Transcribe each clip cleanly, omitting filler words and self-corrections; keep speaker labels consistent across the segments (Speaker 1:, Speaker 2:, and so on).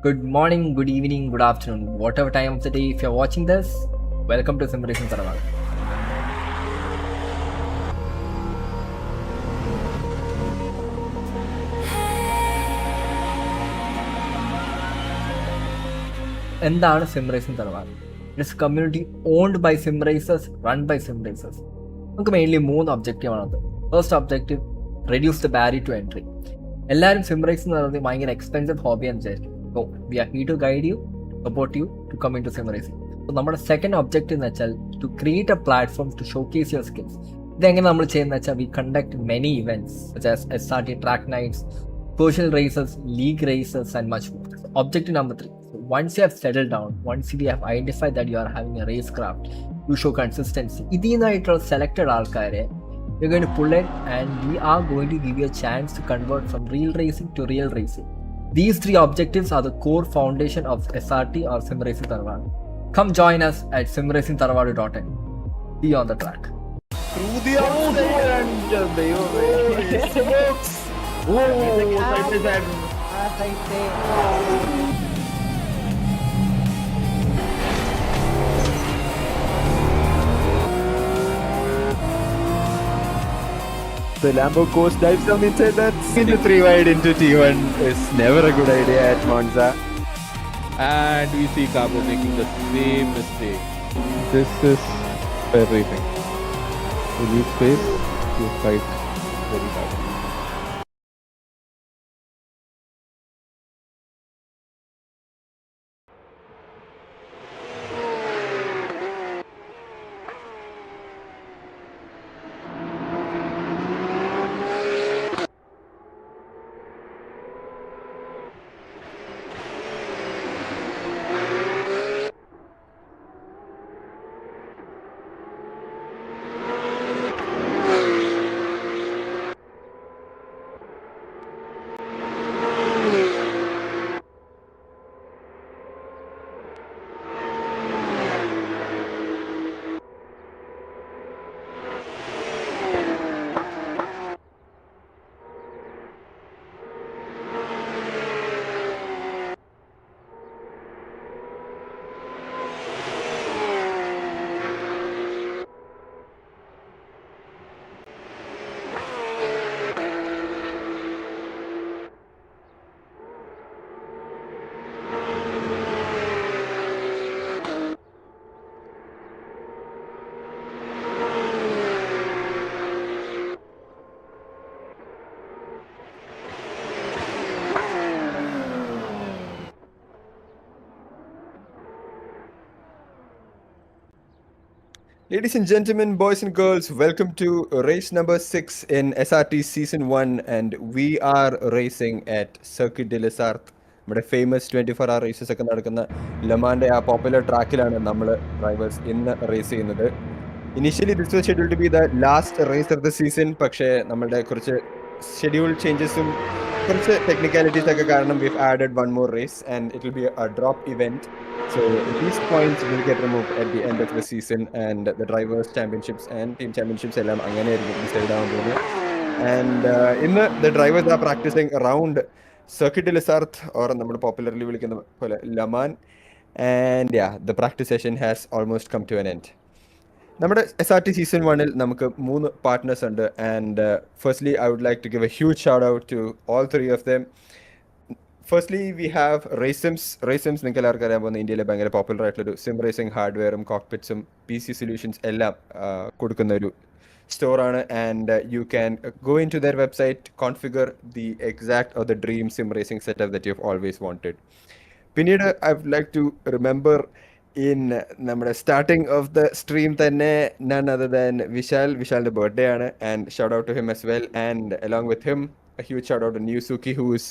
Speaker 1: Good morning, good evening, good afternoon, whatever time of the day if you're watching this, welcome to Simulation Tharavadu. എന്താണ് sim racing Tharavad? It's community owned by sim racers, run by sim racers. നമുക്ക് mainly 3 ഒബ്ജക്റ്റീവാണത്. First objective, reduce the barrier to entry. എല്ലാവരും sim race എന്ന് പറയുന്നത് ഭയങ്കര expensive ഹോബിയാന്ന് വിചാരിക്കും. So we are here to guide you, support you to come into sim racing. So നമ്മുടെ second objective എന്ന് വെച്ചാൽ to create a platform to showcase your skills. ഇതെങ്ങനെ നമ്മൾ ചെയ്യുന്നത് വെച്ചാൽ we conduct many events such as SRT track nights, social races, league races, and much more. So objective number 3. So once you have settled down, once you have identified that you are having a racecraft, you show consistency. ഇതിനായിട്ടുള്ള selected ആൾക്കാരെ you're going to pull in and we are going to give you a chance to convert from real racing to real racing. These 3 objectives are the core foundation of SRT or Sim Racing Tharavadu. Come join us at simracingtharavadu.in. Be on the track.
Speaker 2: Through the The Lambo course dives down inside that. Into 3 wide into T1 is never a good idea at Monza.
Speaker 3: And we see Cabo making the same mistake.
Speaker 2: This is fair racing. You leave space, you fight very hard. Ladies and gentlemen, boys and girls, welcome to race number 6 in SRT Season 1, and we are racing at Circuit de les Arts. നമ്മുടെ famous 24 hour races ഒക്കെ നടക്കുന്ന ലമാൻ്റെ ആ popular ട്രാക്കിലാണ് നമ്മൾ drivers ഇന്ന് race ചെയ്യുന്നത്. Initially this was schedule to be the last race of the season. പക്ഷേ നമ്മളുടെ കുറച്ച് ഷെഡ്യൂൾ ചേഞ്ചസും കുറച്ച് ടെക്നിക്കാലിറ്റീസ് ഒക്കെ കാരണം we've added one more race and it will be a drop event. So these points will get removed at the end of the season, and the drivers championships and team championships എല്ലാം അങ്ങനെയായിരിക്കും decide ആവാൻ പോകുന്നത്. And ഇന്ന് the drivers are practicing around Circuit de les Arts, or നമ്മൾ popularly വിളിക്കുന്ന പോലെ ലമാൻ. And yeah, the practice session has almost come to an end. നമ്മുടെ SRT season 1-ൽ നമുക്ക് 3 പാർട്ട്നേഴ്സ് ഉണ്ട്. And firstly I would like to give a huge shout out to all 3 of them. Firstly we have Racims. നിങ്ങൾക്ക് എല്ലാവർക്കും അറിയാൻ പോകുന്ന ഇന്ത്യയിലെ ഭയങ്കര പോപ്പുലർ ആയിട്ടുള്ളൊരു സിം റേസിംഗ് ഹാർഡ്വെയറും കോക്പിറ്റ്സും PC സൊല്യൂഷൻസ് എല്ലാം കൊടുക്കുന്ന ഒരു സ്റ്റോറാണ്. And you can go into their website, configure the exact or the dream sim racing setup that you have always wanted. പിന്നീട് I would like to remember in നമ്മുടെ starting of the stream തന്നെ none other than വിശാലിൻ്റെ birthday ആണ്. And shout out to him as well, and along with him a huge shout out to NIYUSUKI, who is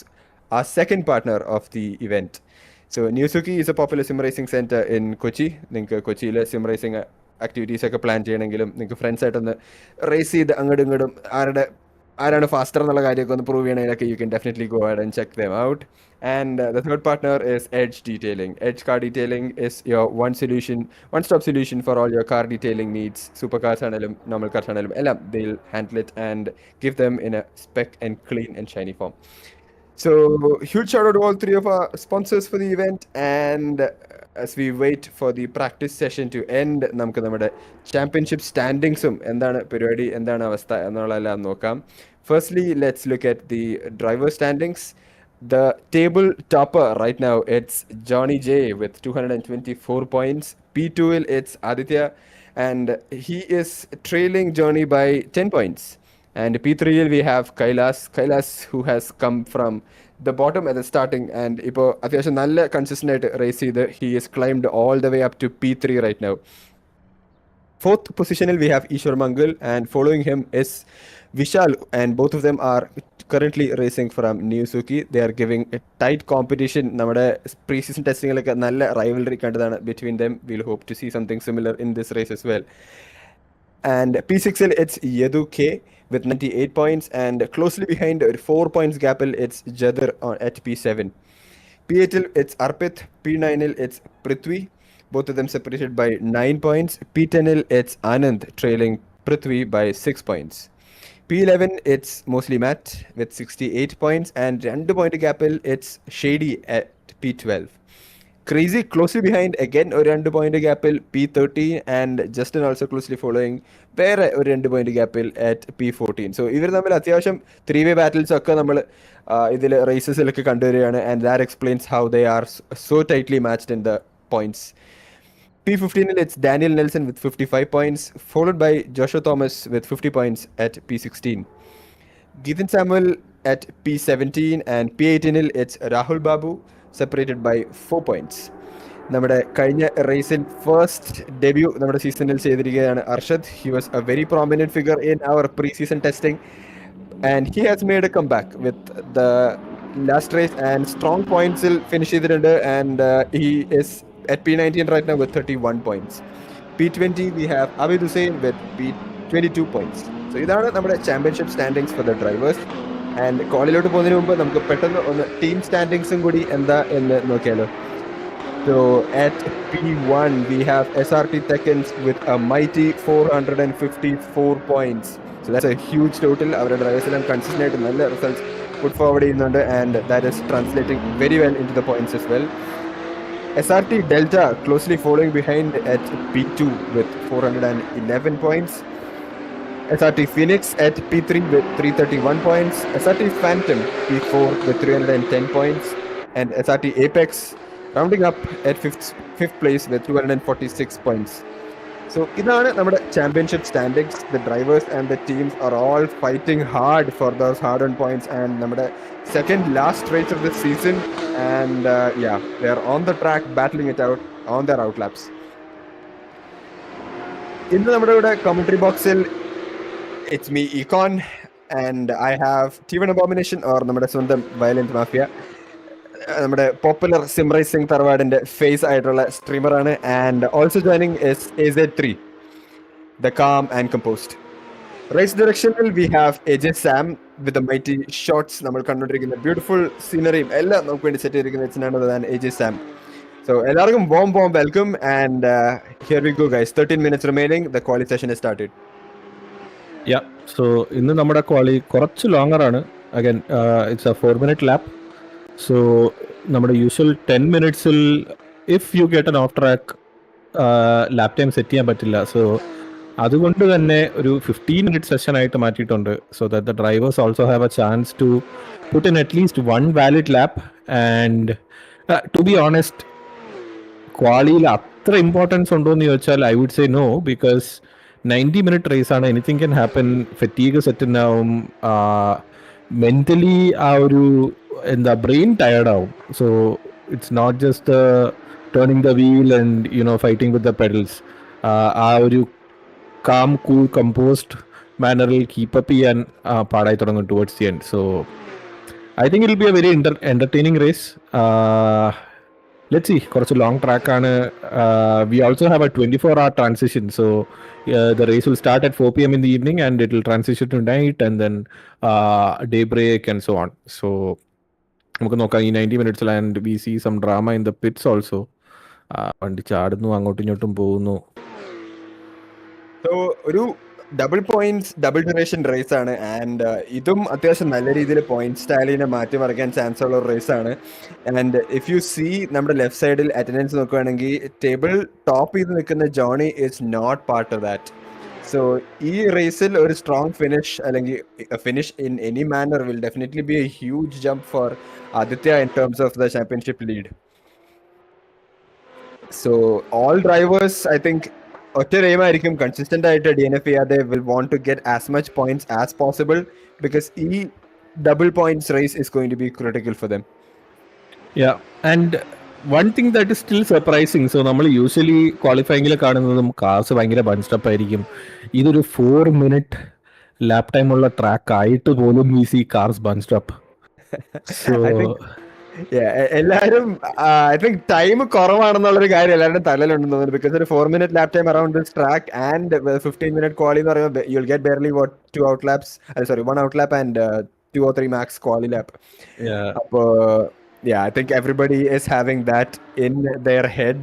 Speaker 2: our second partner of the event. So NIYUSUKI is a popular sim racing center in Kochi. നിങ്ങൾക്ക് കൊച്ചിയിലെ SIM racing activities ഒക്കെ plan ചെയ്യണമെങ്കിലും നിങ്ങൾക്ക് friends ആയിട്ടൊന്ന് raise ചെയ്ത് അങ്ങോട്ടും ഇങ്ങോട്ടും ആരാണ് ഫാസ്റ്റർ എന്നുള്ള കാര്യമൊക്കെ ഒന്ന് prove ചെയ്യണമെങ്കിലൊക്കെ you can definitely go ahead and check them out. And the third partner is Edge Detailing. Edge Car Detailing is your one-stop solution for all your car detailing needs. Supercars and normal cars and they'll handle it and give them in a spec and clean and shiny form. So, huge shout out to all three of our sponsors for the event. And as we wait for the practice session to end, നമുക്ക് നമ്മുടെ championship standingsum എന്താണ് പരിപാടി എന്താണ് അവസ്ഥ എന്നുള്ളതെല്ലാം നോക്കാം. Firstly, let's look at the driver standings. The table topper right now, it's Johnny J with 224 points. P2 it's Aditya, and he is trailing Johnny by 10 points. And P3 we have Kailas who has come from the bottom at the starting, and ഇപ്പോൾ അത്യാവശ്യം നല്ല consistent ആയിട്ട് raise ചെയ്ത് he is climbed all the way up to P3 right now. Fourth position we have Ishwar Mangal, and following him is Vishal, and both of them are currently racing from NIYUSUKI. They are giving a tight competition. നമ്മുടെ pre-season testingലൊക്കെ നല്ല rivalry കണ്ടതാണ് between them. We'll hope to see something similar in this race as well. And P6 it's Yadu K with 98 points, and closely behind 4 points gap it's Jadar at P7. P8 it's Arpit, P9 it's Prithvi, both of them separated by 9 points. P10 it's Anand trailing Prithvi by 6 points. P11 it's mostly Matt with 68 points, and 2 point gap it's Shady at P12. Crazy closely behind again ഒരു 2 point ഗ്യാപ്പിൽ P13, and Justin also closely following വേറെ ഒരു 2 point ഗ്യാപ്പിൽ at P14. So ഇവർ തമ്മിൽ അത്യാവശ്യം 3-way battles ഒക്കെ നമ്മൾ ഇതിൽ റേസസിലൊക്കെ കണ്ടുവരികയാണ്, and that explains how they are so tightly matched in the points. P15 it's Daniel Nelson with 55 points, followed by Joshua Thomas with 50 points at P16. Geethan Samuel at P17, and P18 it's Rahul Babu separated by 4 points. നമ്മുടെ കഴിഞ്ഞ റേസിൽ first debut നമ്മുടെ സീസണിൽ ചെയ്തിരിക്കുകയാണ് Arshad. He was a very prominent figure in our pre season testing, and he has made a comeback with the last race, and strong പോയിന്റ്സിൽ finish ചെയ്തിട്ടുണ്ട്, and he is at P19 right now with 31 points. P20 we have Abid Hussain with P22 points. So ഇതാണ് നമ്മുടെ championship standings for the drivers. And കോളിലോട്ട് പോകുന്നതിന് മുമ്പ് നമുക്ക് പെട്ടെന്ന് ഒന്ന് ടീം സ്റ്റാൻഡിങ്സും കൂടി എന്താ എന്ന് നോക്കിയാലോ. So at P1 we have SRT Tekkens with a mighty 454 points. So that's a huge total. അവരുടെ ഡ്രൈവേഴ്സ് എല്ലാം കൺസിസ്റ്റന്റ് ആയിട്ട് നല്ല റിസൾട്ട്സ് പുട്ട് ഫോർവേഡ് ചെയ്യുന്നുണ്ട്, and that is translating very well into the points as well. SRT Delta closely following behind at P2 with 411 points. SRT Phoenix at P3 with 331 points. SRT Phantom P4 with 310 points. And SRT Apex rounding up at fifth place with 246 points. So ഇതാണ് നമ്മുടെ championship standings. The drivers and the teams are all fighting hard for those hard-earned points, and നമ്മുടെ second last race of the season, and yeah, they are on the track battling it out on their outlaps. ഇന്ന് നമ്മുടെ ഇവിടെ commentary boxil it's me Econ, and I have T1 Abomination or നമ്മുടെ സ്വന്തം Violent Mafia, നമ്മുടെ popular sim racing തറവാടിന്റെ face ആയിട്ടുള്ള സ്ട്രീമറാണ്, and also joining is AZ3 the calm and composed. Race ഡയറക്ഷനിൽ we have AJ Sam with the mighty shots. നമ്മൾ കണ്ടുകൊണ്ടിരിക്കുന്ന beautiful സീനറിയും എല്ലാം നമുക്ക് വേണ്ടി സെറ്റ് ചെയ്തിരിക്കുന്ന it's none other than AJ Sam. So എല്ലാവർക്കും warm welcome, and here we go guys. 13 minutes remaining. The quali session has started.
Speaker 3: Yeah, so ഇന്ന് നമ്മുടെ ക്വാളി കുറച്ച് ലോങ്ങർ ആണ്. Again it's a 4-minute lap. So നമ്മുടെ usual 10 minutesൽ if you get an off track lap time set ചെയ്യാൻ പറ്റില്ല. So അതുകൊണ്ട് തന്നെ ഒരു 15-minute സെഷൻ ആയിട്ട് മാറ്റിയിട്ടുണ്ട്, so that the drivers also have a chance to put in at least 1 valid lap. And to be honest, ക്വാളിയിൽ അത്ര ഇമ്പോർട്ടൻസ് ഉണ്ടോ എന്ന് ചോദിച്ചാൽ I would say no, because 90-minute race ആണ്. Anything can happen. Fatigue set ആവും, mentally ആ ഒരു എന്താ ബ്രെയിൻ ടയർഡ് ആവും. So it's not just turning the wheel and fighting with the pedals. ആ ഒരു കാം കൂൾ കമ്പോസ്ഡ് മാനറിൽ കീപ്പപ്പ് ചെയ്യാൻ പാടായി തുടങ്ങും towards the end. So I think it will be a very entertaining race. Let's see. കുറച്ച് long ട്രാക്കാണ്. We also have a 24-hour transition. So the race will start at 4 p.m. in the evening, and it will transition to night, and then daybreak and so on. So നമുക്ക് നോക്കാം ഈ 90 minutes, and we see some drama in the pits also. വണ്ടി ചാടുന്നു, അങ്ങോട്ടും ഇങ്ങോട്ടും പോകുന്നു.
Speaker 2: So ഒരു double points double duration race ആണ് and ഇതും അത്യാവശ്യം നല്ല രീതിയിൽ പോയിന്റ് സ്റ്റൈലിനെ മാറ്റിമറിക്കാൻ ചാൻസ് ഉള്ള ഒരു റേസ് ആണ്. ആൻഡ് ഇഫ് യു സീ നമ്മുടെ ലെഫ്റ്റ് സൈഡിൽ അറ്റൻഡൻസ് നോക്കുകയാണെങ്കിൽ ടേബിൾ ടോപ്പ് ചെയ്ത് നിൽക്കുന്ന Johnny is not part of that. So ഈ റേസിൽ ഒരു സ്ട്രോങ് ഫിനിഷ് അല്ലെങ്കിൽ finish in any manner will definitely be a huge jump for Aditya in terms of the championship lead. So all drivers I think ഒറ്റ എയിമായിരിക്കും, consistent ആയിട്ട് DNF ചെയ്യാതെ will want to get as much points as possible because ഈ double points race is going to be critical for them.
Speaker 3: Yeah, and one thing that is still surprising, so നമ്മൾ usually ക്വാളിഫയിങ്ങിൽ കാണുന്നതും cars ഭയങ്കര bunched up ആയിരിക്കും. ഇതൊരു 4 minute lap time ഉള്ള track ആയിട്ട് പോലും we see cars bunched up. So
Speaker 2: എല്ലാവരും ഐ തിങ്ക് ടൈം കുറവാണെന്നുള്ളൊരു കാര്യം എല്ലാവരുടെ തലയിലുണ്ടെന്ന് തോന്നുന്നു. ബിക്കോസ് ഒരു 4 minute lap time around this track and 15 minute quali എന്ന് പറയുമ്പോൾ you will get barely what 2 out laps, sorry 1 out lap and 2 or 3 max quali lap. അപ്പോൾ I think everybody is having that in their head.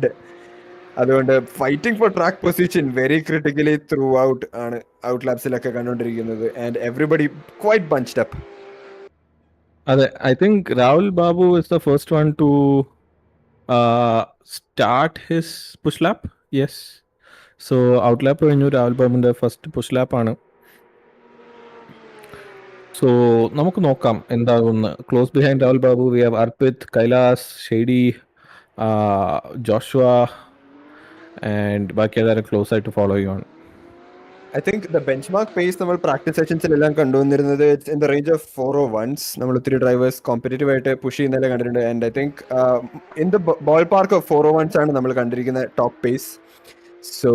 Speaker 2: അതുകൊണ്ട് fighting for track position very critically throughout ആണ് out ലാപ്സിലൊക്കെ കണ്ടുകൊണ്ടിരിക്കുന്നത് and everybody quite bunched up.
Speaker 3: അതെ, I think Rahul Babu is the first one to start his push lap. Yes, so out lap കഴിഞ്ഞു. രാഹുൽ ബാബുവിൻ്റെ first push ലാപ്പാണ്. So നമുക്ക് നോക്കാം എന്താകുമെന്ന്. Close behind Rahul Babu we have Arpit, Kailas, Shady, Joshua and ബാക്കി എല്ലാവരും ക്ലോസ് ആയിട്ട് ഫോളോ ചെയ്യുവാണ്.
Speaker 2: I think the bench mark pace നമ്മൾ പ്രാക്ടീസ് സെഷൻസിലെല്ലാം കണ്ടുവന്നിരുന്നത് it's in the range of 401s. നമ്മൾ ഒത്തിരി ഡ്രൈവേഴ്സ് കോമ്പറ്റേറ്റീവ് ആയിട്ട് പുഷ് ചെയ്യുന്നതെല്ലാം കണ്ടിട്ടുണ്ട് and I think in the ballpark of 401s ആണ് നമ്മൾ കണ്ടിരിക്കുന്ന ടോപ്പ് പേസ്. സോ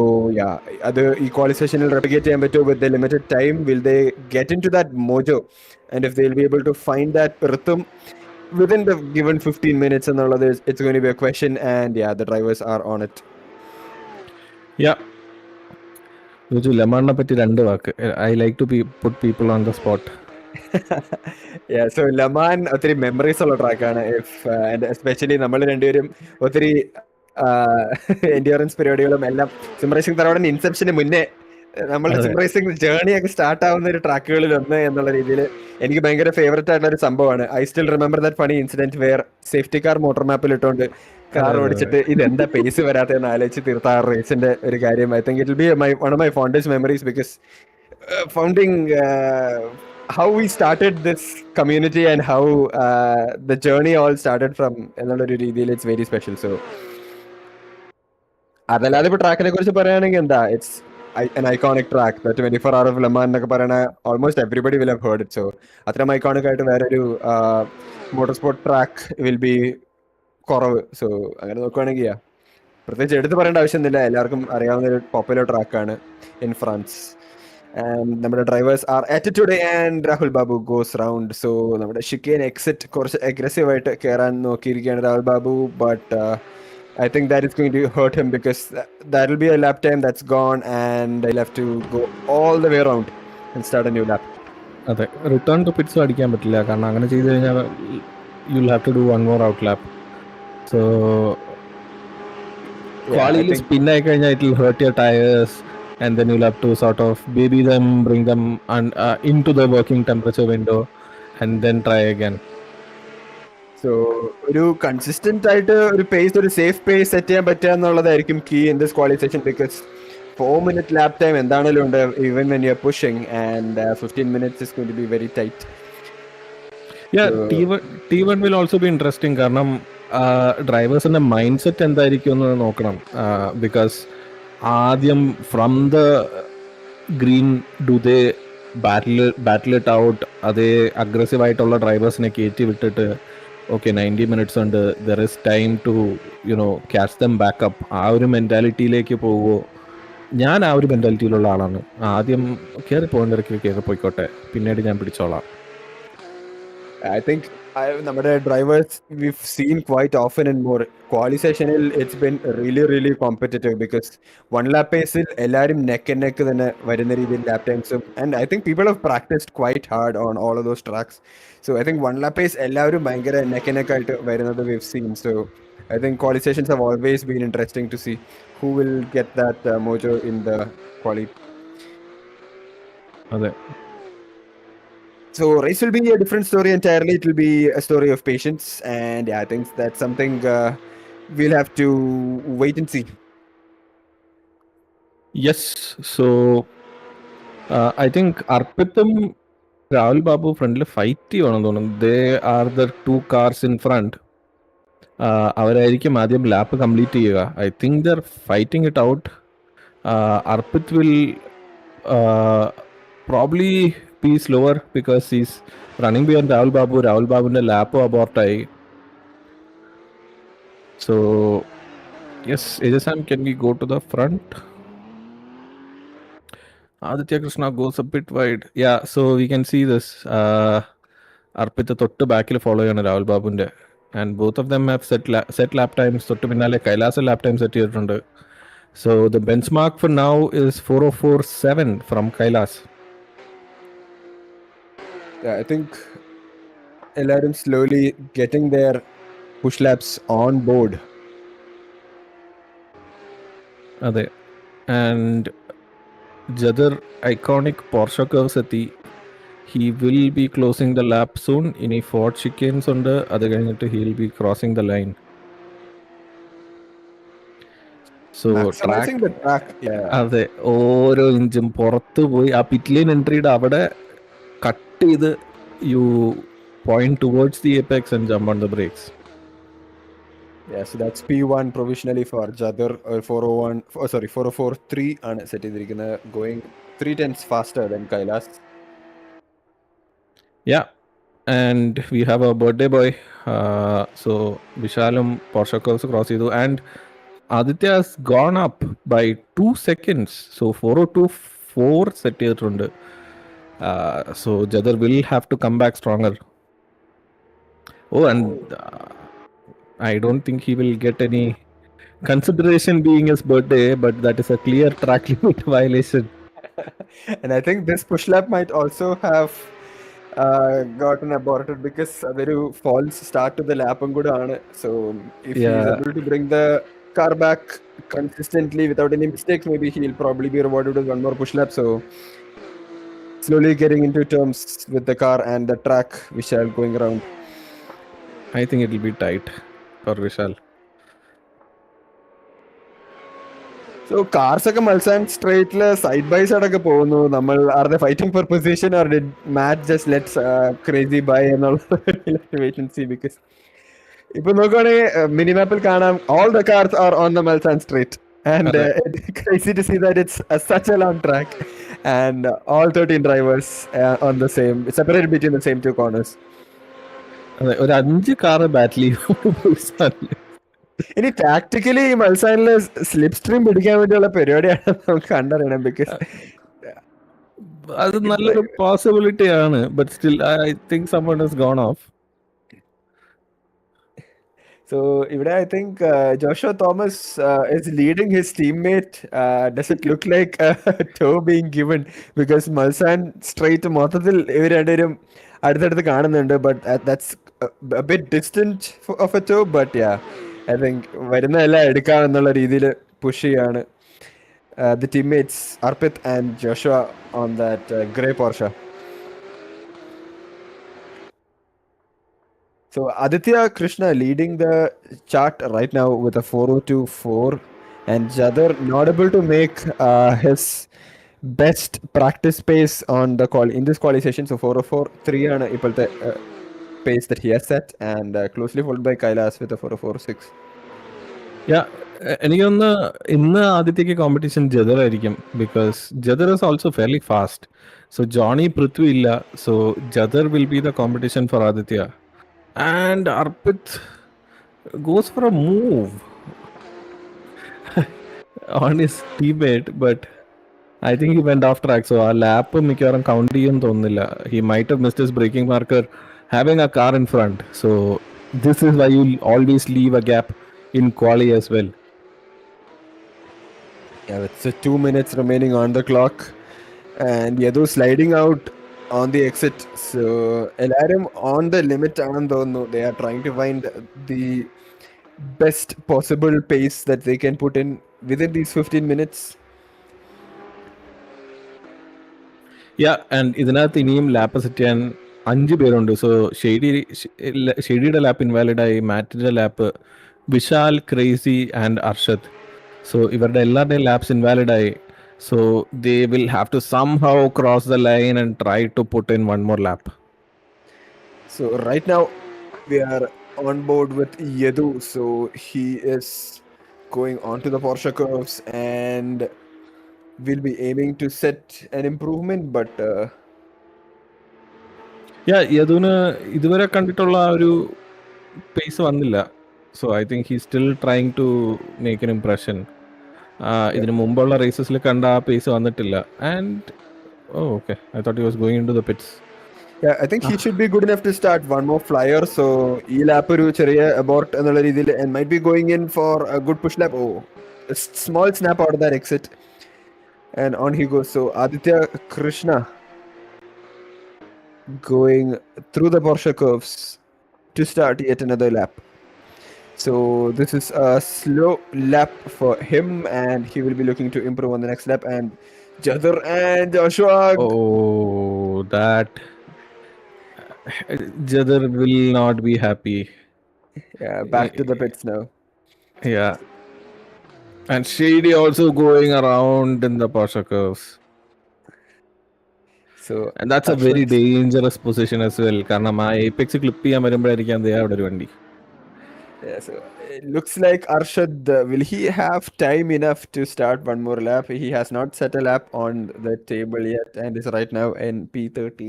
Speaker 2: അത് ഈ ക്വാളി സെഷനിൽ റെപ്ലിക്കേറ്റ് ചെയ്യാൻ പറ്റുമോ with the limited time? Will they get into that mojo and if they will be able to find that rhythm within the given 15 minutes എന്നുള്ളത് it's going to be a question and the drivers are on it.
Speaker 3: ലമാണിനെ പറ്റി 2 വാക്ക്. I like to put people on the spot.
Speaker 2: So Le Mans ഒത്തിരി memories ഉള്ള ട്രാക്കാണ്. Especially നമ്മൾ രണ്ടുപേരും ഒത്തിരി endurance പരിപാടികളും എല്ലാം സിം റേസിംഗ് തറവാടിന്റെ ഇൻസെപ്ഷന് മുന്നേ നമ്മുടെ സിം റേസിംഗ് ജേർണി ഒക്കെ സ്റ്റാർട്ട് ആവുന്ന ഒരു ട്രാക്കുകളിൽ ഒന്ന് എന്നുള്ള രീതിയിൽ എനിക്ക് ഭയങ്കര ഫേവറേറ്റ് ആയിട്ടുള്ള ഒരു സംഭവമാണ്. I still remember that funny incident where safety car motor മാപ്പിൽ ഇട്ടുകൊണ്ട് കാർ ഓടിച്ചിട്ട് ഇതെന്താ പേസ് വരാത്തെന്ന് ആലോചിച്ച് തീർത്ത ആ റേസിന്റെ ഒരു കാര്യം. I think it will be one of my fondest memories because founding how we started this community and how the journey all started from എന്നുള്ളൊരു രീതിയിൽ it's very special. So അതല്ലാതെ ഇപ്പൊ ട്രാക്കിനെ കുറിച്ച് പറയുകയാണെങ്കിൽ എന്താ, it's an iconic track. The 24 Hour of Le Mans എന്നൊക്കെ പറയണ almost everybody will have heard it. So അത്രയും ഐക്കോണിക് ആയിട്ട് വേറൊരു motor sport track will be കുറവ്. സോ അങ്ങനെ നോക്കുകയാണെങ്കിൽ പ്രത്യേകിച്ച് എടുത്ത് പറയേണ്ട ആവശ്യമൊന്നുമില്ല, എല്ലാവർക്കും അറിയാവുന്ന ഒരു പോപ്പുലർ ട്രാക്കാണ് ഇൻ ഫ്രാൻസ്. ആൻഡ് നമ്മുടെ drivers are at today and Rahul Babu goes round. So നമ്മുടെ ഷിക്കേൻ എക്സിറ്റ് കുറച്ച് അഗ്രസീവ് ആയിട്ട് കയറാൻ നോക്കിയിരിക്കുകയാണ് Rahul Babu. But I think that is going to hurt him because that will be a lap time that's gone and I'll have to go all the way around and start a new lap.
Speaker 3: അതെ, return to pits അടിക്കാൻ പറ്റില്ല, കാരണം അങ്ങനെ ചെയ്ത് കഴിഞ്ഞാൽ you will have to do 1 more out lap. So ക്വാളിയിൽ spin ആയി കഴിഞ്ഞാൽ it will hurt your tyres and then you'll have to sort of baby them, bring them into the working temperature window and then try again.
Speaker 2: So ഒരു consistent ആയിട്ട് ഒരു pace, ഒരു safe pace set ചെയ്യാൻ പറ്റുക എന്നുള്ളതായിരിക്കും key in this qualification. Because 4 minute lap time എന്താണേലും ഉണ്ട് even when you are pushing and 15 minutes is going to be very tight.
Speaker 3: T1 will also be interesting കാരണം ഡ്രൈവേഴ്സിന്റെ mind set എന്തായിരിക്കും എന്ന് നോക്കണം. Because ആദ്യം from the green do they battle it out, അതേ aggressive ആയിട്ടുള്ള ഡ്രൈവേഴ്സിനെ കയറ്റി വിട്ടിട്ട് ഓക്കെ 90 minutes ഉണ്ട്, there is time to catch them back up, ആ ഒരു മെൻറ്റാലിറ്റിയിലേക്ക് പോകുമോ? ഞാൻ ആ ഒരു മെൻറ്റാലിറ്റിയിലുള്ള ആളാണ്. ആദ്യം കയറി പോകേണ്ടവർക്ക് കയറി പോയിക്കോട്ടെ, പിന്നീട് ഞാൻ പിടിച്ചോളാം.
Speaker 2: I think നമ്മുടെ drivers we've seen quite often in more quali sessionil it's been really competitive because one lap pace il ellarum neck and neck തന്നെ വരുന്ന രീതിയിൽ lap ടൈംസും and I think people have practiced quite hard on all of those tracks. So I think one lap pace എല്ലാവരും ഭയങ്കര neck and neck ആയിട്ട് വരുന്നത് we've seen. So I think quali sessions have always been interesting to see who will get that mojo in the quali.
Speaker 3: അതെ.
Speaker 2: So race will be a different story entirely. It will be a story of patience, and yeah, I think that's something we'll have to wait and see.
Speaker 3: Yes. So I think അർപ്പിത്തും രാഹുൽ ബാബു ഫ്രണ്ടിൽ fight ചെയ്യുവാണെന്ന് തോന്നുന്നു. They are the 2 cars in front. അവരായിരിക്കും ആദ്യം lap complete ചെയ്യുക. I think they're fighting it out. Arpit will probably be slower because he's running beyond Rahul Babu. Rahul ബാബുവിൻ്റെ lap അബോർട്ടായി. So yes, Ejasam, can we go to the front? Aditya Krishna goes a bit wide. Yeah, so we can see this. Arpita തൊട്ട് ബാക്കിൽ follow ചെയ്യാണ് രാഹുൽ ബാബുവിൻ്റെ. And both of them have set lap times. തൊട്ട് പിന്നാലെ Kailas lap time set ചെയ്തിട്ടുണ്ട്. So the benchmark for now is 4:04.7 from Kailas.
Speaker 2: Yeah, I think എല്ലാവരും slowly getting their push laps on board.
Speaker 3: അതെ. And ജദർ iconic Porsche curves എത്തി. He will be closing the lap soon. ഇനി 4 chickens ഉണ്ട്. അത് കഴിഞ്ഞിട്ട് he will be crossing the line. So
Speaker 2: Maximizing the track. Yeah.
Speaker 3: അതെ, ഓരോ ഇഞ്ചും പുറത്ത് പോയി ആ പിറ്റ് ലൈൻ എൻട്രിയുടെ അവിടെ കട്ട് ചെയ്ത് you point towards the apex and jump on the brakes.
Speaker 2: Yeah, so that's P1 provisionally for Jadar. 4:04.3 ആണ് set ചെയ്തിരിക്കുന്നത്. Going 3 tenths faster than Kailas.
Speaker 3: Yeah, and we have a birthday boy. So Vishalum Porsche Curves cross ചെയ്തു. And Aditya has gone up by 2 seconds. So 4:02.4 set ചെയ്തിട്ടുണ്ട്. So Jadar will have to come back stronger. Oh, and I don't think he will get any consideration being his birthday, but that is a clear track limit violation.
Speaker 2: And I think this push lap might also have gotten aborted because അതൊരു false start to the lap കൂടെ ആണ്. So if he is able to bring the car back consistently without any mistakes, maybe he'll probably be rewarded with one more push lap. So slowly getting into terms with the car and the track, Vishal going around.
Speaker 3: I think it will be tight for Vishal.
Speaker 2: So cars ഒക്കെ മത്സരം സ്ട്രേറ്റില് side by side ഒക്കെ പോകുന്നു. നമ്മൾ are the fighting for position or did Matt just let's crazy by എന്നുള്ള wait and see. Because ഇപ്പൊ നോക്കുകയാണെങ്കിൽ മിനിമാപ്പിൽ കാണാം all the cars are on the Malsan straight and crazy to see that it's such a long track and all 13 drivers on the same separated between the same 2 corners.
Speaker 3: അതെ, ഒരു 5 car ബാറ്റിൽ ചെയ്യും.
Speaker 2: ഇനി tactically ഈ മത്സരത്തില് slip stream പിടിക്കാൻ വേണ്ടിയുള്ള പരിപാടിയാണ് നമുക്ക് കണ്ടറിയണം. ബിക്കോസ്
Speaker 3: അത് നല്ലൊരു പോസിബിലിറ്റി ആണ്. But still I think someone has gone off.
Speaker 2: So ഇവിടെ I think Joshua Thomas is leading his teammate. Does it look like a toe being given? Because Malsan straight മൊത്തത്തിൽ ഇവർ രണ്ടുപേരും അടുത്തടുത്ത് കാണുന്നുണ്ട്. But that's a bit distant of a toe. But yeah, I think വരുന്ന എല്ലാം എടുക്കാമെന്നുള്ള രീതിയിൽ push ചെയ്യാണ് the teammates Arpit and Joshua on that grey Porsche. So Aditya Krishna leading the chart right now with a 4:02.4 and Jadar not able to make his best practice pace on the in this qualification. So 4:04.3 ആണ് ഇപ്പോഴത്തെ pace that he has set and closely followed by Kailas with a 4:04.6.
Speaker 3: എനിക്കൊന്ന് ഇന്ന് ആദ്യത്തേക്ക് competition ജദർ ആയിരിക്കും. Because ജദർ is also fairly fast. So Johnny Prithvi ഇല്ല. So ജദർ will be the competition for Aditya. And Arpit goes for a move on his teammate, but I think he went off track. So our lap മിക്കവാറും count ചെയ്യാൻ തോന്നുന്നില്ല. He might have missed his braking marker having a car in front. So this is why you always leave a gap in quali as well.
Speaker 2: Yeah, it's 2 minutes remaining on the clock and Yadu sliding out on the exit. So എല്ലാരും on the limit ആണെന്ന് തോന്നുന്നു. They are trying to find the best possible pace that they can put in within these 15 minutes.
Speaker 3: And ഇതിനകത്ത് ഇനിയും lap set ചെയ്യാൻ 5 പേരുണ്ട്. So ഷെയ്ഡിയുടെ lap invalid ആയി, മാറ്റിന്റെ lap Vishal, Crazy and Arshad. So ഇവരുടെ എല്ലാവരുടെയും ലാപ്സ് ഇൻവാലിഡ് ആയി. So they will have to somehow cross the line and try to put in one more lap.
Speaker 2: So right now we are on board with Yadu. So he is going onto the Porsche curves and will be aiming to set an improvement, but
Speaker 3: യദുവിന് ഇതുവരെ കണ്ടിട്ടുള്ള ആ ഒരു pace വന്നില്ല. So I think he still trying to make an impression. ഇതിന് മുമ്പുള്ള റേസസിൽ കണ്ട ആ പേസ് വന്നിട്ടില്ല. And okay, I thought he was going into the pits.
Speaker 2: yeah, I think he should be good enough to start one more flyer. So ഈ lap ഒരു ചെറിയ abort എന്നുള്ള രീതിയിൽ and might be going in for a good push lap. Oh, a small snap out of that exit and on he goes. So Aditya Krishna going through the Porsche curves to start yet another lap. So this is a slow lap for him and he will be looking to improve on the next lap. And Jadar and Joshua.
Speaker 3: Oh, that Jadar will not be happy.
Speaker 2: Yeah, back to the pits now.
Speaker 3: Yeah. And Shady also going around in the Porsche curves.
Speaker 2: So
Speaker 3: And that's a very dangerous position as well. കാരണം ആ apex clip ചെയ്യാൻ വരുമ്പോഴായിരിക്കും അതേ അവിടെ ഒരു വണ്ടി.
Speaker 2: yeah, so it looks like Arshad, will he have time enough to start one more lap? He has not set a lap on the table yet and is right now in P13.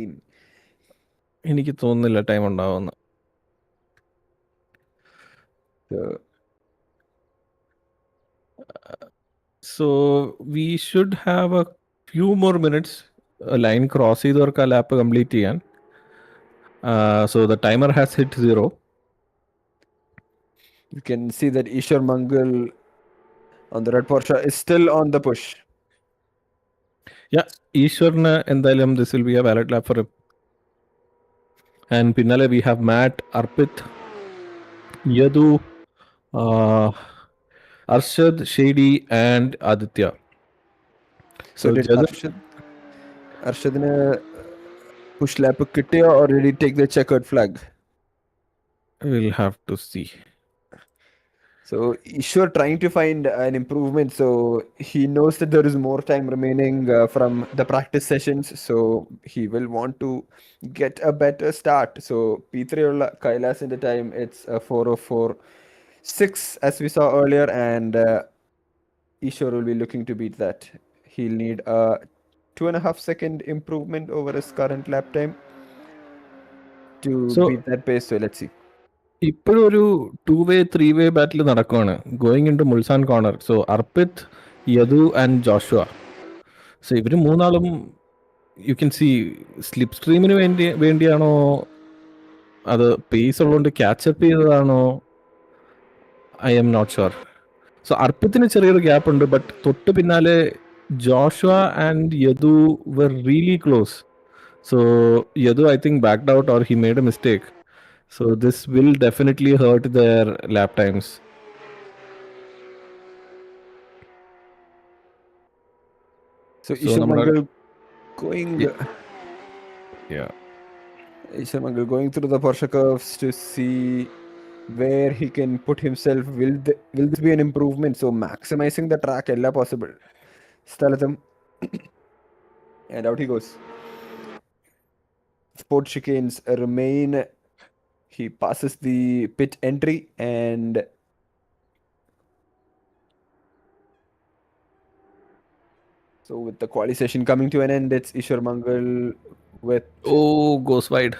Speaker 3: എനിക്ക് തോന്നുന്നില്ല time ഉണ്ടാവുമെന്ന്. So we should have a few more minutes. Line cross ചെയ്തവർക്ക് ആ lap complete ചെയ്യാൻ. So the timer has hit 0.
Speaker 2: You can see that Ishwar Mangal on the red Porsche is still on the push.
Speaker 3: ഈശ്വറിന് എന്തായാലും this will be a valid lap for him. And പിന്നാലെ we have Matt, Arpit, Yadu, Arshad, Shady and Aditya.
Speaker 2: So did Arshadine push lap kittiyo or did he take the checkered flag?
Speaker 3: We'll have to see.
Speaker 2: So Ishwar trying to find an improvement. So he knows that there is more time remaining from the practice sessions. So he will want to get a better start. So P3 ulla Kailas in the time, it's a 4:04.6 as we saw earlier, and Ishwar will be looking to beat that. He'll need a 2.5 second improvement over his current lap time to beat that pace. So let's see.
Speaker 3: ഇപ്പോഴും ഒരു 2-way 3-way battle നടക്കുവാണ് going into Mulsanne corner. So Arpit, Yadu and Joshua. So ഇവർ മൂന്നാളും you can see slip സ്ട്രീമിന് വേണ്ടിയാണോ അത് pace ഉള്ളതുകൊണ്ട് catch up ചെയ്തതാണോ, I'm not sure. So അർപ്പിത്തിന് ചെറിയൊരു ഗ്യാപ്പ് ഉണ്ട്, ബട്ട് തൊട്ട് പിന്നാലെ Joshua and Yadu were really close. So Yadu, I think, backed out or he made a mistake. So this will definitely hurt their lap times.
Speaker 2: So Ishwar Mangal going Ishwar Mangal going through the Porsche curves to see where he can put himself. Will this be an improvement? So maximizing the track ella possible Stalatham. And out he goes. Sport chicanes remain. He passes the pit entry and so with the quali session coming to an end, it's Ishwar Mangal with
Speaker 3: Goes wide.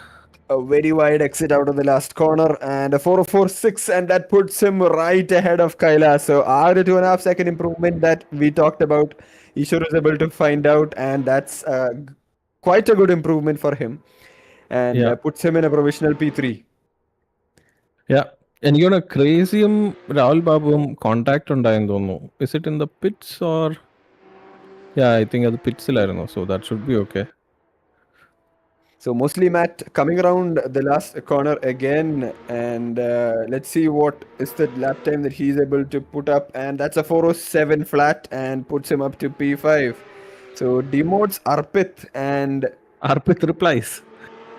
Speaker 2: a very wide exit out of the last corner and a 4:04.6, and that puts him right ahead of Kailas. So our 2.5 second improvement that we talked about, Ishwar is able to find out, and that's quite a good improvement for him, and puts him in a provisional P3.
Speaker 3: എനിക്ക് തോന്നുന്നു ക്രേസിയും Rahul ബാബുവും contact ഉണ്ടായെന്ന് തോന്നുന്നു. Is it in the pits or I think അത് പിറ്റ്സിലായിരുന്നു. So that should be okay.
Speaker 2: So mostly Matt coming around the last corner again, and let's see what is the lap time that he's able to put up, and that's a 4:07 flat and puts him up to P5. So demotes Arpit and
Speaker 3: Arpit replies.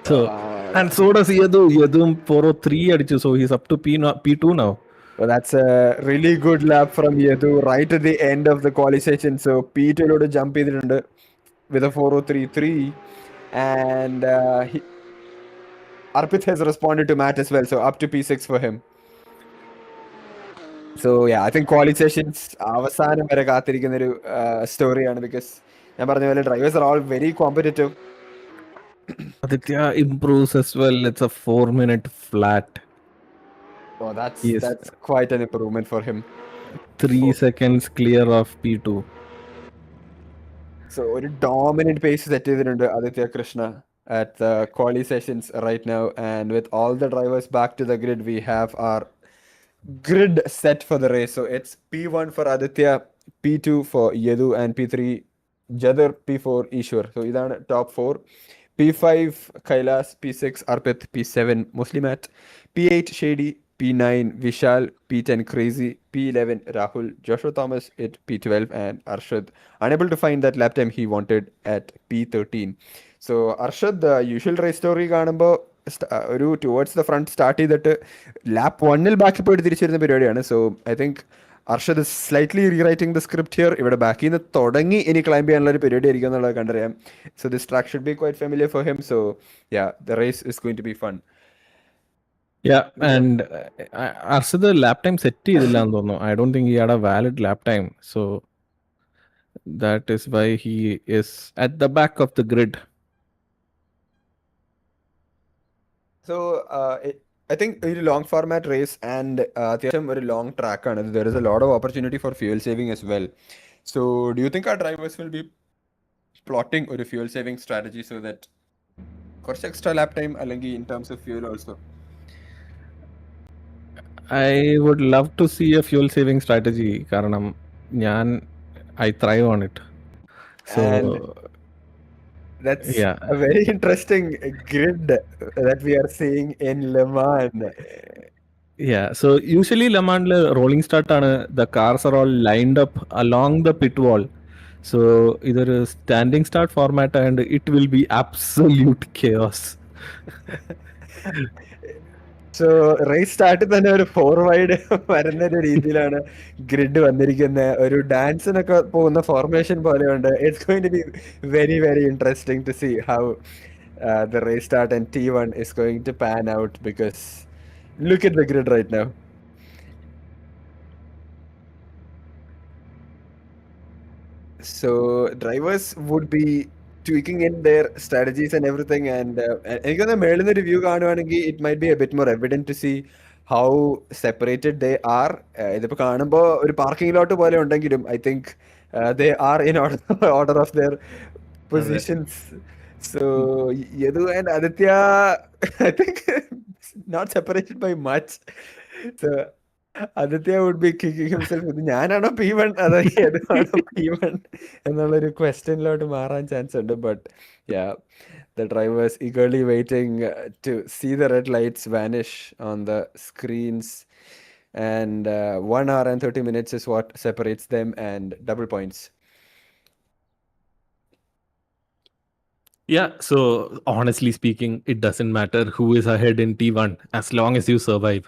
Speaker 3: So
Speaker 2: uh,
Speaker 3: and so does Yadu. Yadum 403 adichu, so he's up to P2 now.
Speaker 2: well, that's a really good lap from Yadu right at the end of the qualification. So P2 load jump ചെയ്തിട്ടുണ്ട് with a 403.3 and Arpit has responded to Matt as well, so up to P6 for him. So yeah, I think qualifications അവസാനം വരെ കാത്തിരിക്കുന്ന ഒരു സ്റ്റോറിയാണ് because ഞാൻ പറഞ്ഞ പോലെ drivers are all very competitive.
Speaker 3: Aditya improves as well. It's a 4-minute flat.
Speaker 2: Oh, that's quite an improvement for him.
Speaker 3: 3 seconds clear of P2.
Speaker 2: So ഒരു dominant pace set ചെയ്തിട്ടുണ്ട് Aditya Krishna at the quali sessions right now, and with all the drivers back to the grid, we have our grid set for the race. So it's P1 for Aditya, P2 for Yadu, and P3 Jadar, P4 Ishwar. So ഇതാണ് top 4. P5 Kailas, P6 Arpit, P7 Muslimat, P8 Shady, P9 Vishal, P10 Crazy, P11 Rahul, Joshua Thomas at P12, and Arshad unable to find that lap time he wanted at P13. So Arshad, the usual race story കാണുമ്പോൾ ഒരു towards the front start ചെയ്തിട്ട് lap 1-ൽ ബാക്കിൽ പോയിട്ട് തിരിച്ചു വരുന്ന പരിപാടിയാണ്. So I think Arshad is slightly rewriting the script here. ഇവിടെ ബാക്കിൽ നിന്ന് തുടങ്ങി ഇനി ക്ലൈംബ് ചെയ്യാനുള്ള ഒരു പരിപാടി ആയിരിക്കും എന്നുള്ളത് കണ്ടറിയാം. So this track should be quite familiar for him. So yeah, the race is going to be fun.
Speaker 3: Yeah, and Arshad lap time set ചെയ്തില്ല എന്ന് തോന്നുന്നു. I don't think he had a valid lap time. So that is why he is at the back of the grid.
Speaker 2: So I think a long format race and അത്യാവശ്യം ഒരു long track ആണ്. There is a lot of opportunity for fuel saving as well. So do you think our drivers will be plotting ഒരു fuel saving strategy so that കുറച്ച് extra lap time അല്ലെങ്കിൽ in terms of fuel also?
Speaker 3: I would love to see a fuel saving strategy കാരണം I thrive on it. So
Speaker 2: And that's
Speaker 3: yeah,
Speaker 2: a very interesting grid that we are seeing in Le Mans.
Speaker 3: yeah. So usually Le Mans rolling start ആണ്, the cars are all lined up along the pit wall. So either a standing start format and it will be absolute chaos.
Speaker 2: So race സ്റ്റാർട്ടിൽ തന്നെ ഒരു 4 wide വരുന്ന ഒരു രീതിയിലാണ് grid വന്നിരിക്കുന്നത്. ഒരു ഡാൻസിനൊക്കെ പോകുന്ന ഫോർമേഷൻ പോലെയുണ്ട്. It's going to be very very interesting to see how the race start and T1 is going to pan out, because look at the grid right now. So drivers would be tweaking in their strategies and everything, and എനിക്കൊന്ന് മേളിൽ നിന്ന് review കാണുവാണെങ്കിൽ it might be a bit more evident to see how separated they are. ഇതിപ്പോൾ കാണുമ്പോൾ ഒരു parking ലോട്ട് പോലെ ഉണ്ടെങ്കിലും I think they are in order of their positions. So Yadu and Aditya I think not separated by much. So Aditya would be kicking himself with ഞാനാണോ P1 അതോ ഏതാണോ P1 എന്നുള്ളൊരു ക്വസ്റ്റ്യനിലോട്ട് മാറാൻ ചാൻസ് ഉണ്ട്. But yeah, the drivers eagerly waiting to see the red lights vanish on the screens, and 1 hour and 30 minutes is what separates them, and double points.
Speaker 3: Yeah, so honestly speaking, it doesn't matter who is ahead in T1 as long as you survive.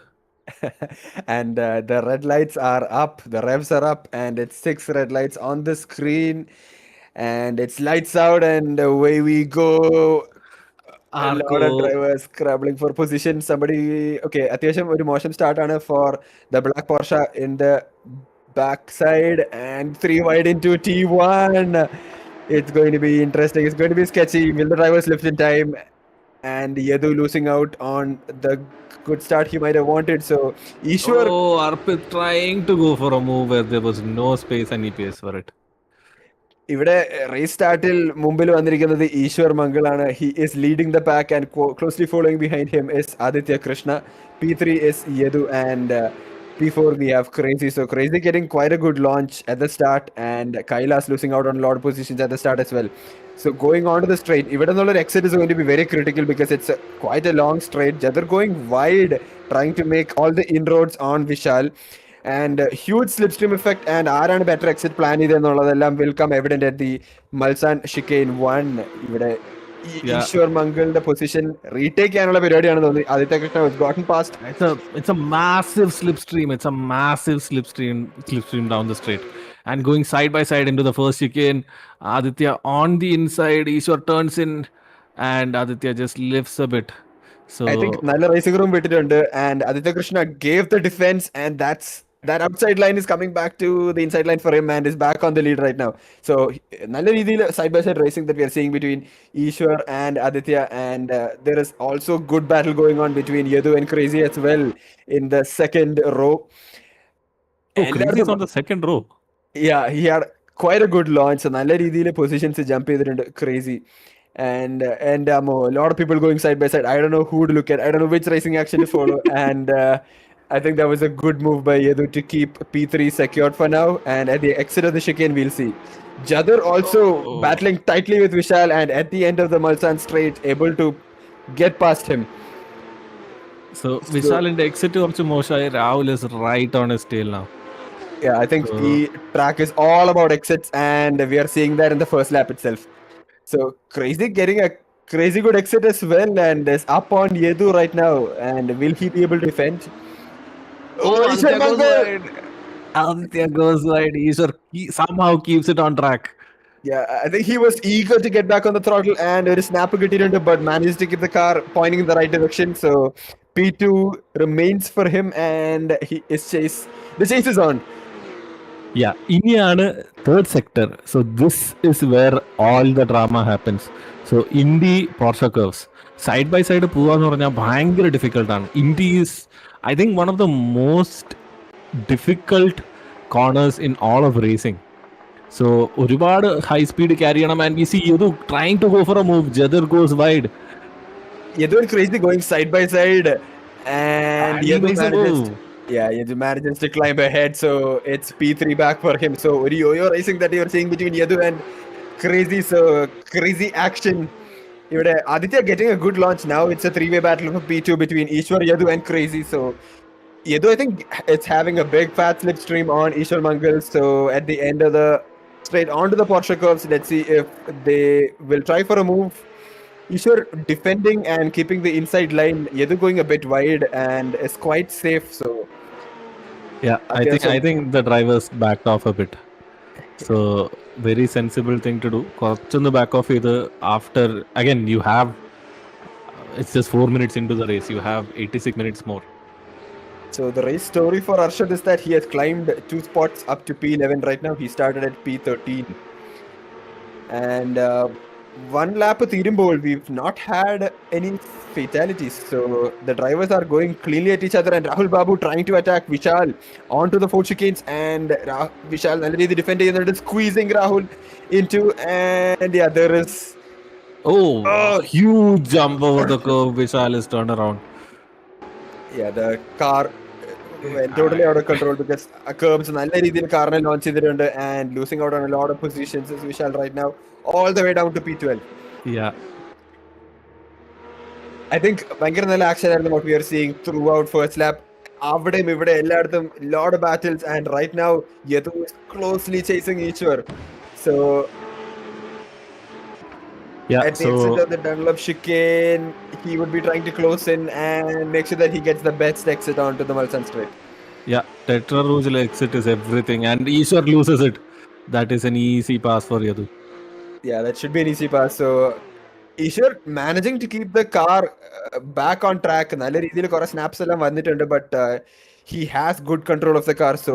Speaker 2: And the red lights are up, the revs are up, and it's 6 red lights on the screen, and it's lights out, and away we go. A lot of drivers scrabbling for position. Somebody, okay, അത്യാവശ്യം ഒരു മോശം start ആണ് for the black Porsche in the backside, and 3 wide into T1. It's going to be interesting. It's going to be sketchy. Will the drivers lift in time? And Yadu losing out on the good start he might have wanted. So Ishwar.
Speaker 3: Oh, Arpit trying to go for a move where there was no space and EPS for it.
Speaker 2: ഇവിടെ race സ്റ്റാർട്ടിൽ മുമ്പിൽ വന്നിരിക്കുന്നത് ഈശ്വർ മംഗളാണ്. He is leading the pack, and closely following behind him is Aditya Krishna. P3 is Yadu, and P4 we have Crazy. So Crazy getting quite a good launch at the start, and Kailas losing out on a lot of positions at the start as well. So going on to the straight, ഇവിടെ നിന്നുള്ള exit is going to be very critical because it's quite a long straight. Jadar going wide, trying to make all the inroads on Vishal. and huge slipstream effect and ആരാണ് better exit plan ചെയ്തെന്നുള്ളതെല്ലാം will come evident at the Malsan chicane 1. ഇവിടെ Easwar മംഗളിന്റെ position retake ചെയ്യാനുള്ള പരിപാടിയാണ് തോന്നുന്നത്. Aditya Krishna was gotten past.
Speaker 3: It's a massive slipstream. It's a massive slipstream down the straight. And going side by side into the first chicane, Aditya on the inside, Ishwar turns in, and Aditya just lifts a bit. So
Speaker 2: I think നല്ല racing room വിട്ടിട്ടുണ്ട് and Aditya Krishna gave the defense, and that outside line is coming back to the inside line for him and is back on the lead right now. So നല്ല രീതിയിൽ side by side racing that we are seeing between Ishwar and Aditya, and there is also good battle going on between Yadu and Crazy as well in the second row.
Speaker 3: Crazy is on the second row.
Speaker 2: Yeah, he had quite a good launch. So നല്ല രീതിയിൽ positions jump ചെയ്തിട്ടുണ്ട് Crazy. And a lot of people going side by side. I don't know who to look at. I don't know which racing action to follow. And I think that was a good move by Yadu to keep P3 secured for now. And at the exit of the chicane, we'll see Jadar also battling tightly with Vishal, and at the end of the Malsan straight, able to get past him.
Speaker 3: So Vishal in the exit to Moshai, Rahul is right on his tail now.
Speaker 2: Yeah, I think the track is all about exits, and we are seeing that in the first lap itself. So Crazy getting a crazy good exit as well, and is up on Yadu right now. And will he be able to defend?
Speaker 3: Aditya goes wide. Aditya goes wide. Ishwar somehow keeps it on track.
Speaker 2: Yeah, I think he was eager to get back on the throttle, and a snap kittirundo, but managed to keep the car pointing in the right direction. So P2 remains for him, and the chase is on.
Speaker 3: Yeah, ഇനിയാണ് third sector. So this is where all the drama happens. So Indy Porsche curves side by side പോവാന്ന് പറഞ്ഞാൽ ഭയങ്കര ഡിഫിക്കൽട്ടാണ്. Indy is I think one of the most difficult corners in all of racing. So ഒരുപാട് high speed carry ചെയ്യണം. And we see Yadu trying to go for a move. ജദർ goes wide.
Speaker 2: Yadu and Crazy going side by side, and Yadu manages to climb ahead, so it's P3 back for him. So yo-yo racing that you are seeing between Yadu and Crazy, so crazy action. Aditya getting a good launch now. It's a three-way battle for P2 between Ishwar, Yadu and Crazy. So Yadu, I think it's having a big fat slipstream on Ishwar Mangal. So at the end of the straight onto the Porsche curves, let's see if they will try for a move. Ishwar defending and keeping the inside line. Yadu going a bit wide and is quite safe. So
Speaker 3: Yeah, I think the drivers backed off a bit. So very sensible thing to do. കുറച്ചൊന്ന് back off ചെയ്ത് after again you have it's just 4 minutes into the race. You have 86 minutes more.
Speaker 2: So the race story for Arshad is that he has climbed 2 spots up to P11 right now. He started at P13. And one lap തീരുമ്പോൾ we've not had any fatalities. So the drivers are going cleanly at each other, and Rahul Babu trying to attack Vishal onto the 4 chicanes, and Vishal നല്ല രീതിയിൽ defend ചെയ്യുന്നുണ്ട്, squeezing Rahul into, and yeah, there is
Speaker 3: huge jump over the curve. Vishal is turned around.
Speaker 2: Yeah, the car went totally out of control because curbs നല്ല രീതിയിൽ കാറിനെ launch ചെയ്തിട്ടുണ്ട്, and losing out on a lot of positions is Vishal right now, all the way down to P12.
Speaker 3: Yeah,
Speaker 2: I think ഭയങ്കര നല്ല action ആയിരുന്നു what we are seeing throughout first lap. അവിടെയും ഇവിടെ എല്ലായിടത്തും lot of battles, and right now Yadu is closely chasing Ishwar. So at the exit of the Dunlop chicane, he would be trying to close in and make sure that he gets the best exit onto the Malsan straight.
Speaker 3: Yeah, Tetra Rouge exit is everything, and Ishwar loses it. That is an easy pass for Yadu.
Speaker 2: Yeah, that should be an easy pass. So Ishwar managing to keep the car back on track. നല്ല രീതിയിൽ കുറെ snaps എല്ലാം വന്നിട്ടുണ്ട്, but he has good control of the car. So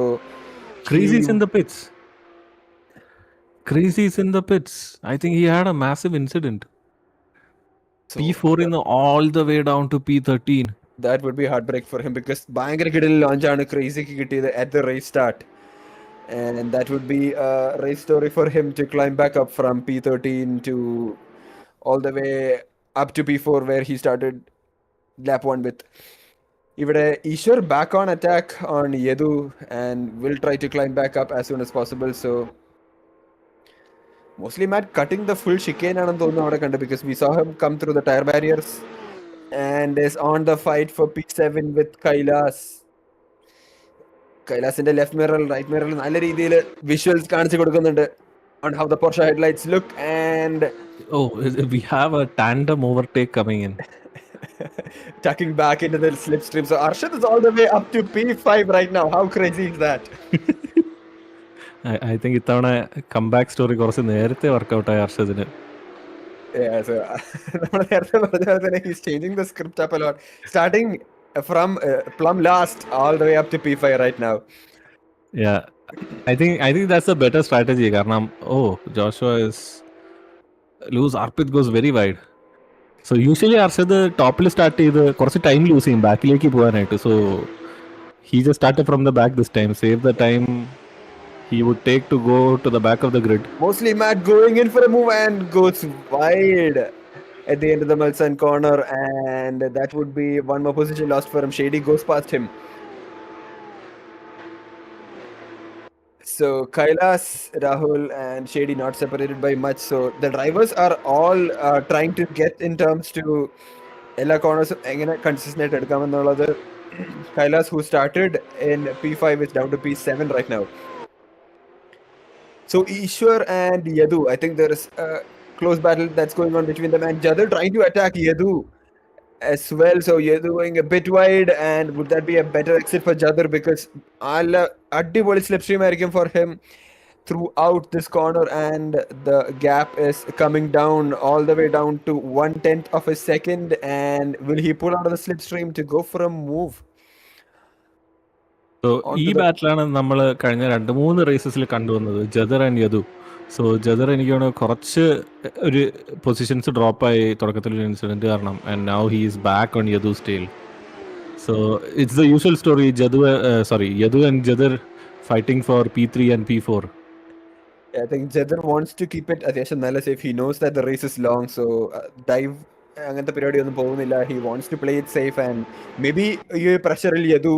Speaker 3: Crazy's in the pits. Crazy's in the pits. I think he had a massive incident.
Speaker 2: So
Speaker 3: P4 in all the way down to P13.
Speaker 2: that would be a heartbreak for him because ഭയങ്കര കിടിലൻ launch ആണ് ക്രേസിക്ക് കിട്ടിയത് at the race start, and that would be a race story for him to climb back up from P13 to all the way up to P4 where he started lap 1 with. ഇവിടെ Ishwar back on attack on Yadu and will try to climb back up as soon as possible. So mostly Matt cutting the full chicane ആണെന്ന് തോന്നുന്നു അവിടെ കണ്ടു, because we saw him come through the tire barriers and is on the fight for P7 with Kailas. കൈലാസിന്റെ left മിററിൽ right മിററിൽ നല്ല രീതിയിൽ visuals കാണിച്ചു കൊടുക്കുന്നുണ്ട് on how the Porsche headlights look, and
Speaker 3: Oh, we have a tandem overtake coming in.
Speaker 2: tucking back into the slipstream. So Arshad is all the way up to P5 right now. How crazy is that?
Speaker 3: I think ഇത്തവണ comeback story കുറച്ച് നേരത്തെ workout ആയ ഹർഷദിന്.
Speaker 2: Yeah, so he's changing the script up a lot, starting from plumb last all the way up to P5 right now.
Speaker 3: Yeah, I think that's a better strategy. കാരണം Joshua is loose, Arpit goes very wide. So usually Harshad ടോപ്പിൽ start ചെയ്ത് കുറച്ച് time lose ചെയ്യും ബാക്കിലേക്ക് പോകാനായിട്ട്. So he just started from the back this time, save the time he would take to go to the back of the grid.
Speaker 2: Mostly Matt going in for a move and goes wide at the end of the Mulsanne corner, and that would be one more position lost for him. Shady goes past him. So Kailas, Rahul and Shady not separated by much. So the drivers are all trying to get in terms to എല്ലാ കോർണേഴ്സും എങ്ങനെ consistent എടുക്കാമെന്നുള്ളത്. Kailas, who started in P5, is down to P7 right now. So Ishwar and Yadu, I think there is a close battle that's going on between them, and Jadar trying to attack Yadu as well. So Yadu going a bit wide, and would that be a better exit for Jadar, because adipoli slipstream ആയിരിക്കും for him throughout this corner, and the gap is coming down all the way down to 1/10 of a second, and will he pull out of the slipstream to go for a move?
Speaker 3: So ഈ ബാറ്റിലാണ് നമ്മൾ കഴിഞ്ഞ 2-3 റേസസിൽ കണ്ടുവന്നത് ജദർ and Yadu. So ജദർ എനിക്ക് തോന്നുന്നു കുറച്ച് ഒരു പൊസിഷൻസ് ഡ്രോപ്പായി തുടക്കത്തിലൊരു ഇൻസിഡൻറ്റ് കാരണം, and now he is back on Yadu സ്റ്റേൽ. So it's the usual story, Yadu and ജദർ fighting for P3 and P4.
Speaker 2: I think Jadar wants to keep it അത്യാവശ്യം നല്ല safe. He knows that the race is long, so dive അങ്ങനത്തെ പരിപാടി ഒന്നും പോകുന്നില്ല. He wants to play it safe, and maybe ഈ പ്രഷറിൽ യദു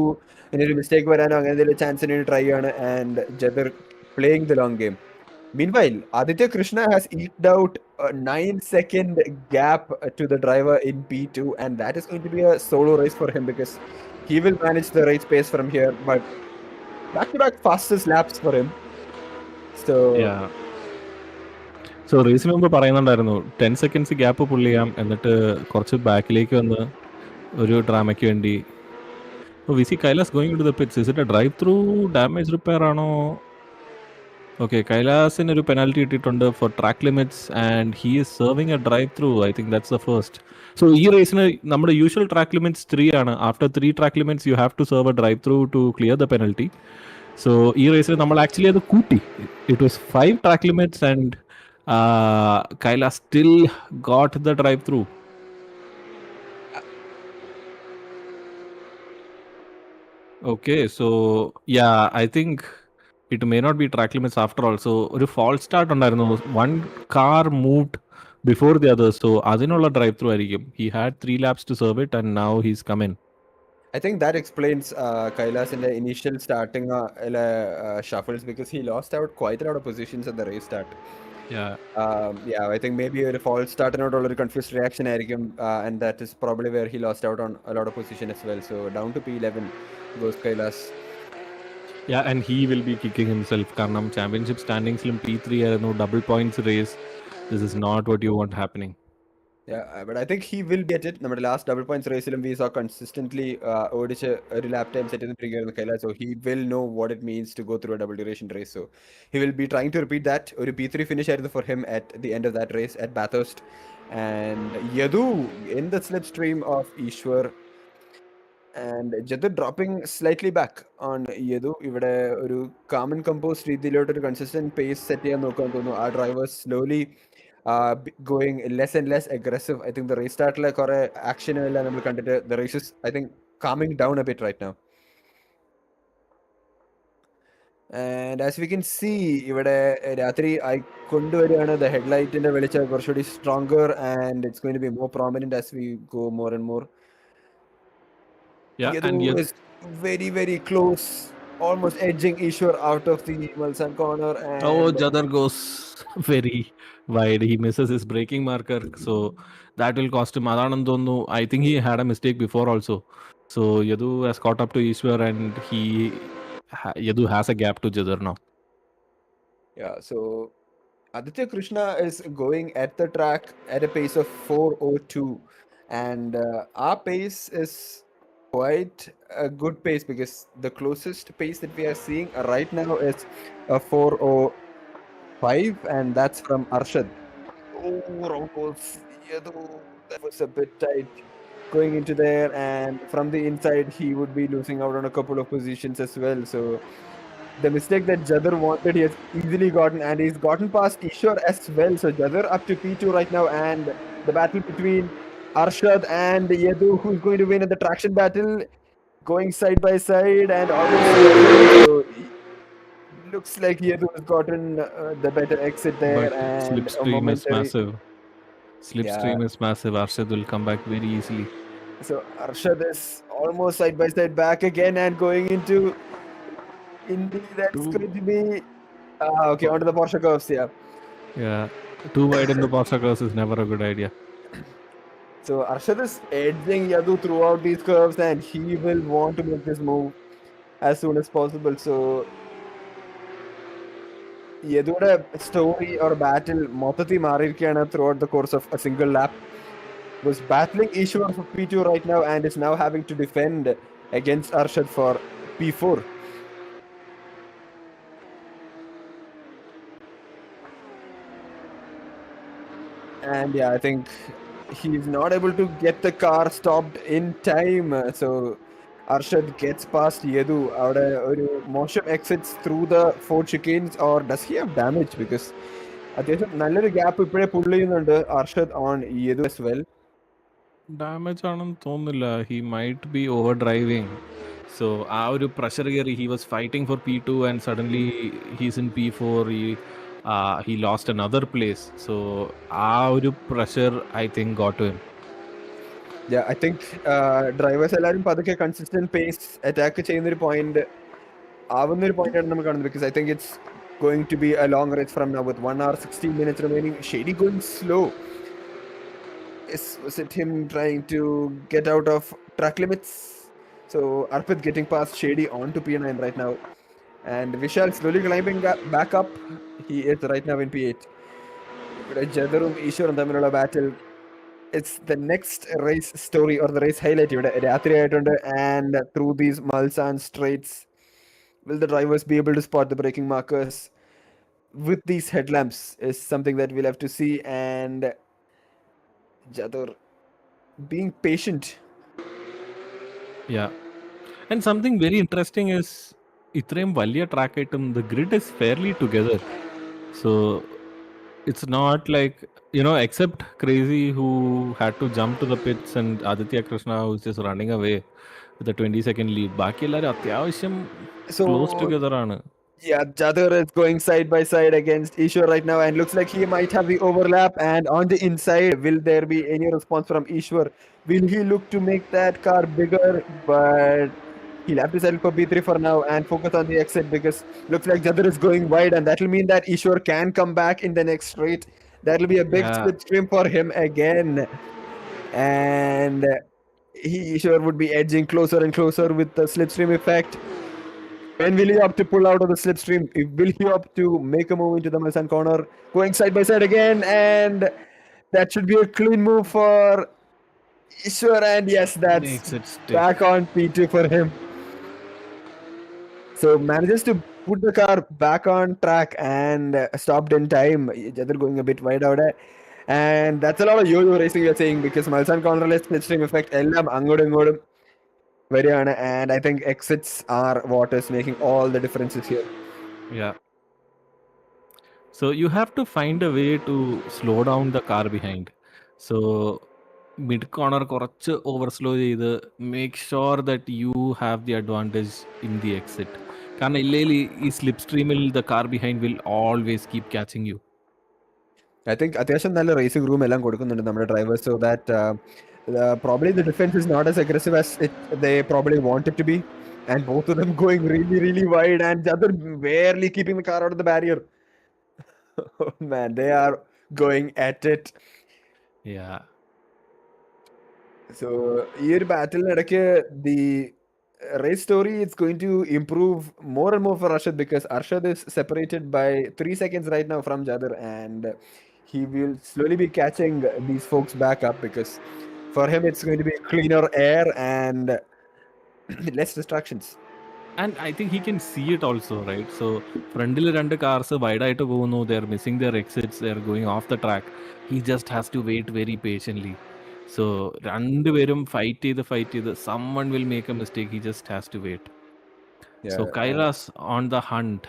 Speaker 2: ഒരു mistake വരാനോ അങ്ങനെ എന്തെങ്കിലും ചാൻസിന് ട്രൈ ആണ്, and Jadar playing the long game. Meanwhile, Aditya Krishna has eked out a 9-second gap to the driver in P2, and that is going to be a solo race for him, because he will manage the race pace from here, but back-to-back fastest laps for him.
Speaker 3: So റേസിന് മുമ്പ് പറയുന്നുണ്ടായിരുന്നു 10 seconds gap പുള്ള് ചെയ്യാം, എന്നിട്ട് കുറച്ച് ബാക്കിലേക്ക് വന്ന് ഒരു ഡ്രാമയ്ക്ക് വേണ്ടി. We see Kailas going to the pits. Is it a drive through damage repair ആണോ? ഓക്കെ, കൈലാസിന് ഒരു പെനാൽറ്റി ഇട്ടിട്ടുണ്ട് for track limits, and he is serving a drive through. I think that's the first. So ഈ റേസിന് നമ്മുടെ usual track limits 3 ആണ്. After 3 track limits you have to serve a drive through to clear the penalty. So ഈ റേസിൽ നമ്മൾ actually അത് കൂട്ടി. It was 5 track limits, and Kailas still got the drive through. Okay, so yeah, I think it may not be track limits after all. So ഒരു false start ഉണ്ടായിരുന്നു. One car moved before the other, so അതിനുള്ള drive through ആയിരിക്കും. He had 3 laps to serve it, and now he's come in.
Speaker 2: I think that explains Kailas in the initial starting shuffles, because he lost out quite a lot of positions at the race start.
Speaker 3: Yeah,
Speaker 2: I think maybe a false start and a confused reaction ആയിരിക്കും, and that is probably where he lost out on a lot of position as well. So down to P11 goes Kailas.
Speaker 3: Yeah, and he will be kicking himself കാരണം championship standingsലും P3 ആയിരുന്നു, double points race. This is not what you want happening.
Speaker 2: Yeah, but I think he will get it. നമ്മുടെ last double points റേസിലും we saw consistently ഓടിച്ച് ഒരു lap time set ചെയ്തിരിക്കുകയായിരുന്നു Kailas. So he will know what it means to go through a double duration race. So he will be trying to repeat that. ഒരു P3 finish ആയിരുന്നു for him at the end of that race at Bathurst. And Yadu in the slipstream of Ishwar, and Jadar dropping slightly back on Yadu. ഇവിടെ ഒരു calm and composed രീതിയിലോട്ട് ഒരു consistent pace set ചെയ്യാൻ നോക്കാൻ തോന്നുന്നു. ആ drivers slowly going less and less aggressive. I think the race startile kore action ella nammal kandittu, the race is I think calming down a bit right now. And as we can see, ivade rathri I konduvariyana the headlight inde velicha korchudi stronger, and it's going to be more prominent as we go more and more.
Speaker 3: Yeah,
Speaker 2: Yadu
Speaker 3: and
Speaker 2: is very very close, almost edging Ishwar out of the Mulsanne corner, and
Speaker 3: Jadar goes very wide. He misses his braking marker, so that will cost him. അതാണെന്ന് തോന്നുന്നു. I think he had a mistake before also. So Yadu has caught up to Ishwar, and he Yadu has a gap to Jadar now.
Speaker 2: Yeah, so Aditya Krishna is going at the track at a pace of 4:02, and our pace is quite a good pace because the closest pace that we are seeing right now is a 4:05, and that's from Arshad. Oh, wrong course. Yadu, that was a bit tight going into there, and from the inside, he would be losing out on a couple of positions as well. So the mistake that Jadar wanted, he has easily gotten, and he's gotten past Ishwar as well. So Jadar up to P2 right now, and the battle between Arshad and Yadu, who's going to win in the traction battle, going side by side and almost. So looks like Yadu has gotten the better exit there,
Speaker 3: But
Speaker 2: and a
Speaker 3: slipstream is
Speaker 2: momentary.
Speaker 3: massive. Slipstream is massive. Arshad will come back very easily.
Speaker 2: So Arshad is almost side by side back again and going into Indy. That's going to be okay onto the Porsche curves.
Speaker 3: Yeah, too wide in the Porsche curves is never a good idea.
Speaker 2: So Arshad is edging Yadu throughout these curves, and he will want to make this move as soon as possible. So Yadude story or battle മൊത്തത്തിൽ മാറിയിരിക്കുകയാണ് throughout the course of a single lap. Was battling Ishwar for P2 right now and is now having to defend against Arshad for P4. And yeah, I think he's not able to get the car stopped in time. So Arshad gets past Yadu. അവിടെ ഒരു മോശം exits through the 4 chicanes, or does he have damage? Because അത്യാവശ്യം നല്ലൊരു gap ഇപ്പോഴേ pull ചെയ്യുന്നുണ്ട് Arshad on Yadu as well.
Speaker 3: Damage ആണെന്ന് തോന്നുന്നില്ല. He might be overdriving. So ആ ഒരു pressure കയറി, he was fighting for P2 and suddenly he's in P4. He lost another place. So ആ ഒരു pressure I think got to him.
Speaker 2: Yeah, I think drivers എല്ലാവരും പതുക്കെ consistent pace attack ചെയ്യുന്നൊരു point ആവുന്നൊരു പോയിന്റാണ് നമ്മൾ കാണുന്നത്. Because I think it's going to be a long race from now with 1 hour 16 minutes remaining. Shady going slow. Was it him trying to get out of track limits? So Arpit getting past Shady onto P9 right now, and Vishal slowly climbing back up. He is right now in P8. Jadarum Ishwarum തമ്മിലുള്ള battle. It's the next race story or the race highlight ഇവിടെ രാത്രിയായിട്ടുണ്ട്, and through these Malsan straights, will the drivers be able to spot the braking markers with these headlamps is something that we'll have to see. And Jador being patient.
Speaker 3: Yeah. And something very interesting is ഇത്രയും വലിയ track item, the grid is fairly together. So it's not like, except Crazy who had to jump to the pits and Aditya Krishna who's just running away with a 20-second lead. ബാക്കി എല്ലാവരും അത്യാവശ്യം close together ആണ്.
Speaker 2: Yeah, Jador is going side by side against Ishwar right now, and looks like he might have the overlap. And on the inside, will there be any response from Ishwar? Will he look to make that car bigger? But he'll have to settle for B3 for now and focus on the exit, because looks like Jador is going wide, and that will mean that Ishwar can come back in the next straight. That will be a big slipstream for him again. And Ishwar would be edging closer and closer with the slipstream effect. When will he opt to pull out of the slipstream? Will he opt to make a move into the Malsan corner? Going side by side again, and that should be a clean move for Ishwar. And yes, that's back on P2 for him. So manages to put the car back on track and stopped in time. Jadar going a bit wide out. And that's a lot of yo-yo racing we are saying, because Malsan cornerless slipstream effect എല്ലാം അങ്ങോട്ടും ഇങ്ങോട്ടും വരികയാണ്. And I think exits are what is making all the differences here.
Speaker 3: Yeah. So you have to find a way to slow down the car behind. So mid corner കുറച്ച് overslow ചെയ്ത് make sure that you have the advantage in the exit. കാരണം ഇല്ലെങ്കിൽ ഈ slipstreamൽ the car behind will always keep catching you.
Speaker 2: I think അത്യാവശ്യം നല്ല racing room എല്ലാം കൊടുക്കുന്നുണ്ട് നമ്മുടെ drivers, so that probably the defense is not as aggressive as they probably want it to be, and both of them going really, really wide, and the other barely keeping the car out of the barrier. Oh man, they are going at it.
Speaker 3: Yeah.
Speaker 2: So ഈ ഒരു ബാറ്റിലിനിടയ്ക്ക് the race story, it's going to improve more and more for Arshad because Arshad is separated by 3 seconds right now from Jadar, and he will slowly be catching these folks back up because for him it's going to be cleaner air and less distractions.
Speaker 3: And I think he can see it also, right? So frontil രണ്ട് cars വൈഡായിട്ട് പോകുന്നു, they're missing their exits, they're going off the track. He just has to wait very patiently. So രണ്ടുപേരും fight ചെയ്ത് someone will make a mistake, he just has to wait. So Kailas on the hunt,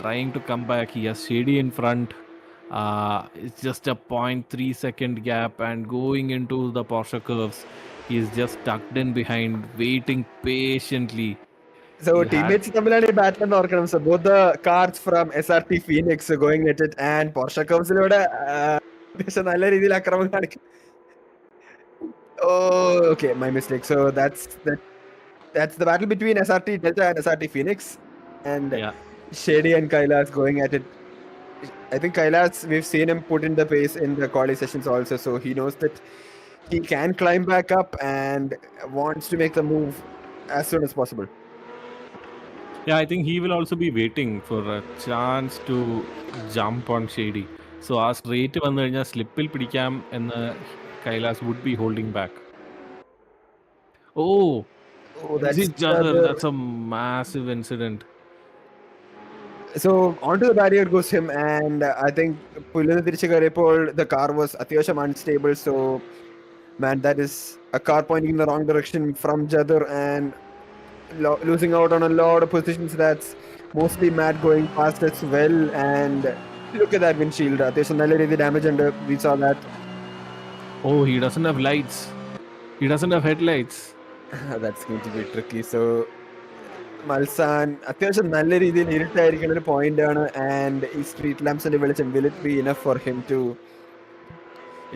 Speaker 3: trying to come back. He has Shady in front. It's just a 0.3 second gap, and going into the Porsche curves, he's just tucked in behind, waiting patiently.
Speaker 2: So
Speaker 3: You
Speaker 2: teammates തമ്മിലാണ് ഈ battle എന്ന് ഓർക്കണം. So both the cars from SRT Phoenix going at it and Porsche Curvesലൂടെ അത്യാവശ്യം നല്ല രീതിയിൽ ആക്രമണം കാണിക്കും. Oh, okay, my mistake. So that's the battle between SRT Delta and SRT Phoenix, and
Speaker 3: Yeah.
Speaker 2: Shady and Kailas going at it. I think Kailas, we've seen him put in the pace in the quali sessions also, so he knows that he can climb back up and wants to make the move as soon as possible.
Speaker 3: Yeah, I think he will also be waiting for a chance to jump on Shady. So ആ straight വന്നു കഴിഞ്ഞാൽ സ്ലിപ്പിൽ പിടിക്കാം എന്ന് Kailas would be holding back. Oh,
Speaker 2: That's
Speaker 3: that's a massive incident.
Speaker 2: So onto the barrier goes him, and I think പുല്ലിന് തിരിച്ചു കയറിയപ്പോൾ the car was അത്യാവശ്യം unstable. So man, that is a car pointing in the wrong direction from Jadar and losing out on a lot of positions. That's mostly Matt going past as well. And look at that windshield. അത്യാവശ്യം നല്ല രീതിയിൽ damage ഉണ്ട്. We saw that.
Speaker 3: Oh, he doesn't have lights. He doesn't have headlights.
Speaker 2: That's going to be tricky. So മത്സാൻ അത്യാവശ്യം നല്ല രീതിയിൽ ഇരുട്ടായിരിക്കുന്ന ഒരു point ആണ്, and ഈ സ്ട്രീറ്റ് ലാംപ്സിന്റെ വെളിച്ചം will it be enough for him to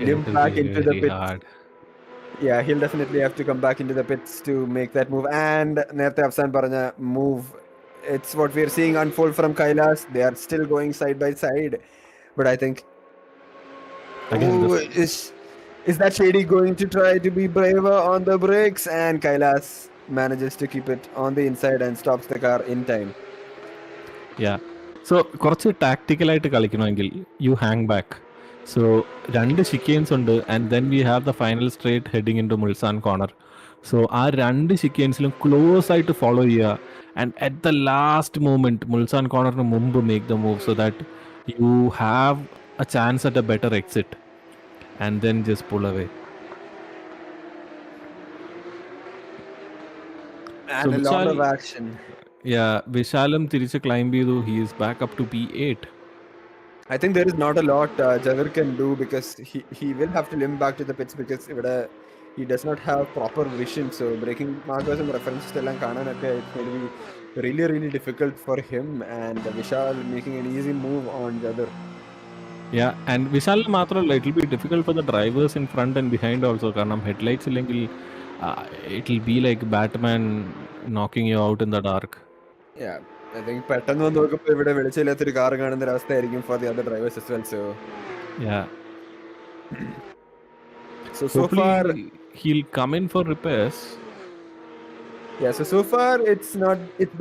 Speaker 2: limp back into the pits?
Speaker 3: Hard.
Speaker 2: Yeah, he'll definitely have to come back into the pits to make that move. And നേരത്തെ അഫ്സാൻ പറഞ്ഞ move, it's what we're seeing unfold from Kailas. They are still going side by side, but I think is that Shady going to try to be braver on the brakes, and Kailas manages to keep it on the inside and stops the car in time.
Speaker 3: Yeah. So കുറച്ച് ടാക്ടിക്കലായിട്ട് കളിക്കണമെങ്കിൽ you hang back. So 2 chicanes ഉണ്ട്, and then we have the final straight heading into Mulsanne corner. So ആ 2 chicanesലും close ആയിട്ട് follow ചെയ്യുക, and at the last moment Mulsanne കോർണറിന് മുമ്പ് make the move so that you have a chance at a better exit, and then just pull away.
Speaker 2: And a lot of action.
Speaker 3: Yeah, Vishalam തിരിച്ച് climb ചെയ്തു. He is back up to P8.
Speaker 2: I think there is not a lot Jagger can do because he will have to limp back to the pits because he does not have proper vision. So braking markers and references എല്ലാം കാണാനൊക്കെ it's going to be really really difficult for him, and Vishal making an easy move on Jagger.
Speaker 3: Yeah, and Vishal മാത്രമല്ല, it will be difficult for the drivers in front and behind also. കാരണം headlights ഇല്ലെങ്കിൽ it will be like Batman knocking you out in the dark.
Speaker 2: Yeah, I think പെട്ടെന്ന് നോക്കുമ്പോൾ ഇവിടെ വെളിച്ചമില്ലാത്തൊരു car കാണുന്ന ഒരു അവസ്ഥയായിരിക്കും for the other drivers as well. So
Speaker 3: yeah,
Speaker 2: so far
Speaker 3: he'll come in for repairs.
Speaker 2: Yeah, so far it's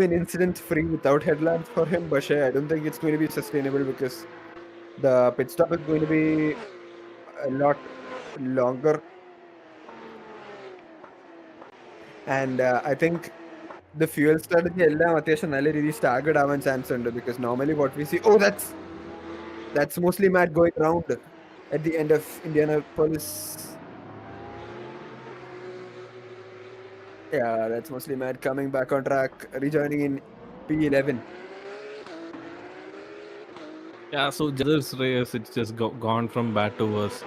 Speaker 2: been incident free without headlamps for him, but I don't think it's going to be sustainable because the pit stop is going to be a lot longer, and I think the fuel strategy എല്ലാം അത്യാവശ്യം നല്ല രീതിയിൽ staggered ആവാൻ chance ഉണ്ട് because normally what we see, that's mostly Matt going around at the end of Indianapolis. Yeah, that's mostly Matt coming back on track, rejoining in P11.
Speaker 3: Yeah, so this race, it's just gone from bad to worse.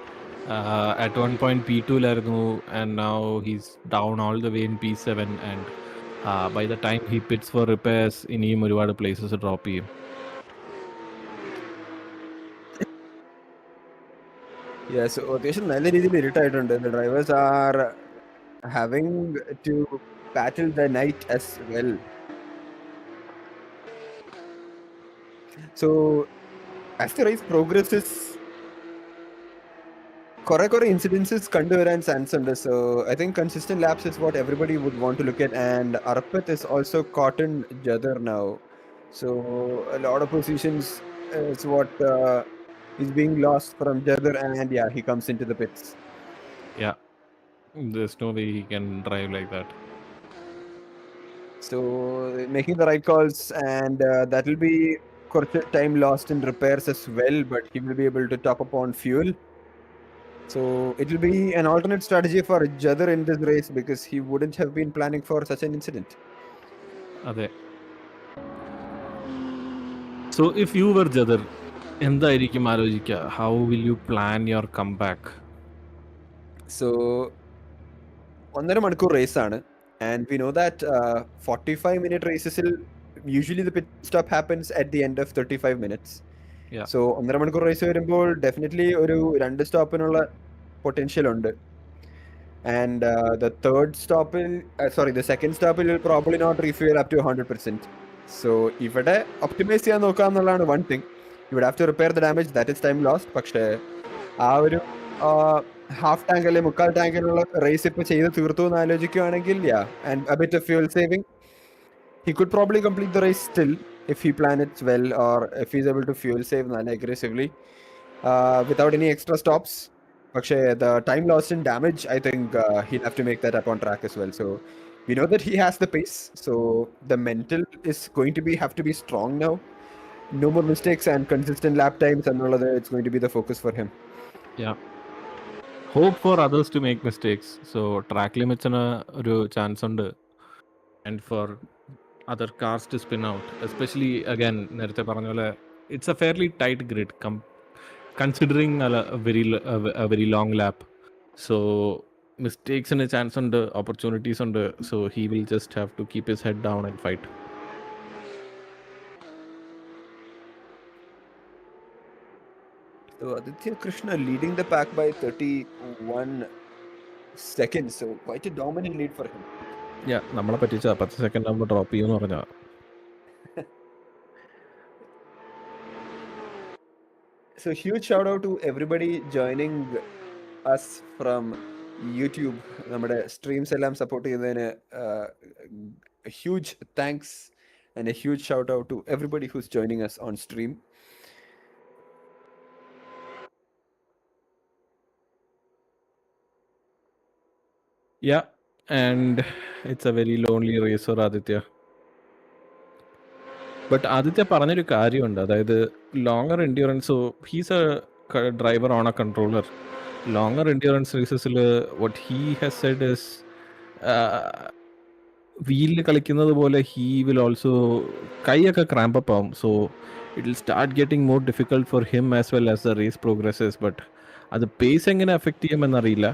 Speaker 3: At one point P2 ലായിരുന്നു, and now he's down all the way in P7, and by the time he pits for repairs ഇനിയും ഒരുപാട് places drop ചെയ്യും.
Speaker 2: Yeah, so അത്യാവശ്യം നല്ല രീതിയിൽ ഇരുട്ടായിട്ടുണ്ട്. The drivers are having to battle the night as well. So as the race progresses, കുറെ incidences കണ്ടുവരാൻ chance ഉണ്ട്. So I think consistent laps is what everybody would want to look at, and Arpit is also caught in Jadar now. So a lot of positions is what is being lost from Jadar, and yeah, he comes into the pits.
Speaker 3: Yeah, there's no way he can drive like that.
Speaker 2: So making the right calls, and that will be കുറച്ച് time lost in repairs as well, but he will be able to top up on fuel. So it will be an alternate strategy for Jadar in this race because he wouldn't have been planning for such an incident.
Speaker 3: അതെ. So if you were Jadar, എന്തായിരിക്കും ആലോചിക്കുക? How will you plan your comeback?
Speaker 2: So 1.5 മണിക്കൂർ race ആണ്, and we know that 45-minute races usually the pit stop happens at the end of 35 minutes.
Speaker 3: Yeah.
Speaker 2: So 1.5 മണിക്കൂർ race വരുമ്പോൾ definitely ഒരു 2 സ്റ്റോപ്പിനുള്ള potential ഉണ്ട്. And the second stop will probably not refuel up to 100%. So ഇവിടെ optimize ചെയ്യാൻ നോക്കുക എന്നുള്ളതാണ് one thing. You would have to repair the damage, that is time lost. പക്ഷേ ആ ഒരു ഹാഫ് ടാങ്ക് അല്ലെങ്കിൽ മുക്കാൽ ടാങ്കിനുള്ള റേസ് ഇപ്പൊ ചെയ്ത് തീർത്തു എന്ന് ആലോചിക്കുകയാണെങ്കിൽ and a bit of fuel saving, he could probably complete the race still if he plans it well, or if he's able to fuel save aggressively without any extra stops. But the time lost in damage, I think he'll have to make that up on track as well. So we know that he has the pace, so the mental is going to have to be strong now. No more mistakes and consistent lap times, and all of that. It's going to be the focus for him.
Speaker 3: Yeah. Hope for others to make mistakes. So track limits ഒരു chance ഉണ്ട്, and for other cars to spin out, especially again നേരത്തെ പറഞ്ഞ പോലെ it's a fairly tight grid considering a very long lap. So mistakes in a chance under opportunities under, so he will just have to keep his head down and fight.
Speaker 2: So Aditya Krishna leading the pack by 31 seconds, so quite a dominant lead for him.
Speaker 3: Yeah, നമ്മളെ പറ്റിച്ച 10 second ആകുമ്പോൾ drop ചെയ്യുമെന്ന് പറഞ്ഞാ.
Speaker 2: So huge shout out to everybody joining us from YouTube. നമ്മുടെ streams എല്ലാം support ചെയ്തതിന് a huge thanks and a huge shout out to everybody who's joining us on stream.
Speaker 3: Yeah, and it's a very lonely race for Aditya. But Aditya പറഞ്ഞൊരു കാര്യമുണ്ട്, അതായത് longer endurance, so he's a driver on a controller. Longer endurance റേസസിൽ what he has said is വീലിൽ കളിക്കുന്നത് പോലെ he will also കൈയൊക്കെ cramp up ആവും. So it will start getting more difficult for him as well as the race progresses. But അത് pace എങ്ങനെ effect ചെയ്യുമെന്നറിയില്ല.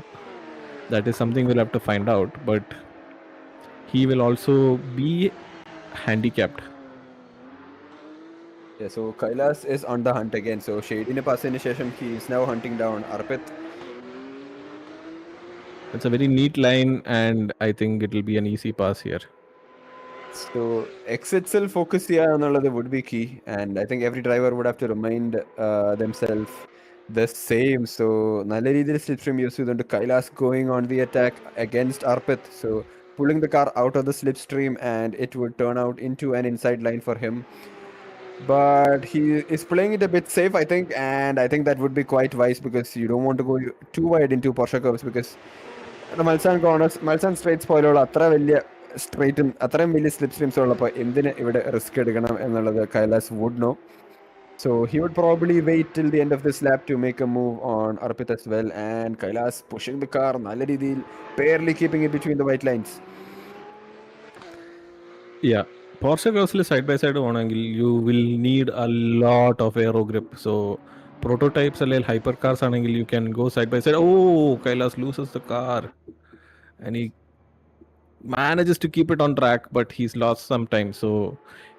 Speaker 3: That is something we'll have to find out, but he will also be handicapped.
Speaker 2: Yeah, so Kailas is on the hunt again. So Shadine pass initiation, he is now hunting down Arpit.
Speaker 3: It's a very neat line, and I think it will be an easy pass here.
Speaker 2: So exits will focus here on would be key, and I think every driver would have to remind themselves the same. So നല്ല രീതിയിൽ slipstream use ചെയ്തുകൊണ്ട് Kailas going on the attack against Arpit, so pulling the car out of the slipstream, and it would turn out into an inside line for him. But he is playing it a bit safe, I think, and I think that would be quite wise because you don't want to go too wide into Porsche curves, because the Malsan straights പോലുള്ള അത്ര വലിയ സ്ട്രേറ്റും അത്രയും വലിയ slipstreams ഉള്ളപ്പോൾ എന്തിന് ഇവിടെ risk എടുക്കണം എന്നുള്ളത് Kailas would know. So he would probably wait till the end of this lap to make a move on Arpit as well, and Kailas pushing the car നല്ല രീതിയിൽ, barely keeping it between the white lines.
Speaker 3: Yeah, Porsche curves side by side പോകണമെങ്കിൽ you will need a lot of aero grip. So prototypes അല്ലെങ്കിൽ hyper cars ആണെങ്കിൽ you can go side by side. Oh, Kailas loses the car and he manages to keep it on track, but he's lost some time, so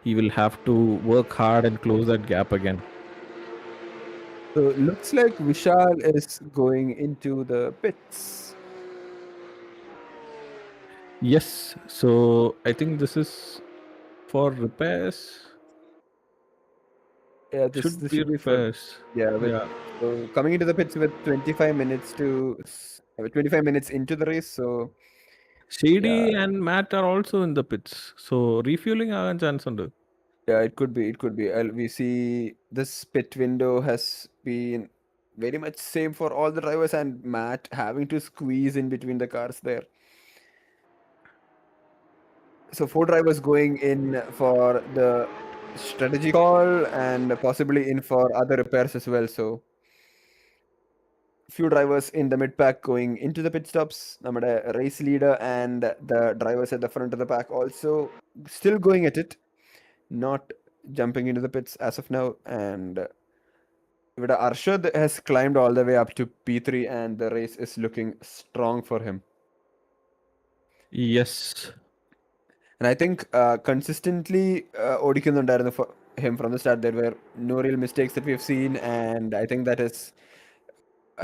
Speaker 3: he will have to work hard and close that gap again.
Speaker 2: So looks like Vishal is going into the pits.
Speaker 3: Yes, so I think this is for repairs.
Speaker 2: Yeah,
Speaker 3: Should
Speaker 2: this
Speaker 3: be
Speaker 2: should be fun.
Speaker 3: repairs.
Speaker 2: Yeah,
Speaker 3: Yeah.
Speaker 2: so coming into the pits with 25 minutes into the race. So
Speaker 3: Shady
Speaker 2: yeah,
Speaker 3: and Matt are also in the pits. So refueling a chance under.
Speaker 2: yeah, it could be. It could be. We see this pit window has been very much same for all the drivers, and Matt having to squeeze in between the cars there. So four drivers going in for the strategy call and possibly in for other repairs as well. So few drivers in the mid pack going into the pit stops. Namada race leader and the drivers at the front of the pack also still going at it, not jumping into the pits as of now. And Arshad has climbed all the way up to P3 and the race is looking strong for him.
Speaker 3: Yes.
Speaker 2: And I think consistently ഓടിക്കുന്നുണ്ടായിരുന്നു for him from the start. There were no real mistakes that we've seen, and I think that has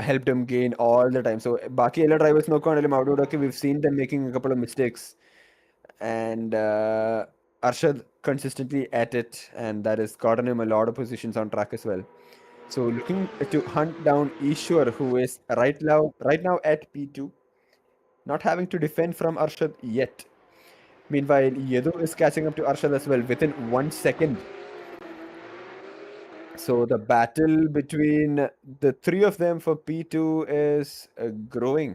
Speaker 2: helped him gain all the time. So ബാക്കി എല്ലാ drivers നോക്കുകയാണെങ്കിലും അവിടെ we've seen them making a couple of mistakes, and Arshad consistently at it, and that has gotten him a lot of positions on track as well. So looking to hunt down Ishwar, who is right now at P2, not having to defend from Arshad yet. Meanwhile, Yadu is catching up to Arshad as well within 1 second. So the battle between the three of them for P2 is growing.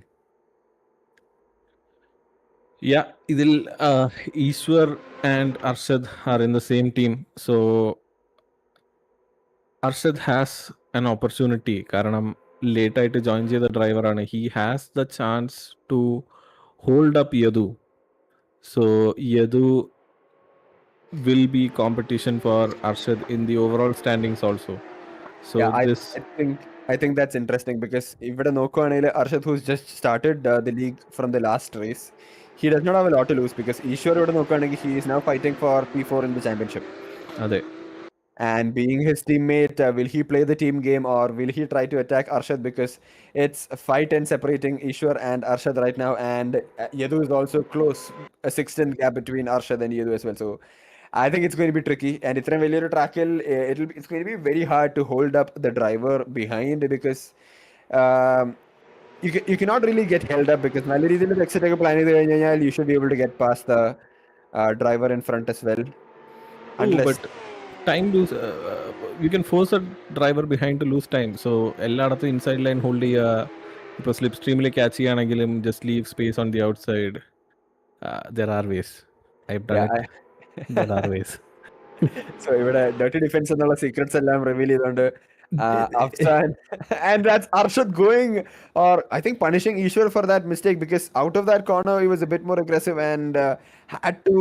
Speaker 3: Yeah, ഇതിൽ Ishwar and Arshad are in the same team. So Arshad has an opportunity. കാരണം late ആയിട്ട് join ചെയ്ത ഡ്രൈവറാണ്. He has the chance to hold up Yadu. So Yadu will be competition for Arshad in the overall standings also. So
Speaker 2: Yeah,
Speaker 3: this
Speaker 2: I think that's interesting because ഇവിടെ നോക്കുകയാണെങ്കിൽ Arshad, who's just started the league from the last race, he does not have a lot to lose because Ishwar ഇവിടെ നോക്കുകയാണെങ്കിൽ he is now fighting for P4 in the championship.
Speaker 3: അതെ.
Speaker 2: And being his teammate, will he play the team game or will he try to attack Arshad? Because it's a 5-10 separating Ishwar and Arshad right now, and Yadu is also close, a 6-10 gap between Arshad and Yadu as well. So I think it's going to be tricky, and ഇത്രയും വലിയൊരു ട്രാക്കിൽ it's going to be very hard to hold up the driver behind because um, you cannot really get held up because നല്ല രീതിയിൽ ഒരു exit ഒക്കെ plan ചെയ്ത് കഴിഞ്ഞ് കഴിഞ്ഞാൽ you should be able to get past the driver in front as well.
Speaker 3: Oh,
Speaker 2: Unless
Speaker 3: but time lose, you can force a driver behind to lose time. So എല്ലായിടത്തും inside line hold ചെയ്യുക. ഇപ്പോൾ slip സ്ട്രീമിൽ catch ചെയ്യുകയാണെങ്കിലും just leave space on the outside. There are ways. I done
Speaker 2: yeah,
Speaker 3: it. There are ways.
Speaker 2: So ഇവിടെ dirty defence എന്നുള്ള secrets എല്ലാം reveal ചെയ്തുകൊണ്ട് Afsan and that's Arshad going or I think punishing Ishwar for that mistake because out of that corner he was a bit more aggressive and had to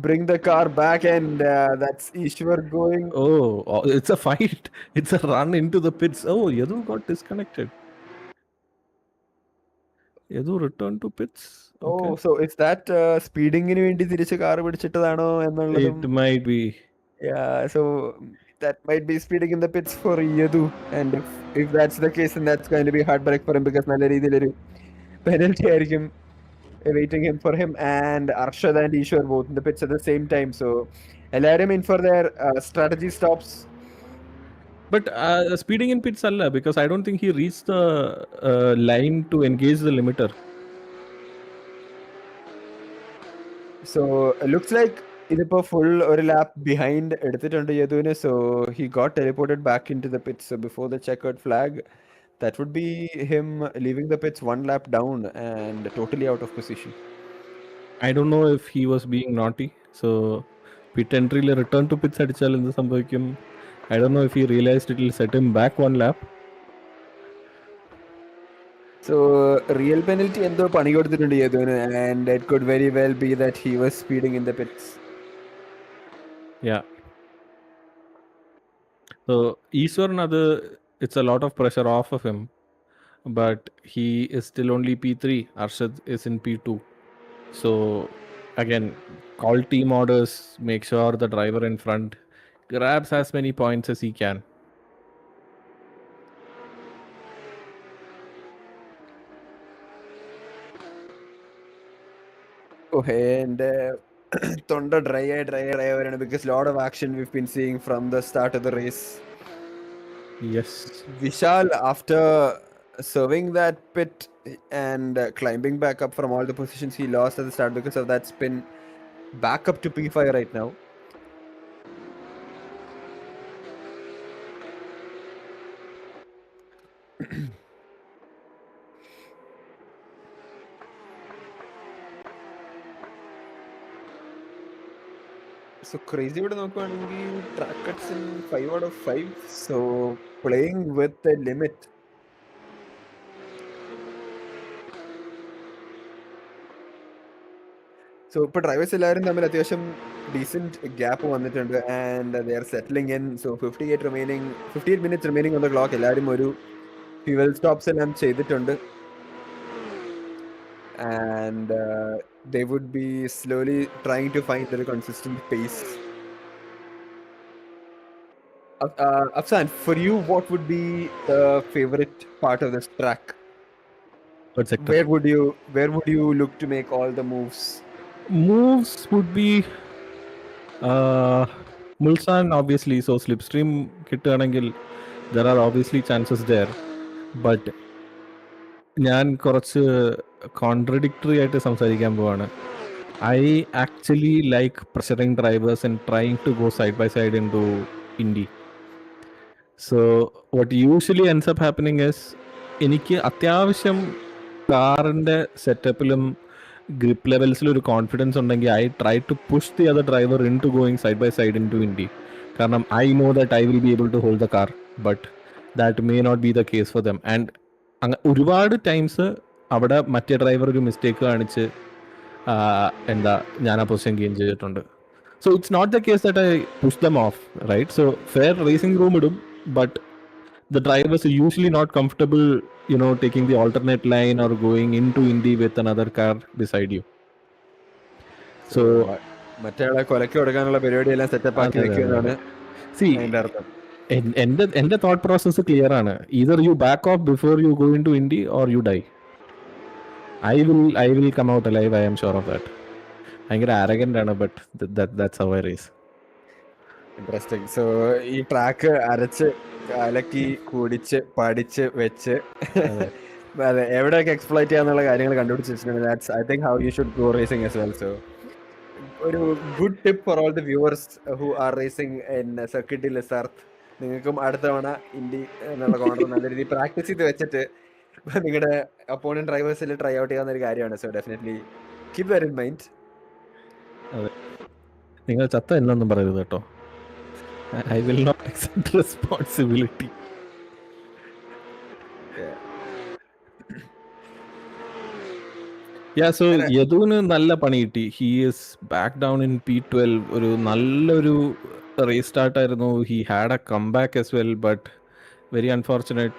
Speaker 2: bring the car back and that's Ishwar going.
Speaker 3: Oh, it's a fight. It's a run into the pits. Oh, Yadu got disconnected. Yadu returned to pits. Okay.
Speaker 2: Oh, so it's that സ്പീഡിങ്ങിന് വേണ്ടി തിരിച്ച് car പിടിച്ചിട്ടതാണോ എന്നുള്ളതും.
Speaker 3: It might be.
Speaker 2: Yeah, so that might be speeding in the pits for Yadu, and if that's the case, then that's going to be a heartbreak for him because നല്ല രീതിയിലൊരു penalty ആയിരിക്കും waiting him for him and Arshad and Ishwar both in the pits at the same time. So എല്ലാവരും in for their strategy stops.
Speaker 3: But speeding in pits alla because I don't think he reached the line to engage the limiter.
Speaker 2: So it looks like ഇതിപ്പോ full ഒരു lap behind എടുത്തിട്ടുണ്ട് യദുവിന്. So he got teleported back into the pits. So before the checkered flag, that would be him leaving the pits 1 lap down and totally out of position.
Speaker 3: I don't know if he was being naughty. So pit entry le return to pits അടിച്ചാൽ എന്ത് സംഭവിക്കും? I don't know if he realized it will set him back 1 lap.
Speaker 2: So real penalty എന്തോ പണി കൊടുത്തിട്ടുണ്ട് യദുവിന് and it could very well be that he was speeding in the pits.
Speaker 3: Yeah. So Ishwar it's a lot of pressure off of him, but he is still only P3. Arshad is in P2. So again, call team orders. Make sure the driver in front grabs as many points as he can.
Speaker 2: Oh, and Tonda dry because a lot of action we've been seeing from the start of the race.
Speaker 3: Yes.
Speaker 2: Vishal, after serving that pit and climbing back up from all the positions he lost at the start because of that spin, back up to P5 right now. So crazy would track cuts in 5 out of 5. So playing with the limit. So drivers are decent gap and they are settling in. So 58 minutes remaining on the clock. Fuel stops and they would be slowly trying to find their consistent pace. Afsan, for you, what would be the favorite part of this track?
Speaker 3: What sector?
Speaker 2: Where would you look to make all the moves?
Speaker 3: Moves would be Mulsan, obviously. So slipstream കിട്ടുകയാണെങ്കിൽ there are obviously chances there. But ഞാൻ കുറച്ച് contradictory ആയിട്ട് സംസാരിക്കാൻ പോവാണ്. I actually like pressuring drivers and trying to go side by side into Indy. So what usually ends up happening is എനിക്ക് അത്യാവശ്യം കാറിൻ്റെ സെറ്റപ്പിലും grip ലെവൽസിലും ഒരു കോൺഫിഡൻസ് ഉണ്ടെങ്കിൽ I try to push the other driver into going side by side into Indy. കാരണം I know that I will be able to hold the car, but that may not be the case for them. And ഒരുപാട് times അവിടെ മറ്റേ driver ഒരു mistake കാണിച്ച് ഞാൻ ആ position gain ചെയ്തിട്ടുണ്ട്. So it's not the case that I push them off, right? So fair racing room ഇടും, but the drivers are usually not comfortable, taking the alternate line or going into Indy with another car beside you. So see, എൻ്റെ thought process clear ആണ്. Either you back off before you go into Indy or you die. I will come out alive, I am sure of that. ഭയങ്കര arrogant ആണ്, but that's how I race.
Speaker 2: Interesting. So ഈ track അരച്ച് കലക്കി കുടിച്ച് പഠിച്ച് വെച്ച് അതെ എവിടെയൊക്കെ എക്സ്പ്ലോയിറ്റ് ചെയ്യാന്നുള്ള കാര്യങ്ങൾ കണ്ടുപിടിച്ചിട്ടുണ്ട്. That's I think how you should go racing as well. So ഒരു good tip for all the viewers who are racing in Circuit de la Sarthe. നിങ്ങൾക്കും അടുത്ത തവണ ഇന്ത്യ എന്നുള്ള കോർണർ നല്ല രീതിയിൽ പ്രാക്ടീസ് ചെയ്ത് വെച്ചിട്ട് നിങ്ങളുടെ അപ്പോണന്റ് ഡ്രൈവേഴ്സിൽ ട്രൈ ഔട്ട് ചെയ്യാവുന്ന ഒരു കാര്യമാണ്. So definitely keep that in mind.
Speaker 3: അതെ, നിങ്ങൾ ചത്ത എന്നൊന്നും പറയരുത് കേട്ടോ. I will not accept responsibility. Yeah, so യദുവിന് നല്ല പണി കിട്ടി. He is back down in P12. ഒരു നല്ലൊരു റേസ് സ്റ്റാർട്ട് ആയിരുന്നു. He had a comeback as well, but very unfortunate.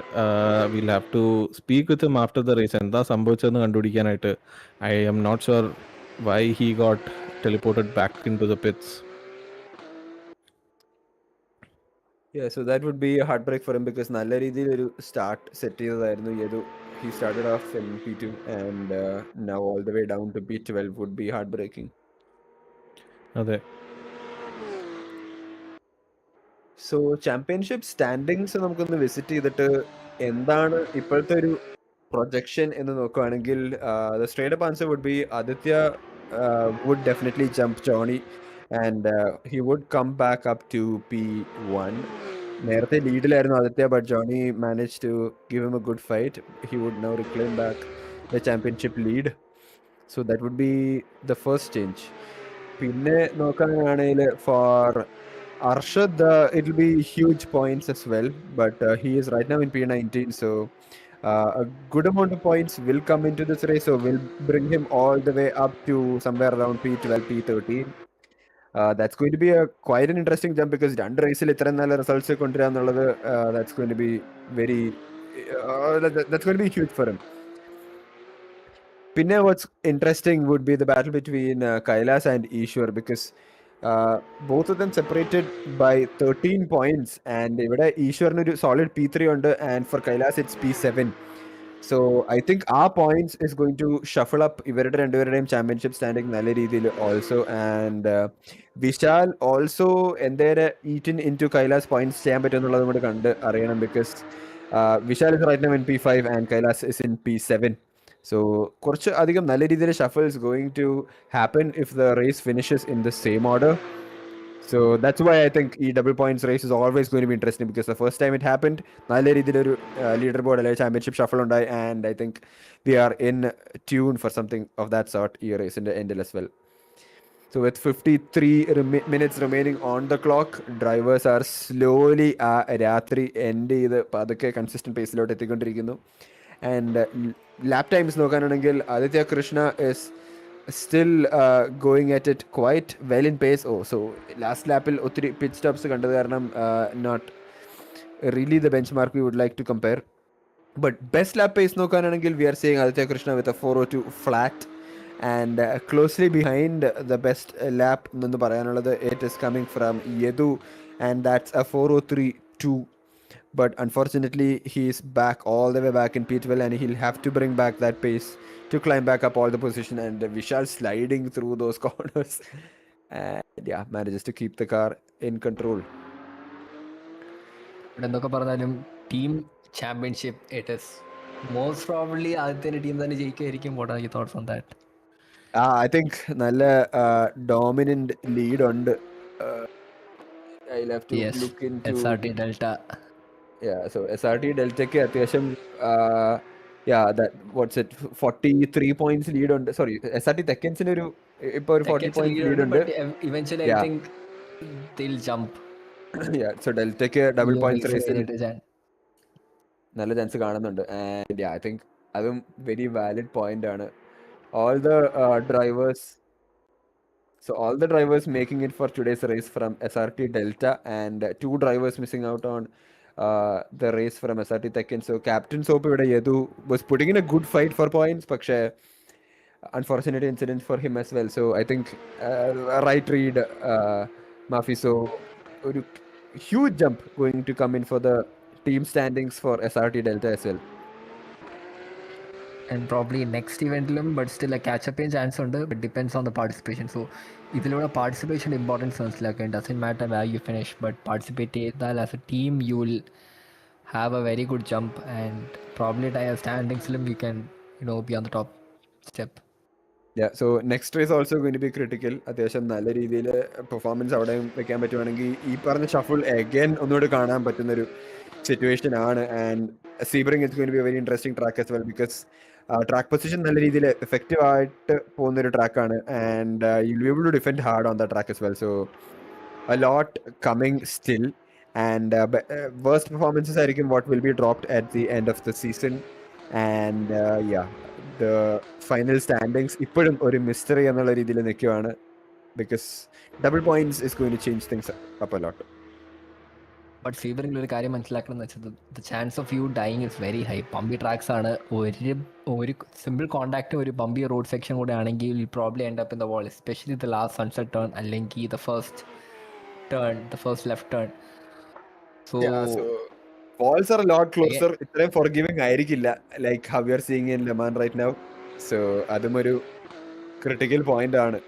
Speaker 3: We'll have to speak with him after the race. എന്താ സംഭവിച്ചതെന്ന് കണ്ടുപിടിക്കാനായിട്ട്. I am not sure why he got teleported back into the pits.
Speaker 2: Yeah, so that would be a heartbreak for him because നല്ല രീതിയിൽ ഒരു start set ചെയ്തതായിരുന്നു Yadu. He started off in P2 and now all the way down to P12 would be heartbreaking.
Speaker 3: അതെ.
Speaker 2: So championship standings നമുക്കൊന്ന് visit ചെയ്തിട്ട് എന്താണ് ഇപ്പോഴത്തെ ഒരു പ്രൊജക്ഷൻ എന്ന് നോക്കുകയാണെങ്കിൽ the straight up answer would be Aditya would definitely jump Johnny and he would come back up to P1. നേരത്തെ ലീഡിലായിരുന്നു Aditya, but Johnny manage to give him a good fight. He would now reclaim back the championship lead. So that would be the first change. പിന്നെ നോക്കുകയാണെങ്കിൽ for Arshad it will be huge points as well, but he is right now in P19, so a good amount of points will come into this race, so will bring him all the way up to somewhere around P12, P13. That's going to be quite an interesting jump because രണ്ട് റേസിൽ ഇത്രയും നല്ല results കൊണ്ടുവരിക എന്നുള്ളത് that's going to be very that's going to be huge for him. പിന്നെ what's interesting would be the battle between Kailas and Ishwar because both of them separated by 13 points and ഇവിടെ ഈശ്വറിന് ഒരു solid P3 ഉണ്ട് and for Kailas it's P7. So I think our points is going to shuffle up ഇവരുടെ രണ്ടുപേരുടെയും championship standing നല്ല രീതിയിൽ also and Vishal also എന്തേരെ eating into Kailas points ചെയ്യാൻ പറ്റുമെന്നുള്ളത് കൂടെ കണ്ട് അറിയണം because Vishal is right now in P5 and Kailas is in P7. So കുറച്ച് അധികം നല്ല രീതിയിൽ shuffles going to happen if the race finishes in the same order. So that's why I think the double points race is always going to be interesting because the first time it happened, നല്ല രീതിയിലൊരു leaderboard അല്ലെങ്കിൽ championship shuffle ഉണ്ടായി, and I think we are in tune for something of that sort ഈ റേസിന്റെ എൻഡിൽ as well. So with 53 minutes remaining on the clock, drivers are slowly രാത്രി end ചെയ്ത് പതുക്കെ consistent പേസിലോട്ട് എത്തിക്കൊണ്ടിരിക്കുന്നു. And lap times നോക്കാനാണെങ്കിൽ Aditya Krishna is still going at it quite well in pace. So last lapil ഒത്തിരി pit stops കണ്ടത് കാരണം not really the benchmark we would like to compare. But best lap pace നോക്കാനാണെങ്കിൽ we are seeing Aditya Krishna with a 402 flat, and closely behind the best lap എന്ന് പറയാനുള്ളത് it is coming from Yedu, and that's a 403.2. But unfortunately he's back all the way back in P12, and he'll have to bring back that pace to climb back up all the position, and Vishal sliding through those corners and yeah, manages to keep the car in control.
Speaker 1: എന്തൊക്കെ പറഞ്ഞാലും team championship it is most probably ആദ്യത്തെ team തന്നെ ജയിക്കുമായിരിക്കും. What are your thoughts on that?
Speaker 2: I think നല്ല dominant lead ഉണ്ട്. I'll have to look into
Speaker 1: SRT Delta.
Speaker 2: Yeah, so SRT Delta'ക്ക് അത്യാവശ്യം yeah, that what's it 43 points lead ഉണ്ട്. Sorry, SRT Tekkensന് ഒരു ഇപ്പോൾ ഒരു 40 points lead ഉണ്ട്.
Speaker 1: Eventually I think they'll jump.
Speaker 2: Yeah, so Delta'ക്ക് double points race നല്ല chance കാണുന്നുണ്ട്. And yeah, I think അതും very valid point ആണ്. All the drivers making it for today's race from SRT Delta, and 2 drivers missing out on the race from SRT Tekken. So Captain Soap ഇവിടെ Yadu was putting in a good fight for points, പക്ഷേ unfortunate incident for him as well. So I think right read Mafi. So ഒരു huge jump going to come in for the team standings for SRT Delta as well.
Speaker 1: And probably next eventലും but still a catch up chance ഉണ്ട്, but depends on the participation. So ഇതിലൂടെ participation importance മനസ്സിലാക്കുക. It doesn't matter where you finish, but participate ചെയ്താൽ as a team you will have a very good jump, and probably standingsലും you can be on the top step.
Speaker 2: Yeah, so next race also going to be critical. അത്യാവശ്യം നല്ല രീതിയിൽ performance അവിടെ വെക്കാൻ പറ്റുവാണെങ്കിൽ ഈ പറഞ്ഞ shuffle again ഒന്നുകൂടെ കാണാൻ പറ്റുന്നൊരു സിറ്റുവേഷൻ ആണ്. And Sebring is going to be a very interesting track as well because track position നല്ല രീതിയിൽ എഫക്റ്റീവ് ആയിട്ട് പോകുന്നൊരു ട്രാക്കാണ്, and you'll be able to defend hard on that track as well. So a lot coming still, and worst performances ആയിരിക്കും what will be dropped at the end of the season. And yeah, the final standings ഇപ്പോഴും ഒരു mystery എന്നുള്ള രീതിയിൽ നിൽക്കുവാണ് because double points is going to change things up a lot.
Speaker 1: But സീബറിംഗിൽ ഒരു കാര്യം മനസ്സിലാക്കണം എന്ന് വെച്ചാൽ the chance of you dying is very high. Bumpy tracks ആണ്. ഒരു സിമ്പിൾ കോണ്ടാക്ട് ഒരു പമ്പി റോഡ് സെക്ഷൻ കൂടെ ആണെങ്കിൽ you probably end up in the wall, especially the last sunset turn അല്ലെങ്കിൽ the first left turn. So
Speaker 2: walls are a lot closer. ഇത്രയും forgiving ആയിരിക്കില്ല like how we are seeing in Le Mans right now. So അതും ഒരു critical point ആണ്.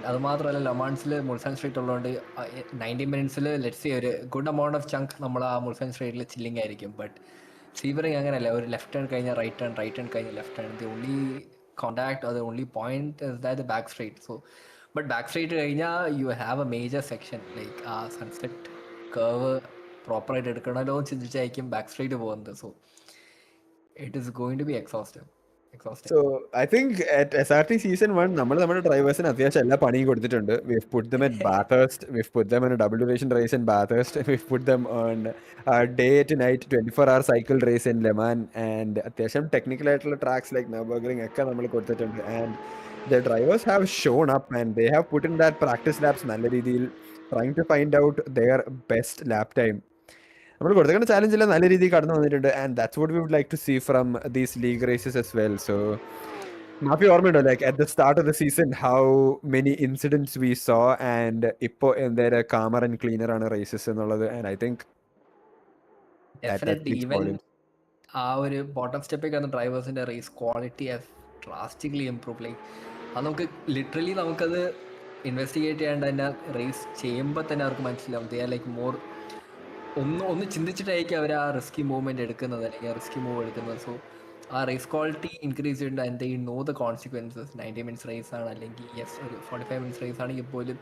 Speaker 1: അത് മാത്രമല്ല ലമാൻസിൽ മുൾസൺ street ഉള്ളതുകൊണ്ട് 90 മിനിറ്റ്സിൽ let's ഒരു ഗുഡ് എമൗണ്ട് ഓഫ് ചങ്ക് നമ്മൾ ആ മുൾസൺ സ്ട്രീറ്റിൽ ചില്ലിങ് ആയിരിക്കും. ബട്ട് സീബറിങ് അങ്ങനെയല്ല. ഒരു ലെഫ്റ്റ് ടേൺ കഴിഞ്ഞാൽ റൈറ്റ് ടേൺ കഴിഞ്ഞാൽ left turn. The only contact അത് only point is that back street. So but back street കഴിഞ്ഞാൽ you have a major section like ആ സൺസെറ്റ് കർവ് പ്രോപ്പറായിട്ട് എടുക്കണമല്ലോ എന്ന് ചിന്തിച്ചായിരിക്കും ബാക്ക് സ്ട്രീറ്റ് പോകുന്നത്. So it is going to be exhaustive.
Speaker 2: So I think at SRT season 1 നമ്മൾ നമ്മുടെ ഡ്രൈവേഴ്സിന് അത്യാവശ്യം എല്ലാ പണിയും കൊടുത്തിട്ടുണ്ട്. We've put them at Bathurst, we've put them in a double duration race in Bathurst, we've put them on a day to night 24-hour cycle race in Le Mans, and അത്യാവശ്യം technical ആയിട്ടുള്ള tracks like നർബർഗ്രിംഗ് ഒക്കെ നമ്മൾ കൊടുത്തിട്ടുണ്ട്. And the drivers have shown up and they have put in that practice laps നല്ല രീതിയിൽ trying to find out their best lap time. നമ്മൾ കൊടുത്തേക്കുന്ന ചാലഞ്ചിൽ നല്ല രീതിയിൽ കടന്നു വന്നിട്ടുണ്ട്, and that's what we would like to see from these league races as well. So മാഫി ഓർമ്മയുണ്ടോ like at the start of the season how many incidents we saw, and ഇപ്പോൾ എന്തായാലും calmer and cleaner ആണ് races എന്നുള്ളത്. And I think
Speaker 1: ആ ഒരു bottom സ്റ്റെപ്പിൽ വന്ന ഡ്രൈവേഴ്സിൻ്റെ race quality has drastically improve. Like അത് നമുക്ക് ലിറ്ററലി നമുക്കത് ഇൻവെസ്റ്റിഗേറ്റ് ചെയ്യാണ്ട് തന്നെ റേസ് ചെയ്യുമ്പോൾ തന്നെ അവർക്ക് മനസ്സിലാവും. ദേ ആർ ലൈക്ക് മോർ ഒന്ന് ചിന്തിച്ചിട്ടായിരിക്കും അവർ ആ റിസ്കി മൂവ്മെൻറ്റ് എടുക്കുന്നത്, അല്ലെങ്കിൽ ആ റിസ്കി മൂവ് എടുക്കുന്നത്. സോ ആ റേസ് ക്വാളിറ്റി ഇൻക്രീസ് ചെയ്യുന്നുണ്ട്. And they know the consequences. 90 minutes race ആണ്, അല്ലെങ്കിൽ യെസ് ഒരു 45 മിനിറ്റ്സ് റേസ് ആണെങ്കിൽ പോലും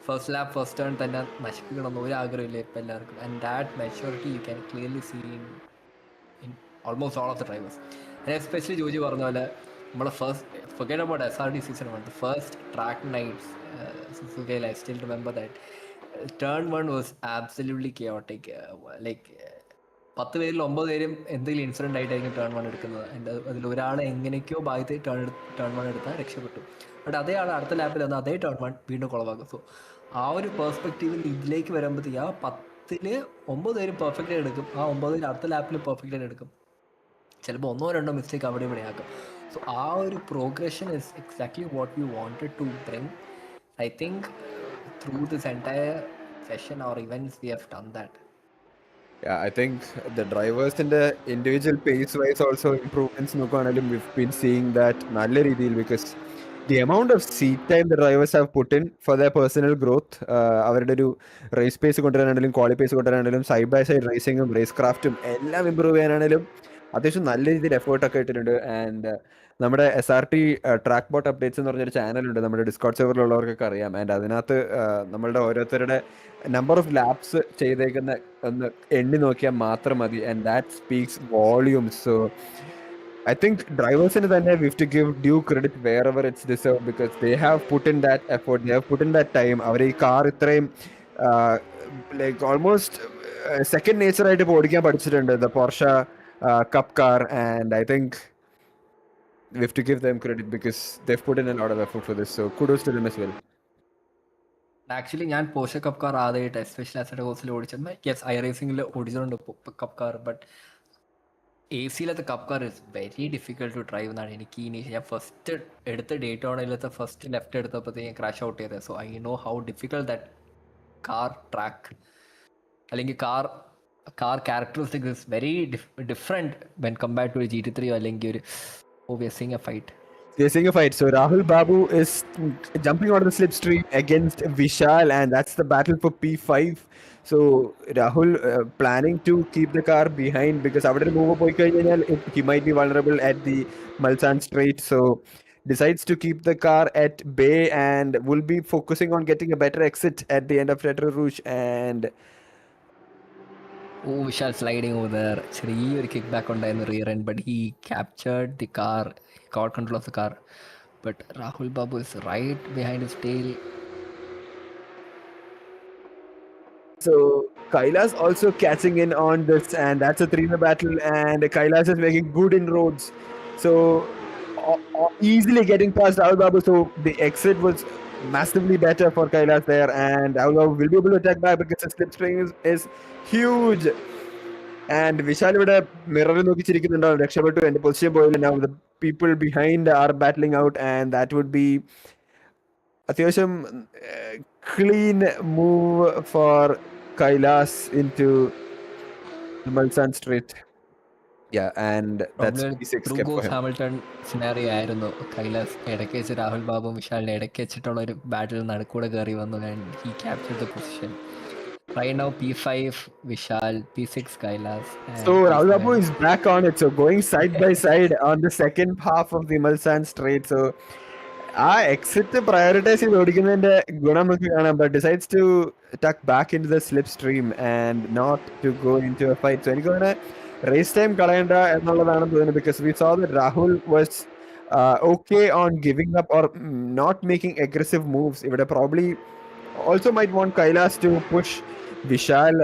Speaker 1: ഫസ്റ്റ് ലാപ്പ് ഫസ്റ്റ് ടേൺ തന്നെ നശിപ്പിക്കണമെന്ന് ഒരു ആഗ്രഹമില്ല ഇപ്പോൾ എല്ലാവർക്കും. And that maturity you can clearly see in almost all of the drivers. And especially Joji പറഞ്ഞ പോലെ നമ്മളെ first forget about SRT season 1, the first track nights, Suzuki, I still remember that. Turn 1 was absolutely chaotic. Like 10 പേരിൽ 9 പേരും എന്തെങ്കിലും incident ആയിട്ടായിരിക്കും turn 1 എടുക്കുന്നത്. അതിൻ്റെ അതിൽ ഒരാൾ എങ്ങനെയൊക്കെയോ ഭാഗത്ത് ടേൺ 1 എടുത്താൽ രക്ഷപ്പെട്ടു. ബട്ട് അതേ ആൾ അടുത്ത ലാപ്പിൽ വന്ന് അതേ ടേൺ 1 വീണ്ടും കുളവാക്കും. സോ ആ ഒരു പെർസ്പെക്റ്റീവിൽ ഇതിലേക്ക് വരുമ്പോഴത്തേക്ക് ആ 10-ൽ 9 പേരും പെർഫെക്റ്റ് എടുക്കും, ആ 9 അടുത്ത ലാപ്പിൽ പെർഫെക്റ്റ് എടുക്കും. ചിലപ്പോൾ 1-2 മിസ്റ്റേക്ക് അവിടെ ഇവിടെ ആക്കും. സോ ആ ഒരു progression is exactly what you wanted to bring. I think through this entire session or events we have done that.
Speaker 2: Yeah, I think the drivers in the individual pace wise also improvements നോക്കുകയാണെങ്കിലും we've been seeing that നല്ല രീതിയിൽ, because the amount of seat time the drivers have put in for their personal growth, അവരുടെ ഒരു race pace കൊണ്ടുവരാനാണെങ്കിലും quali pace കൊണ്ടുവരാനാണെങ്കിലും side by side റേസിങ്ങും race ക്രാഫ്റ്റും എല്ലാം ഇമ്പ്രൂവ് ചെയ്യാനാണെങ്കിലും അത്യാവശ്യം നല്ല രീതിയിൽ എഫേർട്ടൊക്കെ ഇട്ടിട്ടുണ്ട്. ആൻഡ് നമ്മുടെ SRT ട്രാക്ക് ബോട്ട് അപ്ഡേറ്റ്സ് എന്ന് പറഞ്ഞൊരു ചാനലുണ്ട്, നമ്മുടെ ഡിസ്കോഡ് സെർവറിലുള്ളവർക്കൊക്കെ അറിയാം. ആൻഡ് അതിനകത്ത് നമ്മളുടെ ഓരോരുത്തരുടെ നമ്പർ ഓഫ് ലാപ്സ് ചെയ്തേക്കുന്ന ഒന്ന് എണ്ണി നോക്കിയാൽ മാത്രം മതി. And that speaks volumes. So I think drivers in the we have to give due credit wherever it's deserved, because they have put in that effort, they have put in that time. Our car itrayum like almost second nature ആയിട്ട് ഇപ്പോൾ ഓടിക്കാൻ പഠിച്ചിട്ടുണ്ട്, the Porsche Cup car, and I think we have to give them credit because they've put in a lot of effort for this. So kudos to them as well.
Speaker 1: Actually ഞാൻ Porsche Cup car ആദ്യമായിട്ട് especially Assetto കോഴ്സിൽ ഓടിച്ചത്, yes I റേസിംഗിൽ ഓടിച്ചിട്ടുണ്ട് Cup car. But A സിയിലത്തെ Cup car is very difficult to drive എന്നാണ് എനിക്ക് ഞാൻ ഫസ്റ്റ് എടുത്ത ഡേറ്റോണയിലത്തെ ഫസ്റ്റ് ലെഫ്റ്റ് എടുത്തപ്പോഴത്തേക്കും ക്രാഷ് ഔട്ട് ചെയ്തത്. So I know how difficult that car track അല്ലെങ്കിൽ car characteristic is very different when compared to ഒരു GT3 അല്ലെങ്കിൽ ഒരു we are seeing a fight.
Speaker 2: They're seeing a fight. So Rahul Babu is jumping on the slipstream against Vishal, and that's the battle for P5. So Rahul planning to keep the car behind, because avade move boy kayinal he might be vulnerable at the Mulsanne straight. So decides to keep the car at bay and will be focusing on getting a better exit at the end of Retro Rouge. And
Speaker 1: Vishal sliding over there. ചെറിയൊരു kick back ഉണ്ടായിരുന്നു rear end, but he captured the car, got control of the car. But Rahul Babu is right behind his tail.
Speaker 2: So Kailas also catching in on this, and that's a 3-way battle, and Kailas is making good inroads. So easily getting past Rahul Babu. So the exit was massively better for Kailas there, and Rahul Babu will be able to attack back because the slipstream is huge. And Vishal ഇവിടെ മിററിൽ നോക്കി ചിരിക്കുന്നുണ്ടാവും, രക്ഷപ്പെട്ടു, എൻ്റെ position പോയില്ല. Now the people behind are battling out, and that would be അത്യാവശ്യം clean move for Kailas into the Mulsanne straight. Yeah, and that's P6 kept for him.
Speaker 1: Hamilton scenario ആയിരുന്നു. കൈലാസ് ഇടയ്ക്ക് വെച്ച് രാഹുൽ ബാബു വിശാലിനെ ഇടയ്ക്ക് വെച്ചിട്ടുള്ള ഒരു ബാറ്റിൽ നടുക്കൂടെ കയറി വന്നു, and he captured the position. Right now P5 Vishal, P6 Kailas.
Speaker 2: So Rahul Babu is back on it. So going side by side on the second half of the Mulsanne straight. So ആ exit prioritise ചെയ്ത് ഓടിക്കുന്നതിന്റെ ഗുണം നമുക്ക് കാണാം, but decides to tuck back into the slipstream and not to go into a fight. So എനിക്ക് തോന്നുന്നു race time കളയണ്ട എന്നുള്ളതാണെന്ന് തോന്നുന്നു, because we saw that Rahul was okay on giving up or not making aggressive moves. ഇവിടെ probably also might want Kailas to push Vishal,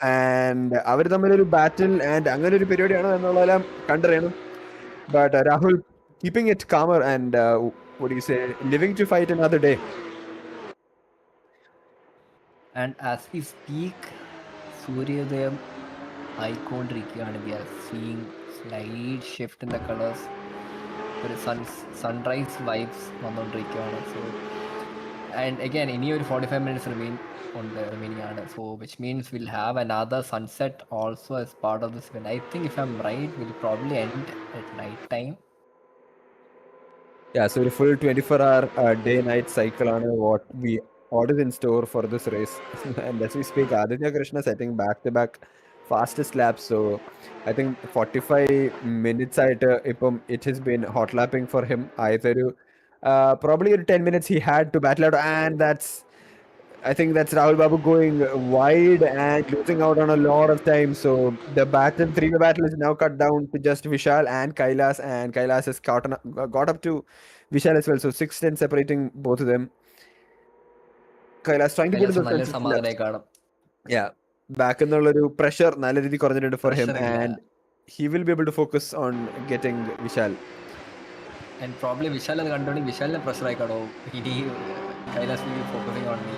Speaker 2: and അവർ തമ്മിലൊരു battle and അങ്ങനെ ഒരു പരിപാടിയാണോ എന്നുള്ളതെല്ലാം കണ്ടറിയണം. But Rahul keeping it calmer and what do you say, living to fight another day.
Speaker 1: And as we speak, Suryodayam ആയിക്കൊണ്ടിരിക്കുകയാണ്. We are seeing slight shift in the colors. ഒരു sunrise vibes വന്നുകൊണ്ടിരിക്കുകയാണ്. So And again, ഇനി ഒരു 45 minutes remaining ആണ്. So which means we'll have another sunset also as part of this event. I think if I'm right, we'll probably end at night time.
Speaker 2: Yeah, so a full 24-hour day-night cycle on what is in store for this race. And as we speak, Aditya Krishna setting back-to-back fastest laps. So I think 45 minutes it has been hot lapping for him. Either probably 10 minutes he had to battle out, and I think that's Rahul Babu going wide and losing out on a lot of time. So the three-way battle is now cut down to just Vishal and Kailas has got up to Vishal as well. So 6-10 separating both of them. Kailas trying to put in
Speaker 1: നല്ല
Speaker 2: the
Speaker 1: സമാധാനമായി കാണും.
Speaker 2: yeah, back in the pressure നല്ല രീതി കുറഞ്ഞിട്ടുണ്ട് for him,
Speaker 1: Pressure ഇല്ല.
Speaker 2: and he will be able to focus on getting Vishal.
Speaker 1: And probably Vishal അത് കണ്ടോണ്ട് വിശാലിനെ pressure ആയിക്കാണോ ഇനി Kailas will be focusing on me.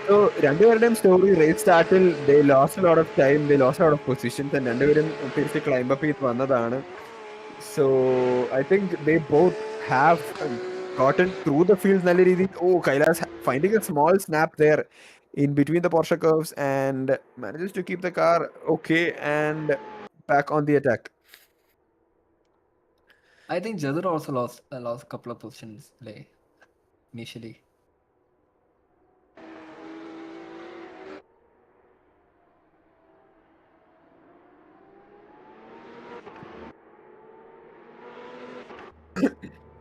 Speaker 2: So രണ്ടുപേരുടെയും സ്റ്റോറി റേസ് സ്റ്റാർട്ടിൽ they lost a lot of time, they lost a lot of positions, and രണ്ടുപേരും തിരിച്ച് climb up ചെയ്ത് വന്നതാണ്. So I think they both have gotten through the fields നല്ല രീതിയിൽ. Oh, Kailas finding a small snap there in between the Porsche curves and manages to keep the car okay and back on the attack.
Speaker 1: I think Jadar also lost a couple of positions initially.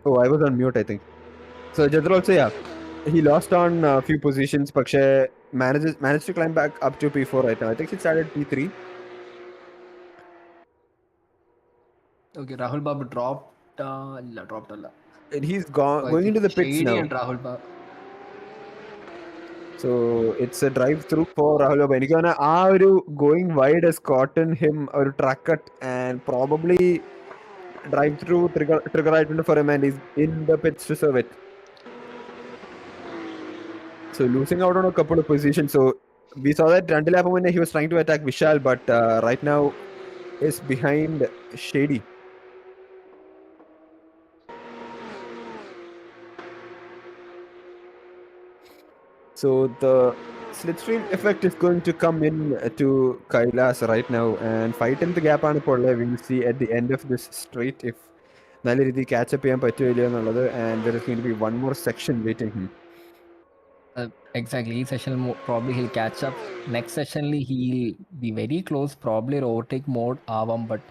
Speaker 2: Oh, I was on mute, I think. So Jadar also, yeah, he lost on a few positions, പക്ഷേ managed to climb back up to P4 right now. I think he started P3.
Speaker 1: Okay, Rahul Babu dropped അല്ല.
Speaker 2: And he's
Speaker 1: So I
Speaker 2: going
Speaker 1: think
Speaker 2: into the pits
Speaker 1: Shady
Speaker 2: now.
Speaker 1: and Rahul Babu.
Speaker 2: So it's a drive through for Rahul Babu. എനിക്ക് തോന്നുന്നു ആ ഒരു going wide has gotten him ഒരു track cut and probably drive through trigger ആയിട്ടുണ്ട് for him, and he's in the pits to serve it. So losing out on a couple of positions. So we saw that രണ്ട് lap മുന്നേ he was trying to attack Vishal, but right now is behind Shady. So the slipstream effect is going to come in to Kailas right now, and fight in the gap ആണ് ഇപ്പോൾ ഉള്ളത്. We will see at the end of this straight if നല്ല രീതിയിൽ catch up ചെയ്യാൻ പറ്റുമോ ഇല്ലയോ എന്നുള്ളത്, and there is going to be one more section waiting him.
Speaker 1: Exactly. Each session probably he'll catch up. Next session he'll be very close. Probably ഒരു overtake mode ആവാം, but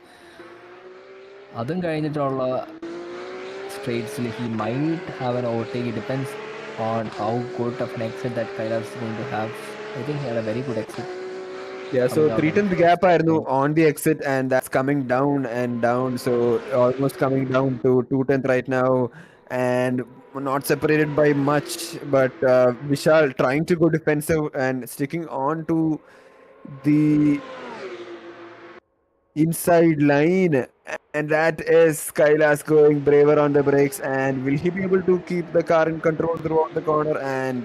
Speaker 1: അതും കഴിഞ്ഞിട്ടുള്ള straights he might have an overtake. It depends on how good of an exit that Kailas is going to have. I think he had a very good exit.
Speaker 2: Yeah, so
Speaker 1: Coming down
Speaker 2: 310th gap ആയിരുന്നു on the exit, and that's coming down and down. So almost coming down to 210th right now, and not separated by much. But Vishal trying to go defensive and sticking on to the inside line, and that is Kailas going braver on the brakes. And will he be able to keep the car in control throughout the corner? And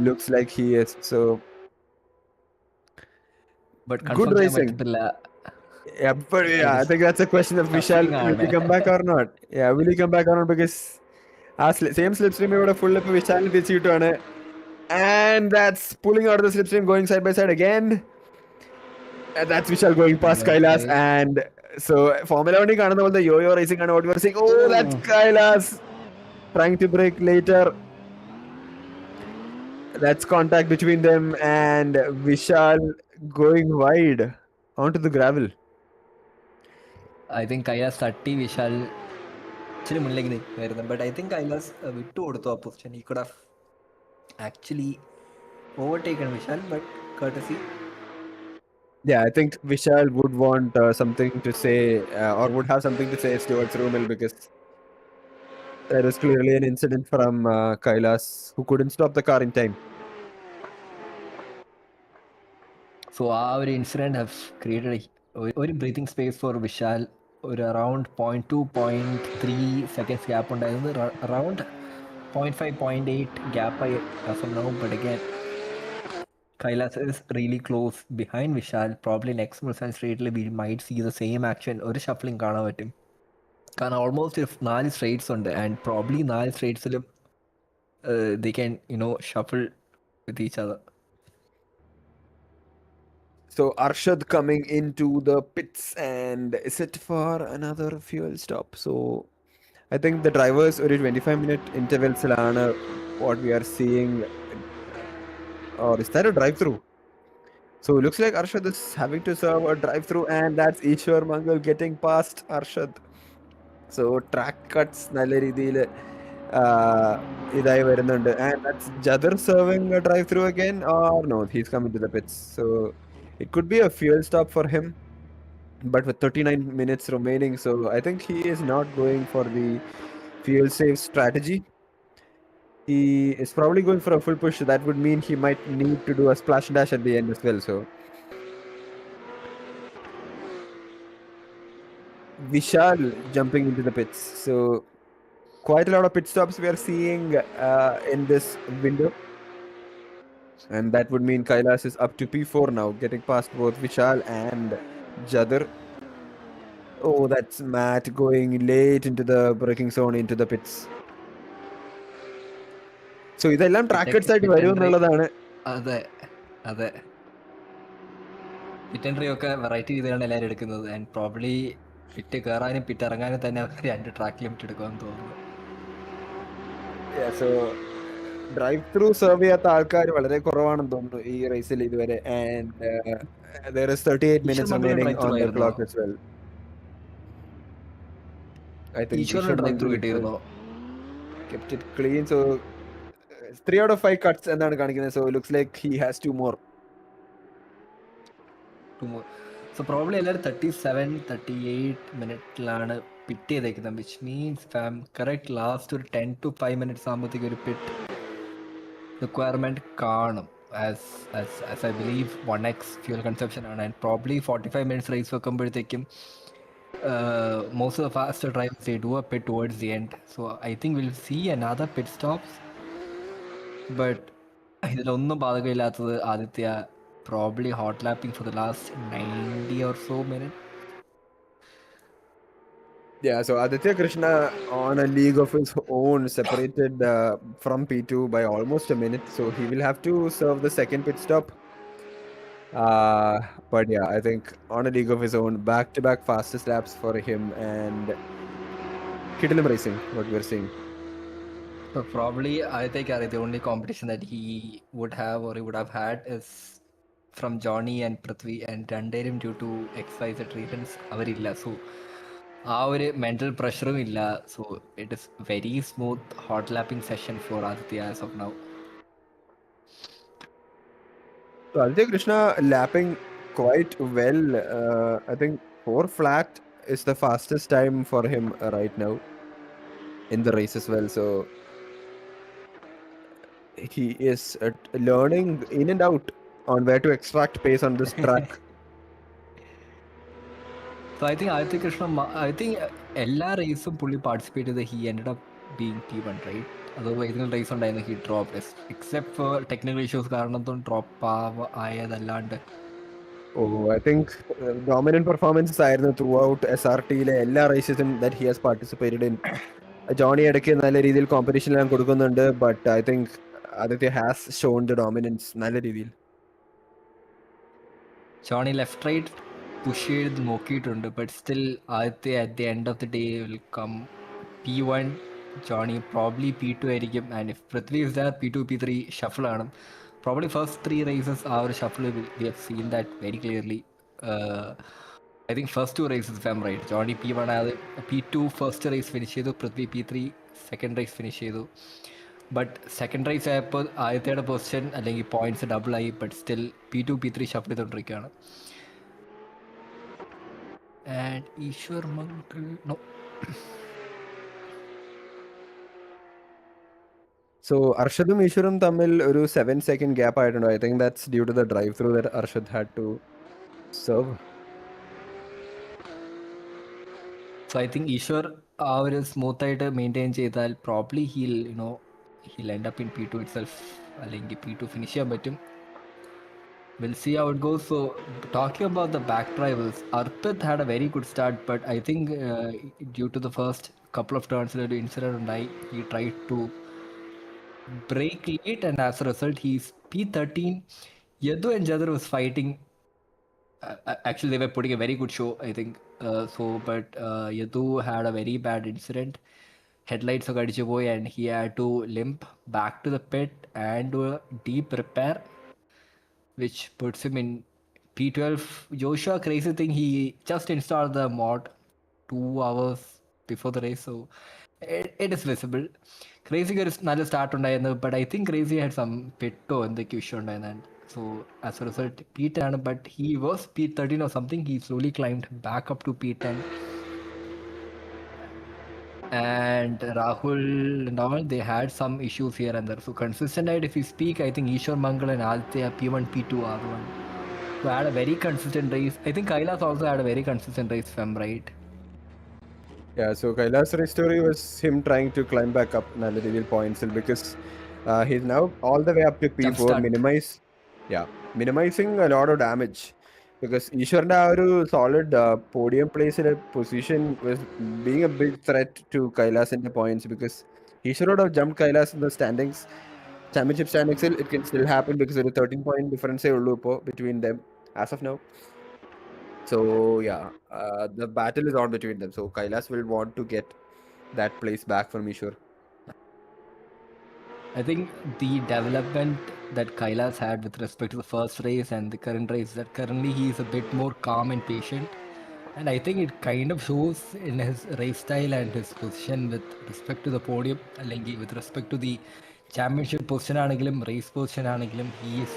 Speaker 2: looks like he is. So
Speaker 1: but
Speaker 2: good
Speaker 1: confirm ചെയ്യാൻ
Speaker 2: racing.
Speaker 1: പറ്റത്തില്ല.
Speaker 2: Yeah, but yeah, I think that's a question of Vishal. Will he come back or not? Yeah, will he come back or not? Because same slipstream ഇവിടെ full up Vishal തിരിച്ചിട്ടാണ്, and that's pulling out of the slipstream, going side by side again. And that's Vishal going past Kailas, and so Formula 1 കാണുന്ന പോലെ yo-yo racing ആണ് what we were saying. Oh, that's Kailas trying to brake later. That's contact between them, and Vishal going wide onto the gravel.
Speaker 1: I think Kailas തട്ടി വിശാൽ ഇച്ചിരി മുന്നിലേക്ക് വരുന്നു. But I think Kailas വിട്ടു കൊടുത്തു ആ position. He could have actually overtaken Vishal, but courtesy.
Speaker 2: Yeah, I think Vishal would want something to say, or would have something to say towards Romil, because there is clearly an incident from Kailas, who couldn't stop the car in time.
Speaker 1: So our incident has created a breathing space for Vishal. ഒരു around 0.2 0.3 seconds gap ഉണ്ടായിരുന്നു. Around 0.5 0.8 gap as of now, but again Kailas is really close behind Vishal. Probably next Mulsanne straightly we might see the same action. ഒരു shuffling കാണാൻ പറ്റും. കാരണം almost 4 straits ഉണ്ട്, and probably 4 സ്ട്രേറ്റ്സിലും they can shuffle with each other.
Speaker 2: So Arshad coming into the pits and is it for another fuel stop? So I think the drivers ഒരു 25-minute intervals what we are seeing, or is that a drive-through? So it looks like Arshad is having to serve a drive-through, and that's Ishwar Mangal getting past Arshad. So track cuts നല്ല രീതിയിൽ ഇതായി വരുന്നുണ്ട്, and that's Jadar serving a drive-through again, or no, he's coming to the pits. So it could be a fuel stop for him, but with 39 minutes remaining, so I think he is not going for the fuel save strategy. He is probably going for a full push. That would mean he might need to do a splash dash at the end as well. So Vishal jumping into the pits. So quite a lot of pit stops we are seeing in this window. And that would mean Kailas is up to P4 now, getting past both Vishal and Jadar. Oh, that's Matt going late into the braking zone into the pits. So ഇതെല്ലാം ട്രാക്കറ്റ്സ് ആയിട്ട് വരും എന്നുള്ളതാണ്.
Speaker 1: അതെ അതെ, pit entry ഒക്കെ variety ചെയ്താണ് എല്ലാവരും എടുക്കുന്നത്. ആൻഡ് പ്രോബ്ലി പിറ്റ് കയറാനും പിറ്റ് ഇറങ്ങാനും തന്നെ അവർ 2 ട്രാക്ക് ലിമിറ്റ് എടുക്കുമെന്ന് തോന്നുന്നു.
Speaker 2: സോ ഡ്രൈവ് ത്രൂ സെർവ് ചെയ്യാത്ത ആൾക്കാർ വളരെ കുറവാണെന്ന് തോന്നുന്നു ഈ റേസിൽ ഇതുവരെ. And there is 38 minutes remaining on the clock as well. I think
Speaker 1: ഈശ്വറിന് ഡ്രൈവ് ത്രൂ കിട്ടിയിരുന്നോ?
Speaker 2: kept it clean. So 3 out of 5 cuts എന്നാണ് കാണിക്കുന്നത്. So it looks like he has 2 more.
Speaker 1: So probably എല്ലാവരും 37-38 മിനിറ്റിലാണ് പിറ്റ് ചെയ്തേക്കുന്നത്, which means correct last ഒരു 10 to 5 minutes ആകുമ്പോഴത്തേക്ക് ഒരു പിറ്റ് റിക്വയർമെൻറ്റ് കാണും. as I believe 1x fuel consumption ആണ്. ആൻഡ് പ്രോബ്ലി 45 minutes റേസ് വെക്കുമ്പോഴത്തേക്കും most of the faster drivers they do a pit towards the end. So I think we'll see another pit stops. But ഇതിലൊന്നും ബാധകമില്ലാത്തത് Aditya probably hot lapping for the last 90 or so minutes.
Speaker 2: Yeah, so Aditya Krishna on a league of his own, separated from P2 by almost a minute. So he will have to serve the second pit stop. But yeah, I think on a league of his own, back-to-back fastest laps for him, and Kiddalam racing, what we're seeing.
Speaker 1: So probably I think the only competition that he would have or he would have had is from Johnny and Prithvi, and രണ്ടേരും due to XYZ reasons അവരില്ല. So ആ ഒരു mental പ്രഷറും ഇല്ല. So it is very smooth hot lapping session for Aditya as of now.
Speaker 2: So Aditya Krishna lapping quite well. I think 4 flat is the fastest time for him right now in the race as well. So he is learning in and out on where to extract pace on this track.
Speaker 1: So I think Aditya Krishna, I think എല്ലാ റേസും പുള്ളി participate ചെയ്ത് he ended up being P1, right? അതുപോലെ ഏതെങ്കിലും race ഉണ്ടായിരുന്നു he drop, except for technical issues കാരണം drop ആയതല്ലാണ്ട്.
Speaker 2: I think dominant performances ആയിരുന്നു throughout SRTയിലെ എല്ലാ റേസസും that he has participated in. Johnny ഇടയ്ക്ക് നല്ല രീതിയിൽ കോമ്പറ്റീഷനെല്ലാം കൊടുക്കുന്നുണ്ട്, but I think Aditya has shown the dominance നല്ല രീതിയിൽ.
Speaker 1: ജോണി ലെഫ്റ്റ് റൈറ്റ് പുഷ് ചെയ്ത് നോക്കിയിട്ടുണ്ട്, ബട്ട് സ്റ്റിൽ ആദ്യത്തെ at the end of the day will come P1, Johnny probably P2 ആയിരിക്കും. And if Prithvi is there P2 P3 shuffle ആണ്. Probably first 3 races ആ ഒരു shuffle we have seen that very clearly. I think first 2 races firm right, Johnny P1 ആയത് P2 first race finish ചെയ്തു, Prithvi P3 second race finish ചെയ്തു. But second race ആയപ്പോൾ ആദ്യത്തെ position അല്ലെങ്കിൽ points double ആയി, but still P2 P3 shuffle ചെയ്തുകൊണ്ടിരിക്കുകയാണ്. And Easwar Mangal no.
Speaker 2: So Arshadum Ishwarum തമ്മിൽ ഒരു 7-second ഗ്യാപ്പ് ആയിട്ടുണ്ട്. I think that's due to the drive through that Arshad had to serve.
Speaker 1: So I think Eshwar ആ ഒരു smooth ആയിട്ട് maintain ചെയ്താൽ probably he'll end up in P2 itself, അല്ലെങ്കിൽ P2 finish ചെയ്യാൻ പറ്റും. We'll see how it goes. So talking about the back drivers, Arpit had a very good start, but I think due to the first couple of turns, incident he tried to brake late, and as a result, he's P13. Yadu and Jadar was fighting. Actually, they were putting a very good show, I think. But Yadu had a very bad incident. Headlights ഒക്കെ അടിച്ചു പോയി, and he had to limp back to the pit and do a deep repair, which puts him in P12. Joshua, crazy thing, he just installed the mod 2 hours before the race, so it is visible. Crazy ഒരു നല്ല start ഉണ്ടായിരുന്നു, but I think Crazy had some പെട്ടോ എന്തൊക്കെ issue ഉണ്ടായിരുന്നു. So as a result, P10 ആണ്, but he was P13 or something. He slowly climbed back up to P10. And Rahul and all, they had some issues here and there. So consistent night, if we speak, I think Ishwar Mangal and Althea P1, P2, R1. So had a very consistent race. I think Kailas also had a very consistent race, if I'm right.
Speaker 2: Yeah, so Kailas' race story was him trying to climb back up നല്ല രീതിയിൽ points because he's now all the way up to P4,
Speaker 1: Jumpstart.
Speaker 2: minimizing a lot of damage. Because Ishwar's a solid podium place in a position was being a big threat to Kailas in the points, because Ishwar would have jumped Kailas in the standings. Championship standings, it can still happen because there is a 13-point difference between them as of now. So yeah, the battle is on between them. So Kailas will want to get that place back from Ishwar.
Speaker 1: I think the development that Kailas had with respect to the first race and the current race, that currently he is a bit more calm and patient. And I think it kind of shows in his race style and his position with respect to the podium, അല്ലെങ്കിൽ with respect to the championship position ആണെങ്കിലും race position ആണെങ്കിലും, he is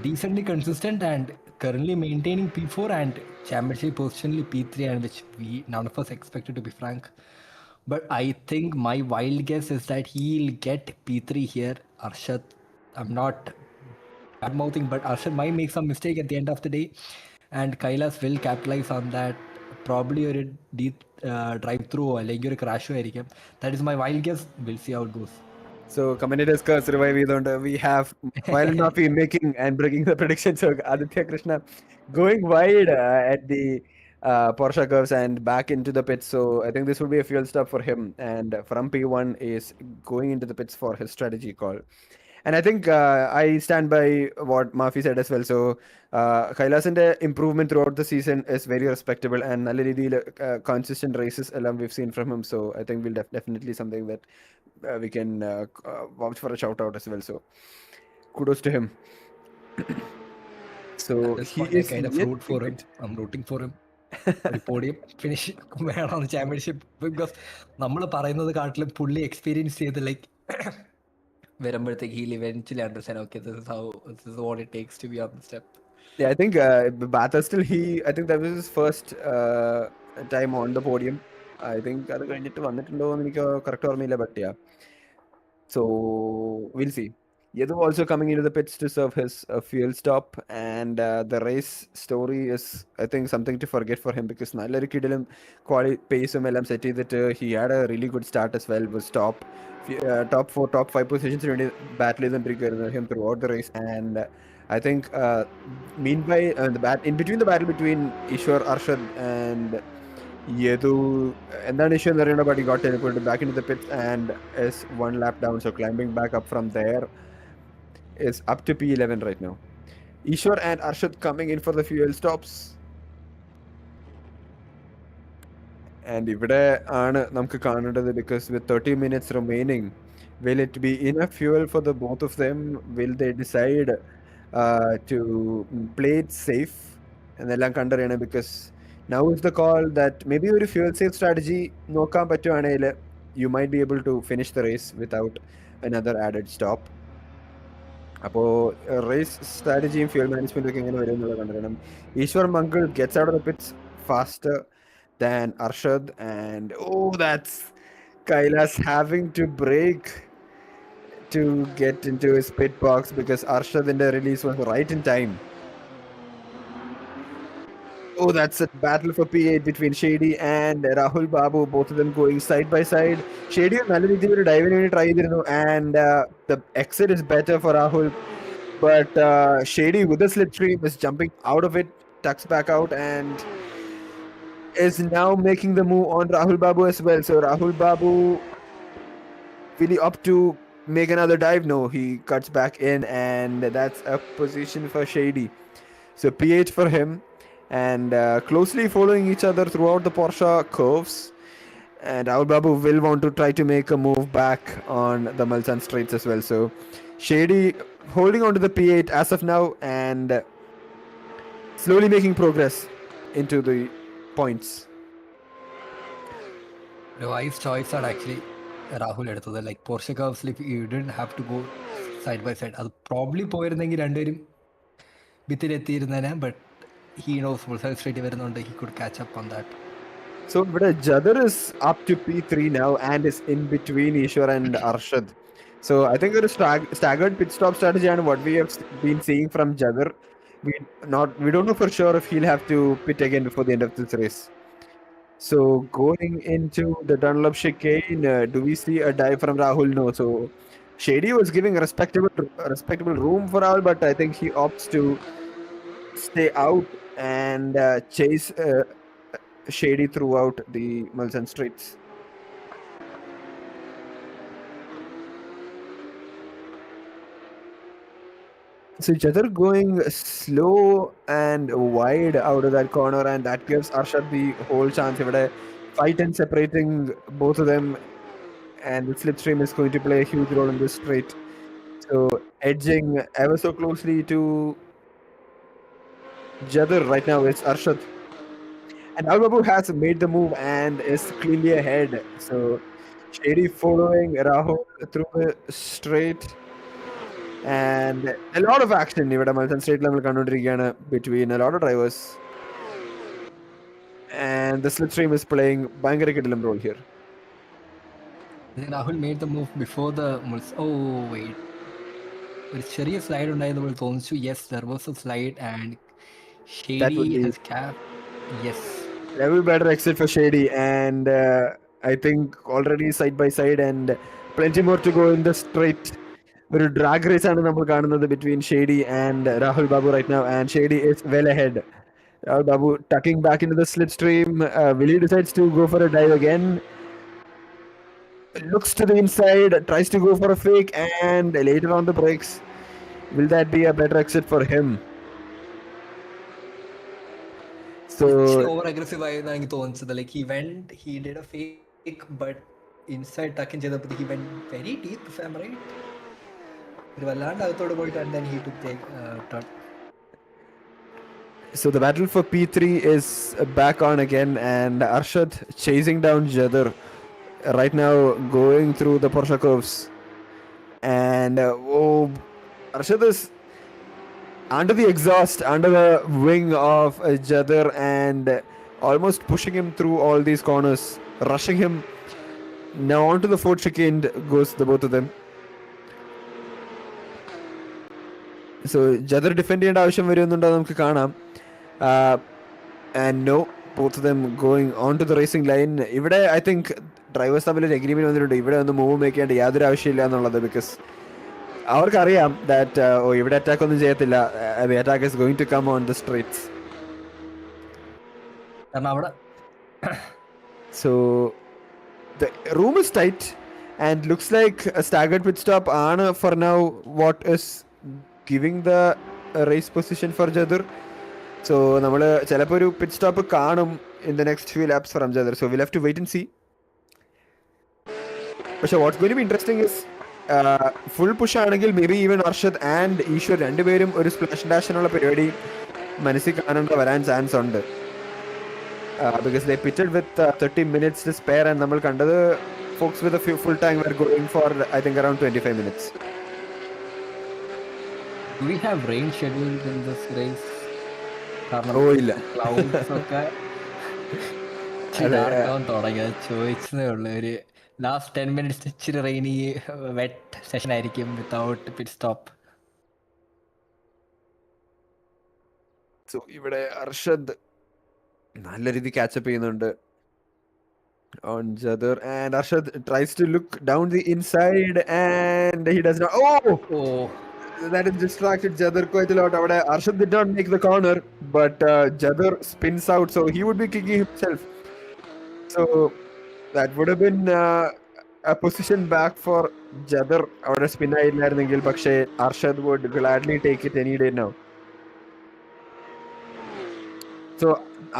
Speaker 1: decently consistent and currently maintaining P4 and championship positionally P3, and which none of us expected, to be frank. But I think my wild guess is that he'll get P3 here. Arshad, I'm not bad mouthing, but Arshad might make some mistake at the end of the day, and Kailas will capitalize on that. Probably a deep drive through or a crash. That is my wild guess. We'll see how it goes.
Speaker 2: So commentators curse revive we have while not be making and breaking the predictions. So Aditya Krishna going wide at the Porsche curves and back into the pits. So I think this will be a fuel stop for him. And from P1 is going into the pits for his strategy call. And I think I stand by what Mafi said as well. So Kailas's improvement throughout the season is very respectable, and consistent races we've seen from him. So I think we'll definitely something that we can vouch for a shout out as well. So kudos to him. So
Speaker 1: That's
Speaker 2: he
Speaker 1: is kind of
Speaker 2: yet
Speaker 1: root for him. I'm rooting for him. ഒരു podium finish വേണം championship, because നമ്മൾ പറയുന്നത് കാട്ടിലും പുള്ളി experience ചെയ്ത് like വരുമ്പോഴത്തേക്ക് he'll eventually understand, okay, this is what it takes to be on the step.
Speaker 2: Yeah, I think Bathurst I think that was his first time on the podium. I think അത് കഴിഞ്ഞിട്ട് വന്നിട്ടുണ്ടോ എന്ന് എനിക്ക് correct ഓർമ്മയില്ല, but yeah. So we'll see. Yadu also coming into the pits to serve his fuel stop, and the race story is, I think, something to forget for him, because nallari kidilum quality pace ellam set that he had a really good start as well. Was top 4, top 5 positions in battle him throughout the race, and I think meanwhile in between the battle between Ishwar, Arshad, and Yadu, and then Ishwar Narayana, but he got teleported back into the pits and is 1 lap down, so climbing back up from there is up to P11 right now. Ishwar and Arshad coming in for the fuel stops. And ഇവിടെ ആണ് നമുക്ക് കാണേണ്ടത്, because with 30 minutes remaining, will it be enough fuel for the both of them? Will they decide to play it safe? എന്നെല്ലാം കണ്ടറിയണം, because now is the call that maybe ഒരു fuel safe strategy നോക്കാൻ പറ്റുവാണെങ്കിൽ you might be able to finish the race without another added stop. അപ്പോൾ race സ്ട്രാറ്റജിയും fuel മാനേജ്മെന്റും ഒക്കെ എങ്ങനെ വരും എന്നുള്ളത് കണ്ടിരണം. Ishwar Mangal gets out of the pits faster than Arshad, and that's Kailas having to brake to get into his pit box, because Arshad in the release was right in time. That's a battle for P8 between Shady and Rahul Babu, both of them going side by side. Shady നല്ല രീതിയിൽ ഒരു ഡൈവിന് വേണ്ടി try ചെയ്തിരുന്നു, and the exit is better for Rahul, but Shady with the slipstream is jumping out of it, tucks back out, and is now making the move on Rahul Babu as well. So Rahul Babu will he opt to make another dive? No, he cuts back in, and that's a position for Shady. So P8 for him, and closely following each other throughout the Porsche curves. And Rahul Babu will want to try to make a move back on the Mulsanne straights as well. So Shady holding on to the P8 as of now, and slowly making progress into the points.
Speaker 1: ഒരു wise choice ആണ് actually Rahul എടുത്തത്. Like Porsche കർവ്സിൽ you didn't have to go side by side. അത് probably പോയിരുന്നെങ്കിൽ രണ്ടുപേരും ഭിത്തിയിലെത്തിയിരുന്നേനെ. But he knows Mulsanne straight വരുന്നുണ്ട്, he could catch up on that.
Speaker 2: So Jadar is up to P3 now and is in between Ishwar and Arshad. So I think there is staggered pit stop strategy, and what we have been seeing from Jadar, we don't know for sure if he'll have to pit again before the end of this race. So going into the Dunlop chicane, do we see a dive from Rahul? No. So Shady was giving respectable room for Rahul, but I think he opts to stay out and chase Shady throughout the Mulsanne straights. So Jadar going slow and wide out of that corner, and that gives Arshad the whole chance. If a fight and separating both of them, and the slipstream is going to play a huge role in this straight. So edging ever so closely to Jadar right now is Arshad. And Rahul Babu has made the move and is cleanly ahead. So Shady following Rahul through the straight. And a lot of action here at Mulsanne straight level between a lot of drivers. And the slipstream is playing bangara kidilam role here.
Speaker 1: Rahul made the move before the oh wait. ഒരു ചെറിയ slide ഉണ്ടായത് പോലെ തോന്നിച്ചു. Yes, there was a slide and Shady has capped. Yes.
Speaker 2: Level better exit for Shady, and I think already side by side and plenty more to go in the straight. ഒരു drag race ആണ് നമ്മൾ കാണുന്നത് between Shady and Rahul Babu right now, and Shady is well ahead. Rahul Babu tucking back into the slipstream. Willie decides to go for a dive again. Looks to the inside, tries to go for a fake, and later on the brakes. Will that be a better exit for him? So
Speaker 1: over aggressive ആയെന്നാണ് എനിക്ക് തോന്നിച്ചത്. Like he did a fake, but inside tuck in ചെയ്തപ്പോൾ he went very deep, if I'm right. ഒരു വല്ലാണ്ട് അകത്തോട് പോയിട്ട് and then he took the turn.
Speaker 2: So the battle for P3 is back on again, and Arshad chasing down Jadar right now, going through the Porsche curves. And Arshad is under the exhaust, under the wing of Jadar, and almost pushing him through all these corners, rushing him. Now onto the fourth chicane goes the both of them. So Jadar defend ചെയ്യേണ്ട ആവശ്യം വരുന്നുണ്ടോ നമുക്ക് കാണാം. And no, both of them going on to the racing line. ഇവിടെ I think drivers തമ്മിൽ ഒരു agreement വന്നിട്ടുണ്ട്. ഇവിടെ ഒന്ന് മൂവ് മേക്ക് ചെയ്യേണ്ട യാതൊരു ആവശ്യമില്ല എന്നുള്ളത്. ബിക്കോസ് അവർക്കറിയാം ദാറ്റ് ഇവിടെ അറ്റാക്ക് ഒന്നും ചെയ്യത്തില്ല. The attack is going to come on the straights. So the room is tight and looks like a staggered pit stop ആണ് for now what is giving the race position for Jadar. So നമ്മൾ ചിലപ്പോൾ ഒരു pit stop കാണും in the next few laps from Jadar. So we'll have to wait and see. പക്ഷെ what's going to be interesting is full push ആണെങ്കിൽ maybe even Arshad and Ishwar രണ്ടുപേരും ഒരു splash ഡാഷിനുള്ള പരിപാടി മനസ്സിൽ കാണേണ്ട വരാൻ ചാൻസ് ഉണ്ട്. Because they പിറ്റഡ് with 30 minutes to spare, and നമ്മൾ കണ്ടത് folks with a few full time were going for I think around 25 minutes.
Speaker 1: Do we have rain scheduled in this race?
Speaker 2: ഇല്ല.
Speaker 1: ക്ലൗഡ്സ് ഒക്കെ തുടങ്ങിയത് ചോദിച്ചതേ ഉള്ളൂ. ഒരു ലാസ്റ്റ് 10 minutes ഇച്ചിരി rainy wet session ആയിരിക്കും without pit stop.
Speaker 2: So ഇവിടെ അർഷദ് നല്ല രീതി ക്യാച്ചപ്പ് ചെയ്യുന്നുണ്ട് on Jadar, and Arshad tries to look down the inside and he does not. Oh, that has distracted Jadar quite a lot. Arshad did not make the corner, but Jadar spins out, so he would be kicking himself. So that would have been a position back for Jadar അവിടെ spin ആയിരുന്നെങ്കിൽ പക്ഷേ Arshad would gladly take it any day now. So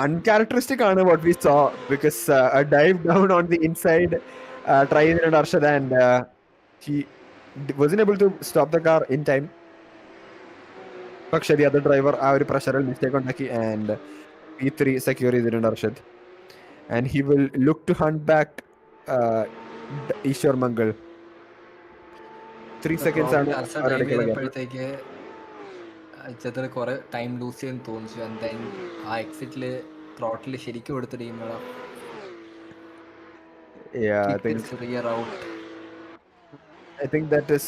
Speaker 2: uncharacteristic ആണ് what we saw because a dive down on the inside try ചെയ്തിട്ടുണ്ട് Arshad and he wasn't able to stop the car in time. പക്ഷേ the other driver ആ ഒരു പ്രഷറിൽ mistake ഉണ്ടാക്കി and P3 secure ചെയ്തിട്ടുണ്ട് Arshad and he will look to hunt back Easwar Mangal 3 seconds ആണ്
Speaker 1: അവരുടെ ചെറിയ കുറെ ടൈം ലൂസ് ചെയ്യാൻ തോന്നിച്ചു ആൻഡ് ദെൻ ആ എക്സിറ്റില് ത്രോട്ടിൽ ശരിക്കും കൊടുത്ത ടീമുകളാ
Speaker 2: I think that is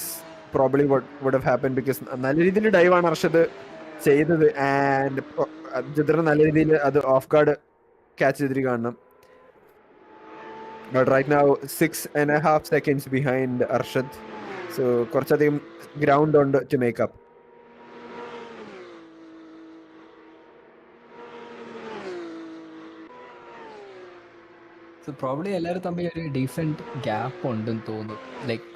Speaker 2: probably what would have happened because നല്ല രീതിയിൽ ഡൈവ് ആണ് അർഷദ് ചെയ്തത് ആൻഡ് ജിദ്ര നല്ല രീതിയിൽ അത് ഓഫ് ഗാർഡ് ക്യാച്ച് ചെയ്തിട്ട് കാണണം. But right now 6.5 seconds behind Arshad, so കുറച്ചധികം ground ഉണ്ട് to make up.
Speaker 1: So probably എല്ലാവരും തമ്മിൽ ഒരു ഡീസെന്റ് ഗ്യാപ്പ് ഉണ്ടെന്ന് തോന്നുന്നു. Like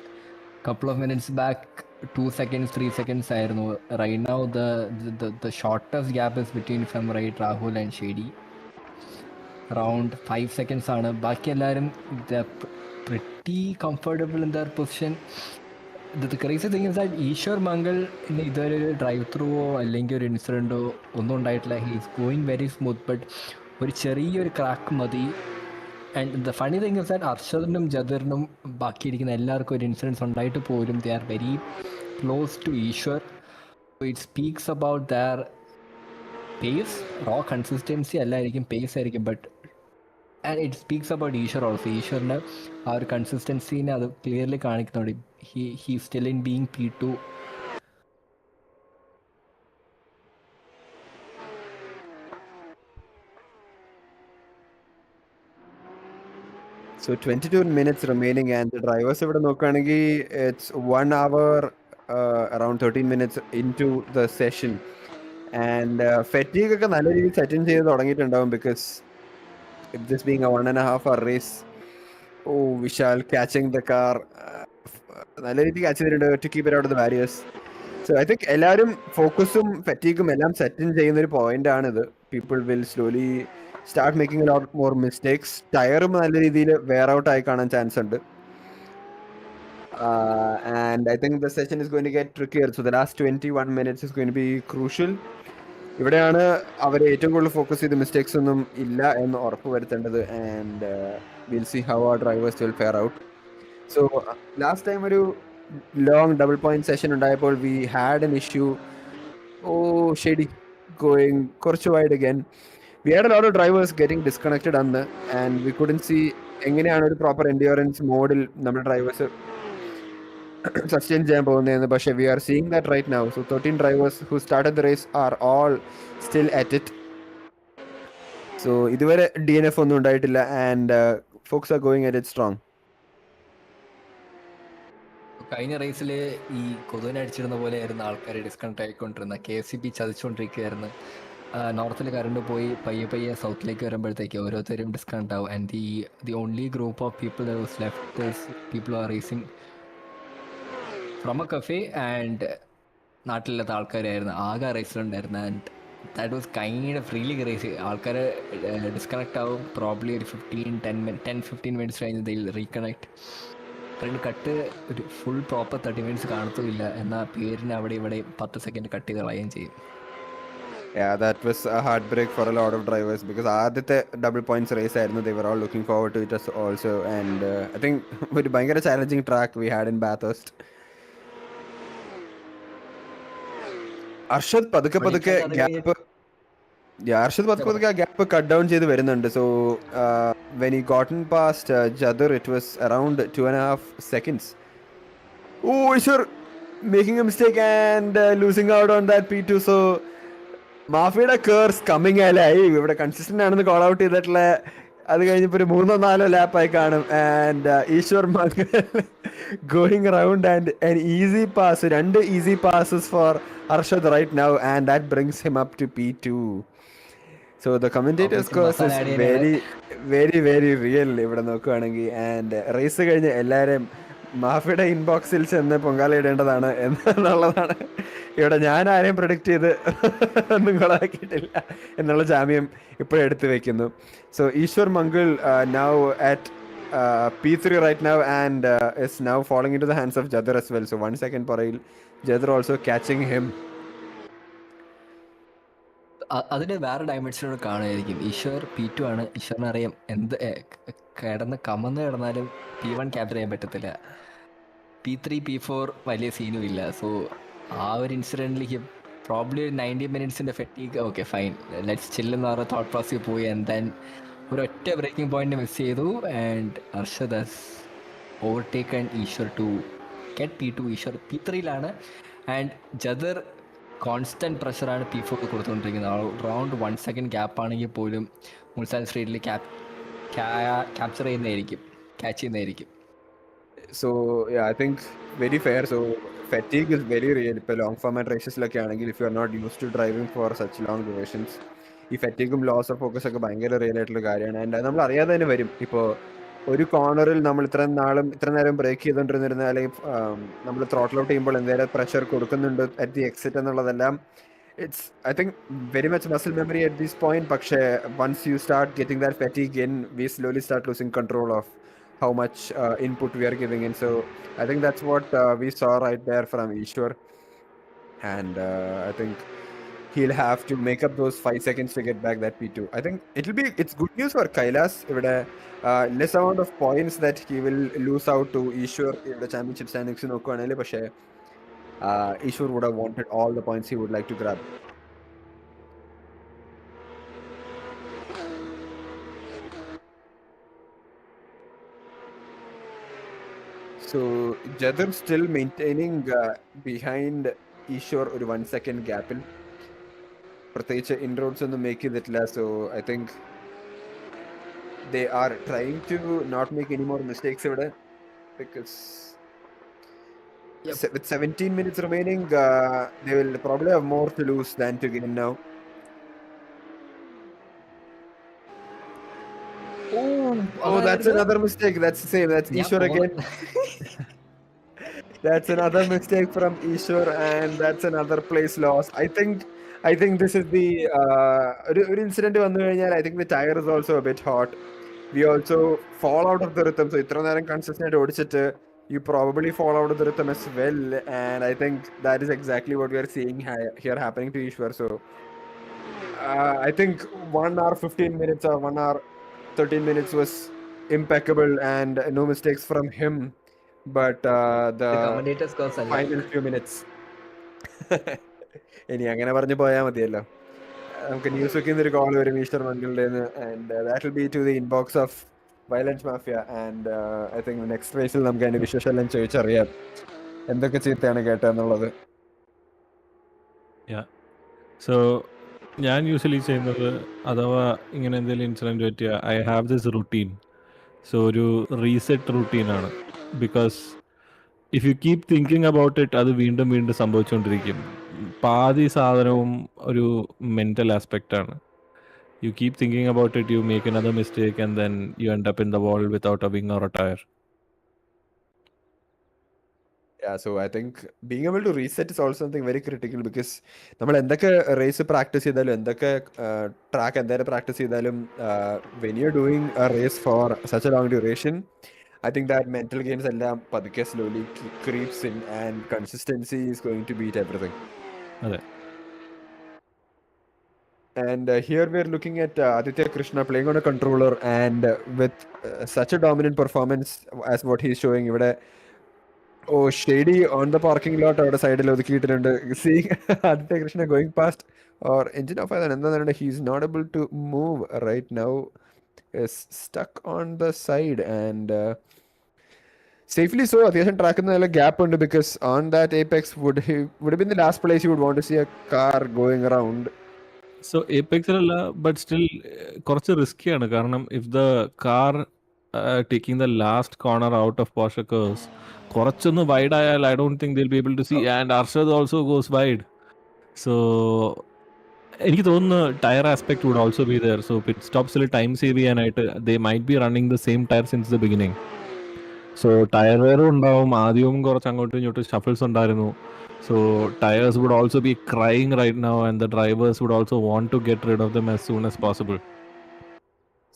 Speaker 1: couple of minutes back 2 seconds 3 seconds ആയിരുന്നു. Right now the shortest gap is between, if I'm right, Rahul and Shady. Around 5 seconds ആണ്. ബാക്കി എല്ലാവരും pretty comfortable in their position. The crazy thing is that Easwar Mangal ഇതൊരു drive ത്രൂവോ അല്ലെങ്കിൽ ഒരു ഇൻസിഡൻറ്റോ ഒന്നും ഉണ്ടായിട്ടില്ല. He is going very smooth. But ഒരു ചെറിയൊരു ക്രാക്ക് മതി. And the funny thing is that അർഷദിനും ജദറിനും ബാക്കിയിരിക്കുന്ന എല്ലാവർക്കും ഒരു ഇൻസിഡൻസ് ഉണ്ടായിട്ട് പോലും they are very close to Ishwar. It speaks about their pace. Raw consistency അല്ലായിരിക്കും, പേസ് ആയിരിക്കും. But and it speaks about Ishwar also. ഈശ്വറിൻ്റെ ആ ഒരു കൺസിസ്റ്റൻസീനെ അത് ക്ലിയർലി കാണിക്കുന്നുണ്ട്. He still in being P2.
Speaker 2: So 22 minutes remaining and the drivers ഇവിടെ നോക്കുകയാണെങ്കിൽ it's 1 hour around 13 minutes into the session and fatigue ഒക്കെ നല്ല രീതിയിൽ സെറ്റ് ചെയ്ത് തുടങ്ങിയിട്ടുണ്ടാവും because this being a 1.5 hour race. Oh, Vishal catching the car നല്ല രീതിയിൽ catch ചെയ്തിട്ടുണ്ട് to keep it out of the barriers. So I think എല്ലാവരും ഫോക്കസും ഫറ്റീഗും എല്ലാം set ചെയ്യുന്ന ഒരു പോയിന്റ് ആണിത്. People will slowly start making a lot more mistakes. ടയറും നല്ല രീതിയിൽ wear out ആയി കാണാൻ ചാൻസ് ഉണ്ട്. And I think the session is going to get trickier. So the last 21 minutes is going to be crucial. ഇവിടെയാണ് അവർ ഏറ്റവും കൂടുതൽ focus ചെയ്ത് മിസ്റ്റേക്സ് ഒന്നും ഇല്ല എന്ന് ഉറപ്പ് വരുത്തേണ്ടത്. And will see how our drivers will fare out. So last time ഒരു ലോങ് ഡബിൾ പോയിന്റ് സെഷൻ ഉണ്ടായപ്പോൾ we had an issue. Oh ഷെഡി ഗോയിങ് കുറച്ച് wide again. We had a lot of drivers getting disconnected അന്ന് and we couldn't see എങ്ങനെയാണ് ഒരു proper endurance മോഡിൽ നമ്മുടെ drivers sustain ചെയ്യാൻ പോകുന്നതെന്ന്. പക്ഷേ we are seeing that right now. So 13 drivers who started the race are all still at it. So ഇതുവരെ DNF ഒന്നും ഉണ്ടായിട്ടില്ല and folks are going at it strong.
Speaker 1: കഴിഞ്ഞ റേസിൽ ഈ കൊതുവിനടിച്ചിരുന്ന പോലെ ആയിരുന്നു ആൾക്കാർ ഡിസ്കണക്ട് ആയിക്കൊണ്ടിരുന്ന. KCB ചതിച്ചുകൊണ്ടിരിക്കുകയായിരുന്നു. നോർത്തിൽ കറണ്ട് പോയി പയ്യെ സൗത്തിലേക്ക് വരുമ്പോഴത്തേക്ക് ഓരോരുത്തരും ഡിസ്കണക്ട് ആവും. And the only group of people that was left is people are racing from a cafe ആൻഡ് നാട്ടിലില്ലാത്ത ആൾക്കാരായിരുന്നു ആകെ റേസിലുണ്ടായിരുന്നു. And that was kind of really crazy. ആൾക്കാർ ഡിസ്കണക്ട് ആവും പ്രോബ്ലി ഒരു 10-15 മിനിറ്റ്സ് കഴിഞ്ഞ് ദിൽ റീകണക്ട്. അതിന് കട്ട് ഒരു ഫുൾ പ്രോപ്പർ 30 മിനിറ്റ്സ് കാണത്തുമില്ല. എന്നാൽ പേരിന് അവിടെ ഇവിടെ 10 സെക്കൻഡ് കട്ട് ചെയ്ത് കളയുകയും ചെയ്യും.
Speaker 2: Yeah, that was a heartbreak for a lot of drivers because ആദ്യത്തെ ഡബിൾ പോയിന്റ്സ് റേസ് ആയിരുന്നു. They were all looking forward to it also and I think ഒരു ഭയങ്കര challenging track we had in Bathurst. Arshad പതുക്കെ gap ആ gap cut down ചെയ്ത് വരുന്നുണ്ട്. So when he gotten past Jadar it was around 2.5 seconds. Oh, sure, making a mistake and losing out on that P2. So മാഫിയുടെ curse coming ആയി ഇവിടെ consistent ആണെന്ന് call out ചെയ്തിട്ടുള്ള. അത് കഴിഞ്ഞപ്പോൾ ഒരു 3-4 ലാപ്പായി കാണും. And Easwar Mangal going around and an easy pass, 2 easy passes for Arshad right now and that brings him up to P2. So the commentator's curse is very very very real ഇവിടെ നോക്കുകയാണെങ്കിൽ. And raise കഴിഞ്ഞ് എല്ലാവരും മാഫിയുടെ ഇൻബോക്സിൽ ചെന്ന് പൊങ്കാലയിടേണ്ടതാണ് എന്നുള്ളതാണ് ഇവിടെ. ഞാൻ ആരെയും predict ചെയ്ത് ഒന്നും കൊളാക്കിയിട്ടില്ല എന്നുള്ള ജാമ്യം ഇപ്പോഴും എടുത്തു വെക്കുന്നു. So Eshwar Mangal now at P3 right now and is now falling into the hands of Jadar as well. So 1 second പറയിൽ Jadar also catching him.
Speaker 1: അതിന് വേറെ ഡയമെൻഷനോട് കാണുമായിരിക്കും. ഈശ്വർ P2 ആണ്. ഈശ്വറിന് അറിയാം എന്ത് കമന്ന് കിടന്നാലും P1 ക്യാപ്ചർ ചെയ്യാൻ പറ്റത്തില്ല. P3 P4 വലിയ സീനും ഇല്ല. സോ ആ ഒരു ഇൻസിഡൻറ്റിലേക്ക് പ്രോബ്ലി ഒരു 90 മിനിറ്റ്സിൻ്റെ fatigue okay fine let's chill എന്ന് പറഞ്ഞ തോട്ട് പ്രോസസ്സിൽ പോയി. ആൻഡ് ദെൻ ഒരൊറ്റ ബ്രേക്കിംഗ് പോയിന്റ് മിസ് ചെയ്തു. And Arshad has overtaken Ishwar to get P2. Ishwar P3യിലാണ്. ആൻഡ് ജദർ കോൺസ്റ്റൻറ്റ് പ്രഷറാണ് P4 കൊടുത്തുകൊണ്ടിരിക്കുന്നത്. അറൗണ്ട് 1 സെക്കൻഡ് ഗ്യാപ്പാണെങ്കിൽ പോലും മുൾസാൻ സ്ട്രീറ്റിൽ ക്യാപ്ചർ ചെയ്യുന്നതായിരിക്കും, ക്യാച്ച് ചെയ്യുന്നതായിരിക്കും.
Speaker 2: So yeah, I think very fair. So fatigue is very real. ഇപ്പോൾ ലോങ് ഫോർമാറ്റ് റേസസിലൊക്കെ ആണെങ്കിൽ if you are not use to driving for such long durations, ഈ ഫെറ്റീഗും ലോസ് ഓഫ് ഫോക്കസ് ഒക്കെ ഭയങ്കര റിയൽ ആയിട്ടുള്ള കാര്യമാണ്. ആൻഡ് നമ്മൾ അറിയാതെ തന്നെ വരും. ഇപ്പോൾ ഒരു കോർണറിൽ നമ്മൾ ഇത്ര നേരം ബ്രേക്ക് ചെയ്തുകൊണ്ടിരുന്നിരുന്ന അല്ലെങ്കിൽ നമ്മൾ ത്രോട്ടിൽ ഔട്ട് ചെയ്യുമ്പോൾ എന്തെങ്കിലും പ്രഷർ കൊടുക്കുന്നുണ്ട് അറ്റ് ദി എക്സിറ്റ് എന്നുള്ളതെല്ലാം it's I think very much muscle memory at this point. പക്ഷേ once you start getting that fatigue in, we slowly start losing control of how much input we are giving in. So I think that's what we saw right there from Ishwar. And I think he'll have to make up those 5 seconds to get back that P2. I think it's good news for Kailas. Less amount of points that he will lose out to Ishwar in the championship standings in Okanale. But Ishwar would have wanted all the points he would like to grab. So Jadar still maintaining behind Ishwar ഒരു 1 second ഗ്യാപ്പിൽ. പ്രത്യേകിച്ച് ഇൻറോഡ്സ് ഒന്നും make ചെയ്തിട്ടില്ല. So I think they are trying to not make any more mistakes ഇവിടെ, because with 17 minutes remaining they will probably have more to lose than to gain now. Oh, that's another mistake. That's the same. That's Ishwar again. That's another mistake from Ishwar, and that's another place loss. I think this is the ഒരു incident വന്നു കഴിഞ്ഞാൽ I think the tire is also a bit hot. We also fall out of the rhythm. So ഇത്ര നേരം consistent ആയിട്ട് ഓടിച്ചിട്ട് you probably fall out of the rhythm as well. And I think that is exactly what we are seeing here happening to Ishwar. So I think 1 hour 15 minutes or 1 hour 13 minutes was impeccable and no mistakes from him. But the
Speaker 1: commentators
Speaker 2: final few minutes ഇനി അങ്ങനെ പറഞ്ഞു പോയാൽ മതിയല്ലോ. നമുക്ക് ന്യൂസൊക്കെ ഒരു call വരും ഈശ്വർ മംഗളുടെ, and that will be to the inbox of Violence Mafia. And I think next റേസിൽ നമുക്ക് അതിന്റെ വിശേഷമെല്ലാം ചോദിച്ചറിയാം എന്തൊക്കെ ചീത്തയാണ് കേട്ടതെന്നുള്ളത്.
Speaker 3: സോ ഞാൻ യൂഷ്വലി ചെയ്യുന്നത്, അഥവാ ഇങ്ങനെ എന്തെങ്കിലും ഇൻസിഡൻറ്റ് പറ്റിയ I have this routine. So ഒരു റീസെറ്റ് റുട്ടീനാണ്. Because if you keep thinking about it, അത് വീണ്ടും വീണ്ടും സംഭവിച്ചുകൊണ്ടിരിക്കും. പാതി സാധനവും ഒരു മെൻ്റൽ ആസ്പെക്റ്റ് ആണ്. You keep thinking about it, you make another mistake and then you end up in the wall without a wing or a tyre.
Speaker 2: Yeah, so I think being able to reset is also something very critical, because നമ്മൾ എന്തൊക്കെ raise practice ചെയ്താലും എന്തൊക്കെ track എന്തായാലും practice ചെയ്താലും when you're doing a race for such a long duration, I think that mental games എല്ലാം പതുക്കെ slowly creeps in, and consistency is going to beat everything.
Speaker 3: അതെ.
Speaker 2: And here we're looking at Aditya Krishna playing on a controller, and with such a dominant performance as what he's showing ഇവിടെ. Oh, shady on the parking lot അവിടെ സൈഡിൽ ഒതുക്കിയിട്ടുണ്ട്. Seeing Aditya Krishna going past, or engine off ആയതാണ് എന്താ, he's not able to move right now, is stuck on the side, and safely so. അത്യാവശ്യം ട്രാക്കിൽ നല്ല gap ഉണ്ട്, because on that apex would have been the last place you would want to see a car going around.
Speaker 3: So ഏപെക്സിലല്ല, but still കുറച്ച് റിസ്ക്കിയാണ്. കാരണം if the car taking the last corner out of Porsche curves കുറച്ചൊന്ന് wide ആയാൽ I don't think they'll be able to see, and Arshad also goes wide. So എനിക്ക് തോന്നുന്നു tyre aspect would also be there. So pit സ്റ്റോപ്സിൽ time save ചെയ്യാനായിട്ട് they might be running the same tyre since the beginning. So tyre വെയറും ഉണ്ടാവും. ആദ്യവും കുറച്ച് അങ്ങോട്ടും ഇങ്ങോട്ടും ഷഫിൾസ് ഉണ്ടായിരുന്നു. So tyres would also be crying right now and the drivers would also want to get rid of them as soon as possible.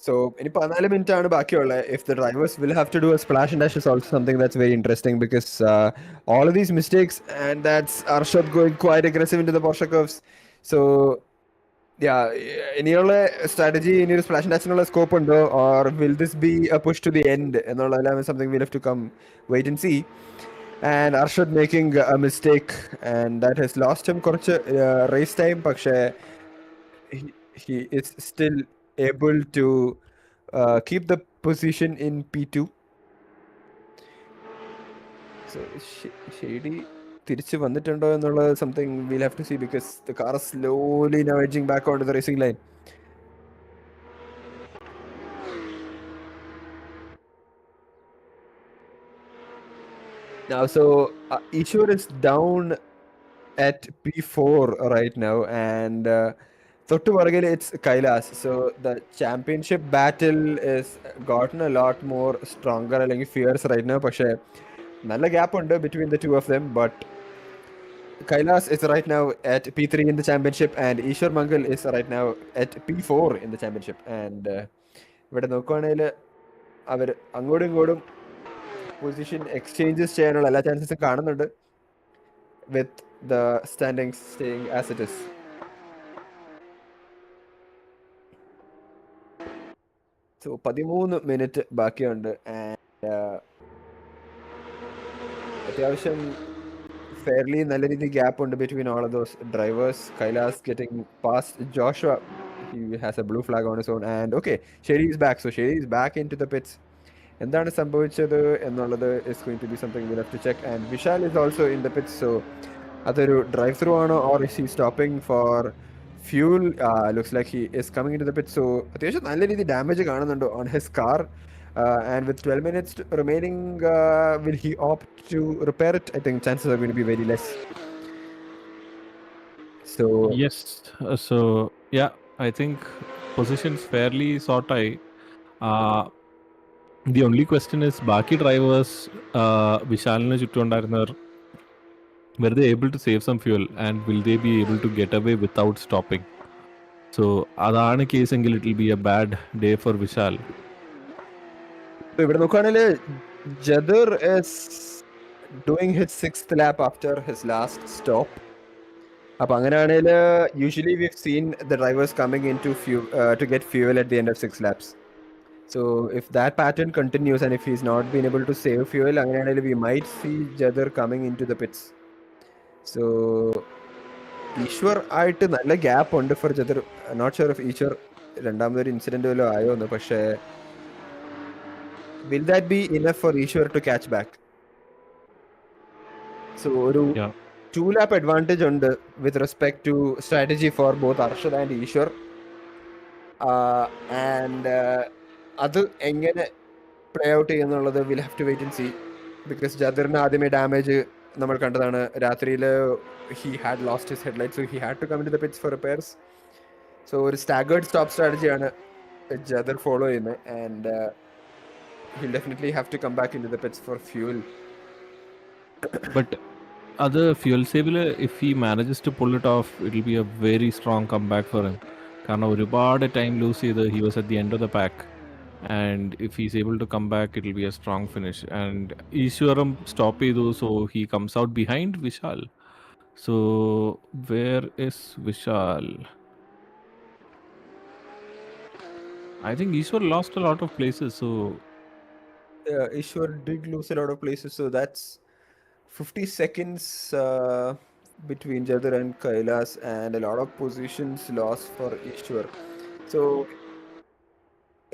Speaker 2: So, in 14 minutes, if the drivers will have to do a splash and dash is also something that's very interesting because all of these mistakes, and that's Arshad going quite aggressive into the Porsche curves. So, yeah, any strategy, any splash and dash scope undo, or will this be a push to the end? And all is something we'll have to come wait and see. And Arshad making a mistake, and that has lost him race time, but he is still able to keep the position in P2. So Shady തിരിച്ച് വന്നിട്ടുണ്ടോ എന്നുള്ളത് something we'll have to see because the car is slowly now edging back onto the racing line. Now, so Ishwar is down at P4 right now, and Thottu Vargale, it's Kailas. So the championship battle is gotten a lot more stronger, like fierce right now. പക്ഷേ നല്ല gap ഉണ്ട് between the two of them, but Kailas is right now at P3 in the championship, and Ishwar Mangal is right now at P4 in the championship. And ഇവിടെ നോക്കുകയാണെങ്കിൽ അവർ അങ്ങോട്ടും ഇങ്ങോട്ടും position exchanges ചെയ്യാനുള്ള എല്ലാ ചാൻസസും കാണുന്നുണ്ട് with the standings staying as it is. So 13 minutes ബാക്കിയുണ്ട്, and അത്യാവശ്യം fairly നല്ല രീതി ഗ്യാപ്പ് ഉണ്ട് between all of those drivers. Kailas getting past Joshua. He has a blue flag on his own, and okay, Sherry is back. So Sherry is back into the pits. എന്താണ് സംഭവിച്ചത് എന്നുള്ളത് is going to be something we'll have to check. And Vishal is also in the pits. So അതൊരു drive through ആണോ, or is he stopping for fuel? Looks like he is coming into the pit. So അത്യാവശ്യം നല്ല രീതി damage കാണുന്നുണ്ട് on his car. And with 12 minutes remaining, will he opt to repair it? I think chances are going to be very less. So
Speaker 3: Yes. So yeah, I think positions fairly sort I. The only question is ബാക്കി drivers വിശാലിന് ചുറ്റുമുണ്ടായിരുന്നവർ were they able to save some fuel and will they be able to get away without stopping? So അതാണ് കേസെങ്കിൽ it will be a bad day for Vishal.
Speaker 2: ഇവിടെ നോക്കുകയാണെങ്കിൽ Jadar is doing his 6th lap after his last stop. അപ്പോൾ അങ്ങനെയാണെങ്കിൽ usually we've seen the drivers coming into to get fuel at the end of 6 laps. So if that pattern continues and if he's not been able to save fuel, അങ്ങനെയാണെങ്കിൽ we might see Jadar coming into the pits. So Easwar ആയിട്ട് നല്ല gap ഉണ്ട് for Jadar. Not sure of Ishwar രണ്ടാമതൊരു incident വല്ലതും ആയോ എന്ന്. പക്ഷേ will that be enough for Ishwar to catch back? So ഒരു 2 lap advantage ഉണ്ട് with respect to strategy for both Arshad and Ishwar. And അത് എങ്ങനെ പ്ലേ ഔട്ട് ചെയ്യുന്നുള്ളത് will have to wait and see. Because ജദറിന് ആദ്യമേ damage നമ്മൾ കണ്ടതാണ്. രാത്രിയിൽ he had lost his headlight, so he had to come into the pits for repairs. So ഒരു staggered stop strategy ആണ് ജദർ ഫോളോ ചെയ്യുന്നത്, and he'll definitely have to come back into the pits for fuel.
Speaker 3: But other fuel save, if he manages to pull it off, it will be a very strong comeback for him. കാരണം ഒരുപാട് time lose ചെയ്ത് he was at the end of the pack, and if he's able to come back, it will be a strong finish. And Ishwaram stop ചെയ്തു, so he comes out behind Vishal. So where is Vishal? I think Ishwar lost a lot of places, so
Speaker 2: Ishwar did lose a lot of places, so that's 50 seconds between Jadar and Kailas, and a lot of positions lost for Ishwar. So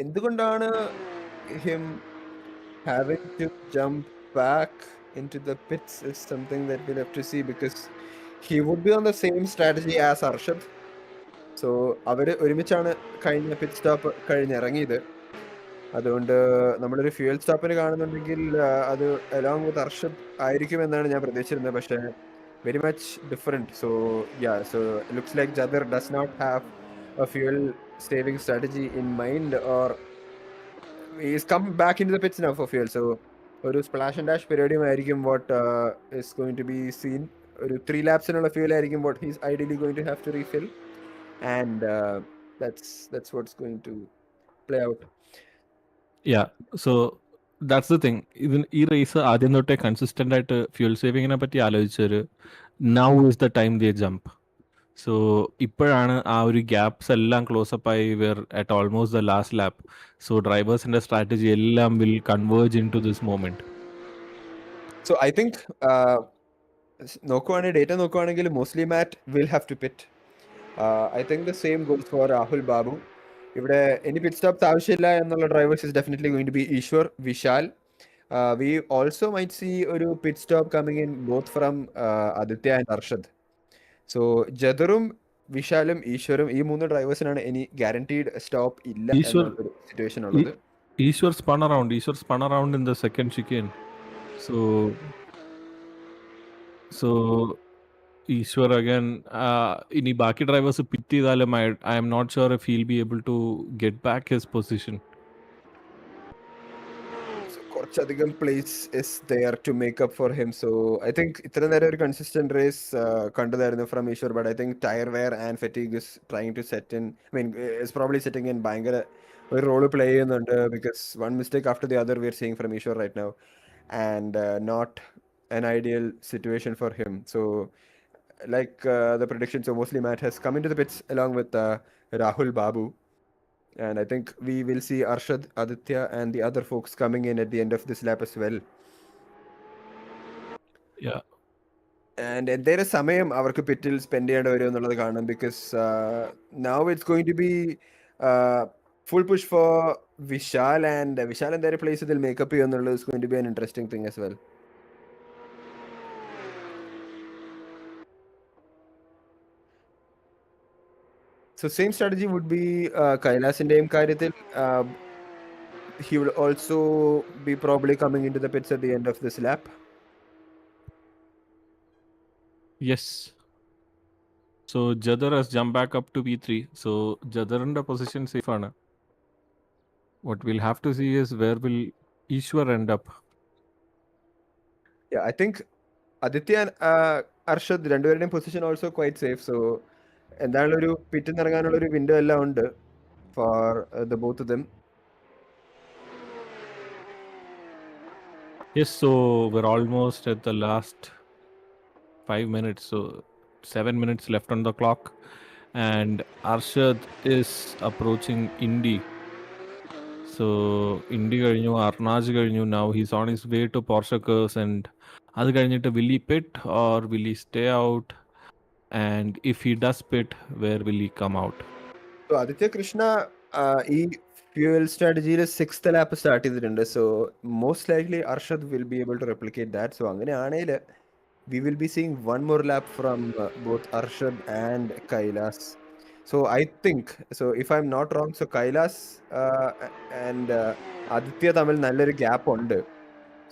Speaker 2: എന്തുകൊണ്ടാണ് him having to jump back into the pits is something that we'll have to see, because he would be on the same strategy as Arshad. So അവർ ഒരുമിച്ചാണ് കഴിഞ്ഞ pit stop കഴിഞ്ഞിറങ്ങിയത്. അതുകൊണ്ട് നമ്മളൊരു fuel സ്റ്റോപ്പിന് കാണുന്നുണ്ടെങ്കിൽ അത് along with Arshad ആയിരിക്കും എന്നാണ് ഞാൻ പ്രതീക്ഷിച്ചിരുന്നത്. പക്ഷേ very much different. So yeah, so it looks like Jadar does not have a fuel saving strategy in mind, or he's come back into the pits now for fuel. So ഒരു splash and dash പരിപാടിയുമായിരിക്കും what is going to be seen. ഒരു 3 laps-നുള്ള fuel ആയിരിക്കും what he's ideally going to have to refill, and that's what's going to play out.
Speaker 3: Yeah, so that's the thing. Even ഈ race ആദ്യം തൊട്ടേ consistent ആയിട്ട് fuel സേവിങ്ങിനെ പറ്റി ആലോചിച്ചൊരു now is the time they jump. So ഇപ്പോഴാണ് ആ ഒരു ഗ്യാപ്സ് എല്ലാം ക്ലോസപ്പ് ആയി were at almost the last lap. So ഡ്രൈവേഴ്സിന്റെ സ്ട്രാറ്റജി എല്ലാം will converge into this moment.
Speaker 2: So I think നോക്കുവാണെങ്കിൽ ഡേറ്റ നോക്കുവാണെങ്കിൽ mostly Matt will have to pit. I think the same goals for Rahul Babu. ഇവിടെ ഇനി pit stops ആവശ്യമില്ല എന്നുള്ള drivers is definitely going to be Ishwar, Vishal. We also might see ഒരു pit stop coming in both from Aditya and Arshad. So ജദറും വിശാലും ഈശ്വറും ഈ 3 ഡ്രൈവേഴ്സിനാണ് ഇനി ഗ്യാരണ്ടീഡ് സ്റ്റോപ്പ് ഇല്ല എന്നൊരു സിറ്റുവേഷൻ ഉള്ളത്.
Speaker 3: Easwar spun around in the second chicane. So Ishwar again, ini baki drivers pitti dalam I am not sure if he'll be able to get back his position.
Speaker 2: So കുറച്ചധികം place is there to make up for him. So I think ഇത്ര നേരം ഒരു consistent race കണ്ടതായിരുന്നു from Ishwar, but I think tire wear and fatigue is trying to set in. I mean, is probably setting in ഭയങ്കര ഒരു role play ചെയ്യുന്നുണ്ട്, because one mistake after the other we are seeing from Ishwar right now, and not an ideal situation for him. So like the prediction, so mostly Matt has come into the pits along with Rahul Babu, and I think we will see Arshad, Aditya and the other folks coming in at the end of this lap as well.
Speaker 3: Yeah,
Speaker 2: and there is സമയം അവർക്ക് പിറ്റിൽ spend ചെയ്യേണ്ടി വരും എന്നുള്ളത് കാണാം, because now it's going to be full push for Vishal, and Vishal in their place they'll make up എന്നുള്ളത് is going to be an interesting thing as well. So same strategy would be Kailasindeyum കാര്യത്തിൽ. He will also be probably coming into the pits at the end of this lap.
Speaker 3: yes. So Jadar has jumped back up to P3. So Jadar in the position safe ആണ്. What we'll have to see is where will Ishwar end up.
Speaker 2: Yeah, I think Aditya and Arshad രണ്ടുപേരുടെയും position also quite safe. So എന്തായാലും ഒരു പിറ്റിൽ നിന്ന് ഇറങ്ങാനുള്ള ഒരു window എല്ലാം ഉണ്ട് for the both of dum.
Speaker 3: Yes, so we're almost at the last 5 minutes. So 7 minutes left on the clock, and Arshad is approaching Indy. So Indy കഴിഞ്ഞു, Arnaj കഴിഞ്ഞു. Now he's on his way to Porsche Curse, and അത് കഴിഞ്ഞിട്ട് will he pit or will he stay out? And if he does pit, where will he come out?
Speaker 2: So Aditya Krishna ഈ fuel സ്ട്രാറ്റജിയിൽ 6th lap start ചെയ്തിട്ടുണ്ട്. So most likely Arshad will be able to replicate that. So അങ്ങനെയാണെങ്കിൽ we will be seeing one more lap from both Arshad and Kailas. So I think, so if I'm not wrong, so Kailas and Aditya തമ്മിൽ നല്ലൊരു gap ഉണ്ട്.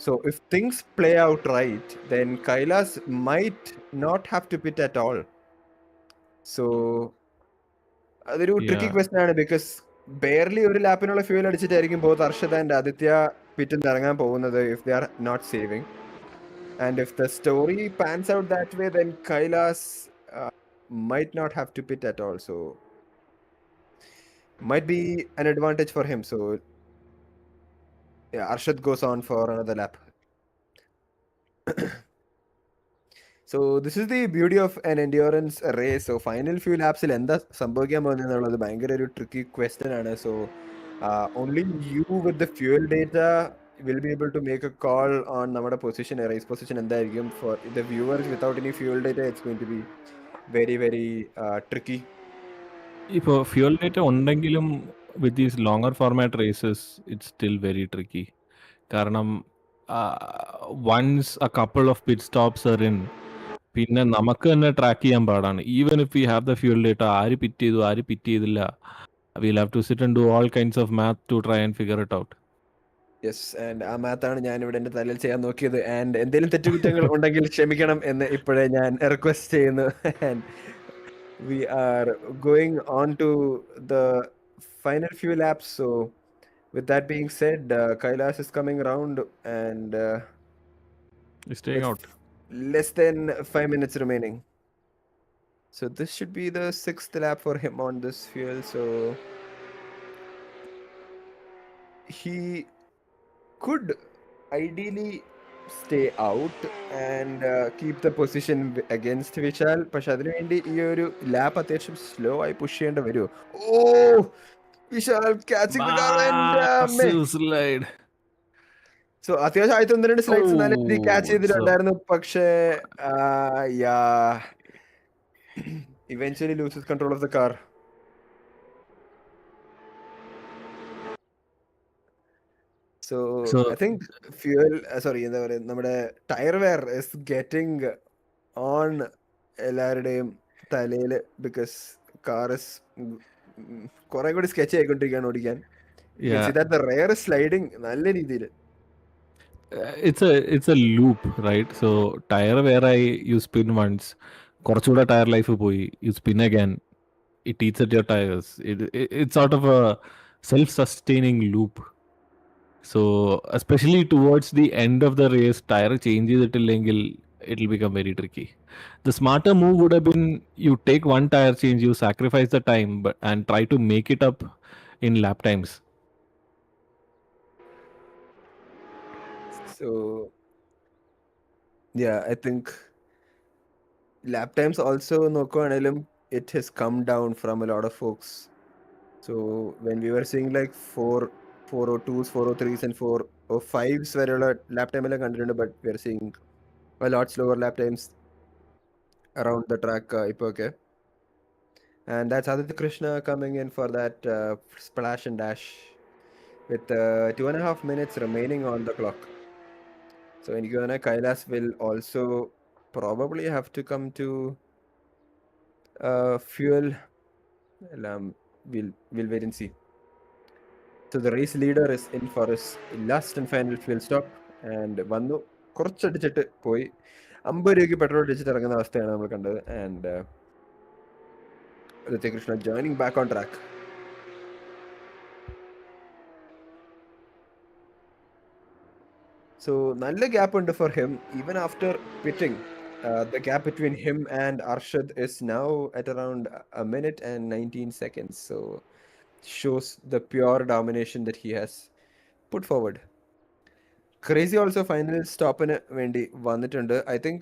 Speaker 2: So if things play out right, then Kailas might not have to pit at all. So അതൊരു tricky question ആണ്, because barely ഒരു ലാപ്പിനുള്ള fuel അടിച്ചിട്ടായിരിക്കും both Arshad and Aditya പിറ്റിൽ നിന്ന് ഇറങ്ങാൻ പോകുന്നത് if they are not saving. And if the story pans out that way, then Kailas might not have to pit at all. So might be an advantage for him. So yeah, Arshad goes on for another lap. So this is the beauty of an endurance race. So final few laps il endha sambhavikkan പോകുന്നതെന്നുള്ളത് ഭയങ്കര ഒരു tricky question ആണ്. So only you with the fuel data will be able to make a call on നമ്മുടെ position, race position എന്തായിരിക്കും. For the viewers without any fuel data, it's going to be very very tricky.
Speaker 3: ഇപ്പോൾ fuel data ഉണ്ടെങ്കിലും with these longer format races it's still very tricky. കാരണം once a couple of pit stops are in, പിന്നെ നമുക്ക് തന്നെ track ചെയ്യാൻ പാടാണ്. Even if you have the fuel data, ആര് pit ചെയ്തു ആര് പിറ്റ് ചെയ്തില്ല, will have to sit and do all kinds of math to try and figure it out.
Speaker 2: Yes, and ആ മാത്താണ് ഞാൻ ഇവിടെ എൻ്റെ തലയിൽ ചെയ്യാൻ നോക്കിയത്. ആൻഡ് എന്തെങ്കിലും തെറ്റുകുറ്റങ്ങൾ ഉണ്ടെങ്കിൽ ക്ഷമിക്കണം എന്ന് ഇപ്പോഴേ ഞാൻ റിക്വസ്റ്റ് ചെയ്യുന്നു. And we are going on to the final few laps. So, with that being said, Kailash is coming around, and
Speaker 3: He's staying
Speaker 2: with
Speaker 3: out.
Speaker 2: less than 5 minutes remaining. So, this should be the 6th lap for him on this fuel. So, he could ideally stay out and keep the position against Vishal. പക്ഷെ അതിനു വേണ്ടി ഈ ഒരു lap അത്യാവശ്യം slow ആയി push ചെയ്യേണ്ടി വരുമോ? ഓ, Vishal catching the car and
Speaker 3: Massive slide.
Speaker 2: so അത്യാവശ്യം ആദ്യത്തെ 1-2 സ്ലൈഡ്സ് നല്ല രീതിയിൽ ക്യാച്ച്
Speaker 3: Oh, it's a
Speaker 2: ചെയ്തിട്ടുണ്ടായിരുന്നു. പക്ഷേ yeah, eventually loses control of the car. So I think fuel, sorry, എന്താ പറയുക, നമ്മുടെ tyre wear is getting on എല്ലാവരുടെയും തലയിൽ, ബിക്കോസ് കാർ ഇസ് കുറെ കൂടി സ്കെച്ച് ആയിക്കൊണ്ടിരിക്കുകയാണ് ഓടിക്കാൻ.
Speaker 3: yeah.
Speaker 2: the rear is sliding നല്ല രീതിയിൽ.
Speaker 3: It's a loop, right? So tire where you spin once, കുറച്ചുകൂടെ tire life പോയി, you spin again, it eats at your tires. It's sort of a self-sustaining loop. So especially towards the end of the race, tire change ചെയ്തിട്ടില്ലെങ്കിൽ it'll become very tricky. The smarter move would have been you take one tire change, you sacrifice the time, and try to make it up in lap times.
Speaker 2: So yeah, I think lap times also നോക്കുവാണെങ്കിലും it has come down from a lot of folks. So when we were seeing like 402s, 403s and 405s വരെയുള്ള lap ടൈമെല്ലാം കണ്ടിട്ടുണ്ട്, but we are seeing a lot slower lap times around the track ഇപ്പോൾ ഒക്കെ. And that's Aditya Krishna coming in for that splash and dash with 2.5 minutes remaining on the clock. So in Guyana, Kailash will also probably have to come to fuel. We'll wait and see. So the race leader is in for his last and final fuel stop, and വന്നു കുറച്ചടിച്ചിട്ട് പോയി 50 രൂപയ്ക്ക് petrol അടിച്ചിട്ട് ഇറങ്ങുന്ന അവസ്ഥയാണ് നമ്മൾ കണ്ടത്. And Aditya Krishna joining back on track. So നല്ല gap ഉണ്ട് for him even after pitting. The gap between him and Arshad is now at around a minute and 19 seconds. So shows the pure domination that he has put forward. Crazy also final സ്റ്റോപ്പിന് വേണ്ടി വന്നിട്ടുണ്ട്. I think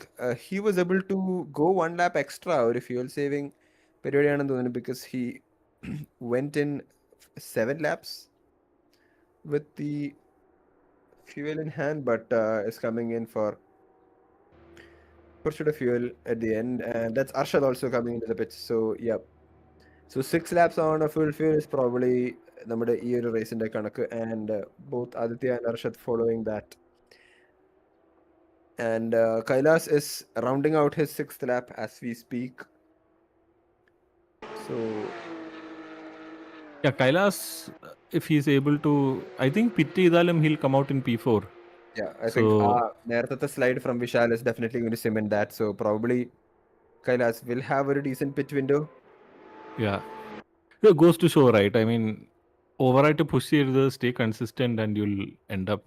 Speaker 2: he was able to go one lap extra ഒരു fuel saving പരിപാടിയാണെന്ന് തോന്നുന്നു, because he went in 7 laps with the fuel in hand, but is coming in for കുറച്ചുകൂടെ fuel at the end, and that's Arshad also coming into the pitch. So yeah, so 6 laps on a full fuel is probably നമ്മുടെ ഈ ഒരു റേസിന്റെ കണക്ക്, and both Aditya and Arshad following that. And Kailash is rounding out his 6th lap as we speak. So
Speaker 3: Yeah, Kailash, if he's able to, I think Pitti Idalem, he'll come out in P4.
Speaker 2: yeah, I think നേരത്തെ slide from Vishal is definitely going to cement that. So probably Kailash will have a decent pitch window.
Speaker 3: Yeah. It goes to show, right? I mean, override to push here, stay consistent, and you'll end up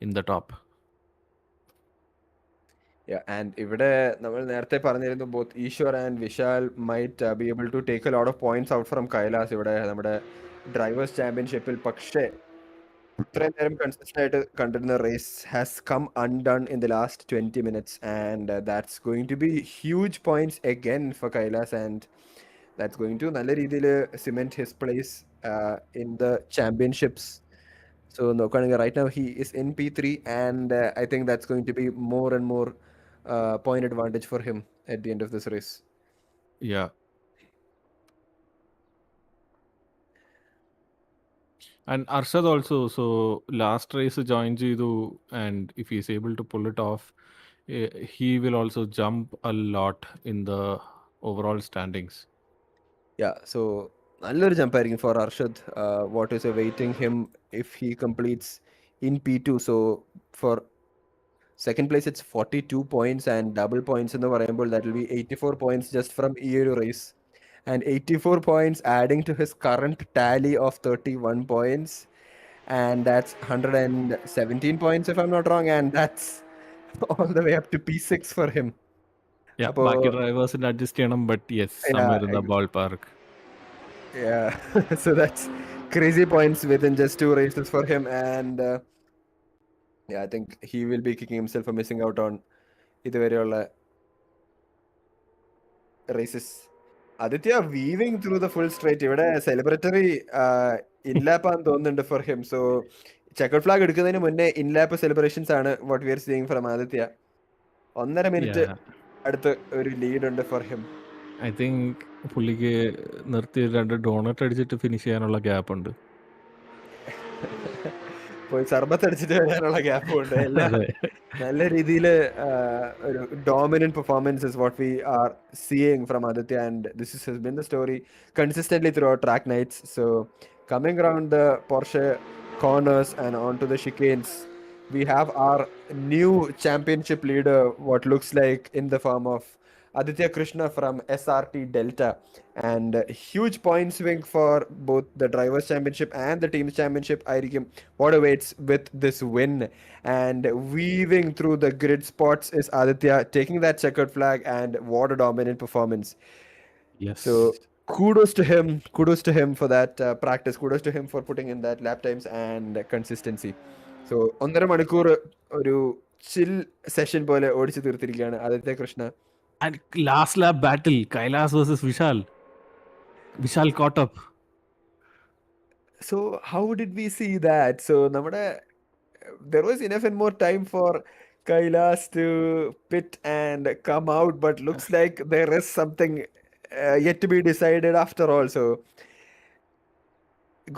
Speaker 3: in the top.
Speaker 2: Yeah, and ഇവിടെ നമ്മൾ നേരത്തെ പറഞ്ഞിരുന്നു both Ishwar and Vishal might be able to take a lot of points out from Kailash ഇവിടെ നമ്മുടെ drivers ചാമ്പ്യൻഷിപ്പിൽ. പക്ഷേ ഇത്രയും നേരം കൺസിസ്റ്റന്റ് ആയിട്ട് കണ്ടിരുന്ന race has come undone in the last 20 minutes, and that's going to be huge points again for Kailas, and that's going to നല്ല രീതിയിൽ cement his place in the championships. So നോക്കുകയാണെങ്കിൽ right now he is in P3, and I think that's going to be more and more point advantage for him at the end of this race.
Speaker 3: Yeah. And Arshad also, so last race joined Jidu, and if he's able to pull it off, he will also jump a lot in the overall standings.
Speaker 2: Yeah, so നല്ലൊരു jump ആയിരിക്കും for Arshad. What is awaiting him if he completes in P2. So for second place, it's 42 points, and double points in the variable, that will be 84 points just from EU race. And 84 points adding to his current tally of 31 points. And that's 117 points, if I'm not wrong. And that's all the way up to P6 for him.
Speaker 3: Yeah,
Speaker 2: Apo,
Speaker 3: ബാക്കി ഡ്രൈവേഴ്സിന് adjust ചെയ്യണം, but yes,
Speaker 2: yeah,
Speaker 3: somewhere in the ballpark.
Speaker 2: yeah. So that's crazy points within just 2 races for him. And yeah, I think he will be kicking himself for missing out on ഇതുവരെയുള്ള races. Aditya weaving through the full straight. ഇവിടെ സെലിബ്രറ്ററി ഇൻലാപ്പാന്ന് തോന്നുന്നുണ്ട് for him. So checker flag എടുക്കുന്നതിന് മുന്നേ ഇൻലാപ്പ് celebrations ആണ് what we are seeing from Aditya. 1.5 minute
Speaker 3: Yeah,
Speaker 2: അടുത്ത് ഒരു lead ഉണ്ട് for him.
Speaker 3: I think പുള്ളിക്ക് നിർത്തി 2 ഡോണറ്റ് അടിച്ചിട്ട് ഫിനിഷ് ചെയ്യാനുള്ള ഗ്യാപ്പ് ഉണ്ട്.
Speaker 2: പോയി സർബത്ത് അടിച്ചിട്ട് വരാനുള്ള ഗ്യാപ്പും ഉണ്ട്. എല്ലാം
Speaker 3: അതെ.
Speaker 2: നല്ല രീതിയിൽ ഒരു dominant performance is what we are seeing from Aditya, and this has been the story consistently throughout track nights. So coming around the Porsche corners and onto the chicanes, we have our new championship leader, what looks like in the form of Aditya Krishna from SRT Delta, and huge point swing for both the drivers championship and the teams championship. Irikim, what awaits with this win? And weaving through the grid spots is Aditya, taking that checkered flag, and what a dominant performance.
Speaker 3: Yes.
Speaker 2: So kudos to him for that practice. Kudos to him for putting in that lap times and consistency. So 1.5 മണിക്കൂർ ഒരു chill session പോലെ ഓടിച്ചു തീർത്തിരിക്കുകയാണ് Aditya Krishna.
Speaker 3: And last lap battle, Kailas versus Vishal. Vishal caught up.
Speaker 2: So how did we see that? So there was enough and more time for Kailas to pit and come out, but looks like there is something yet to be decided after all. So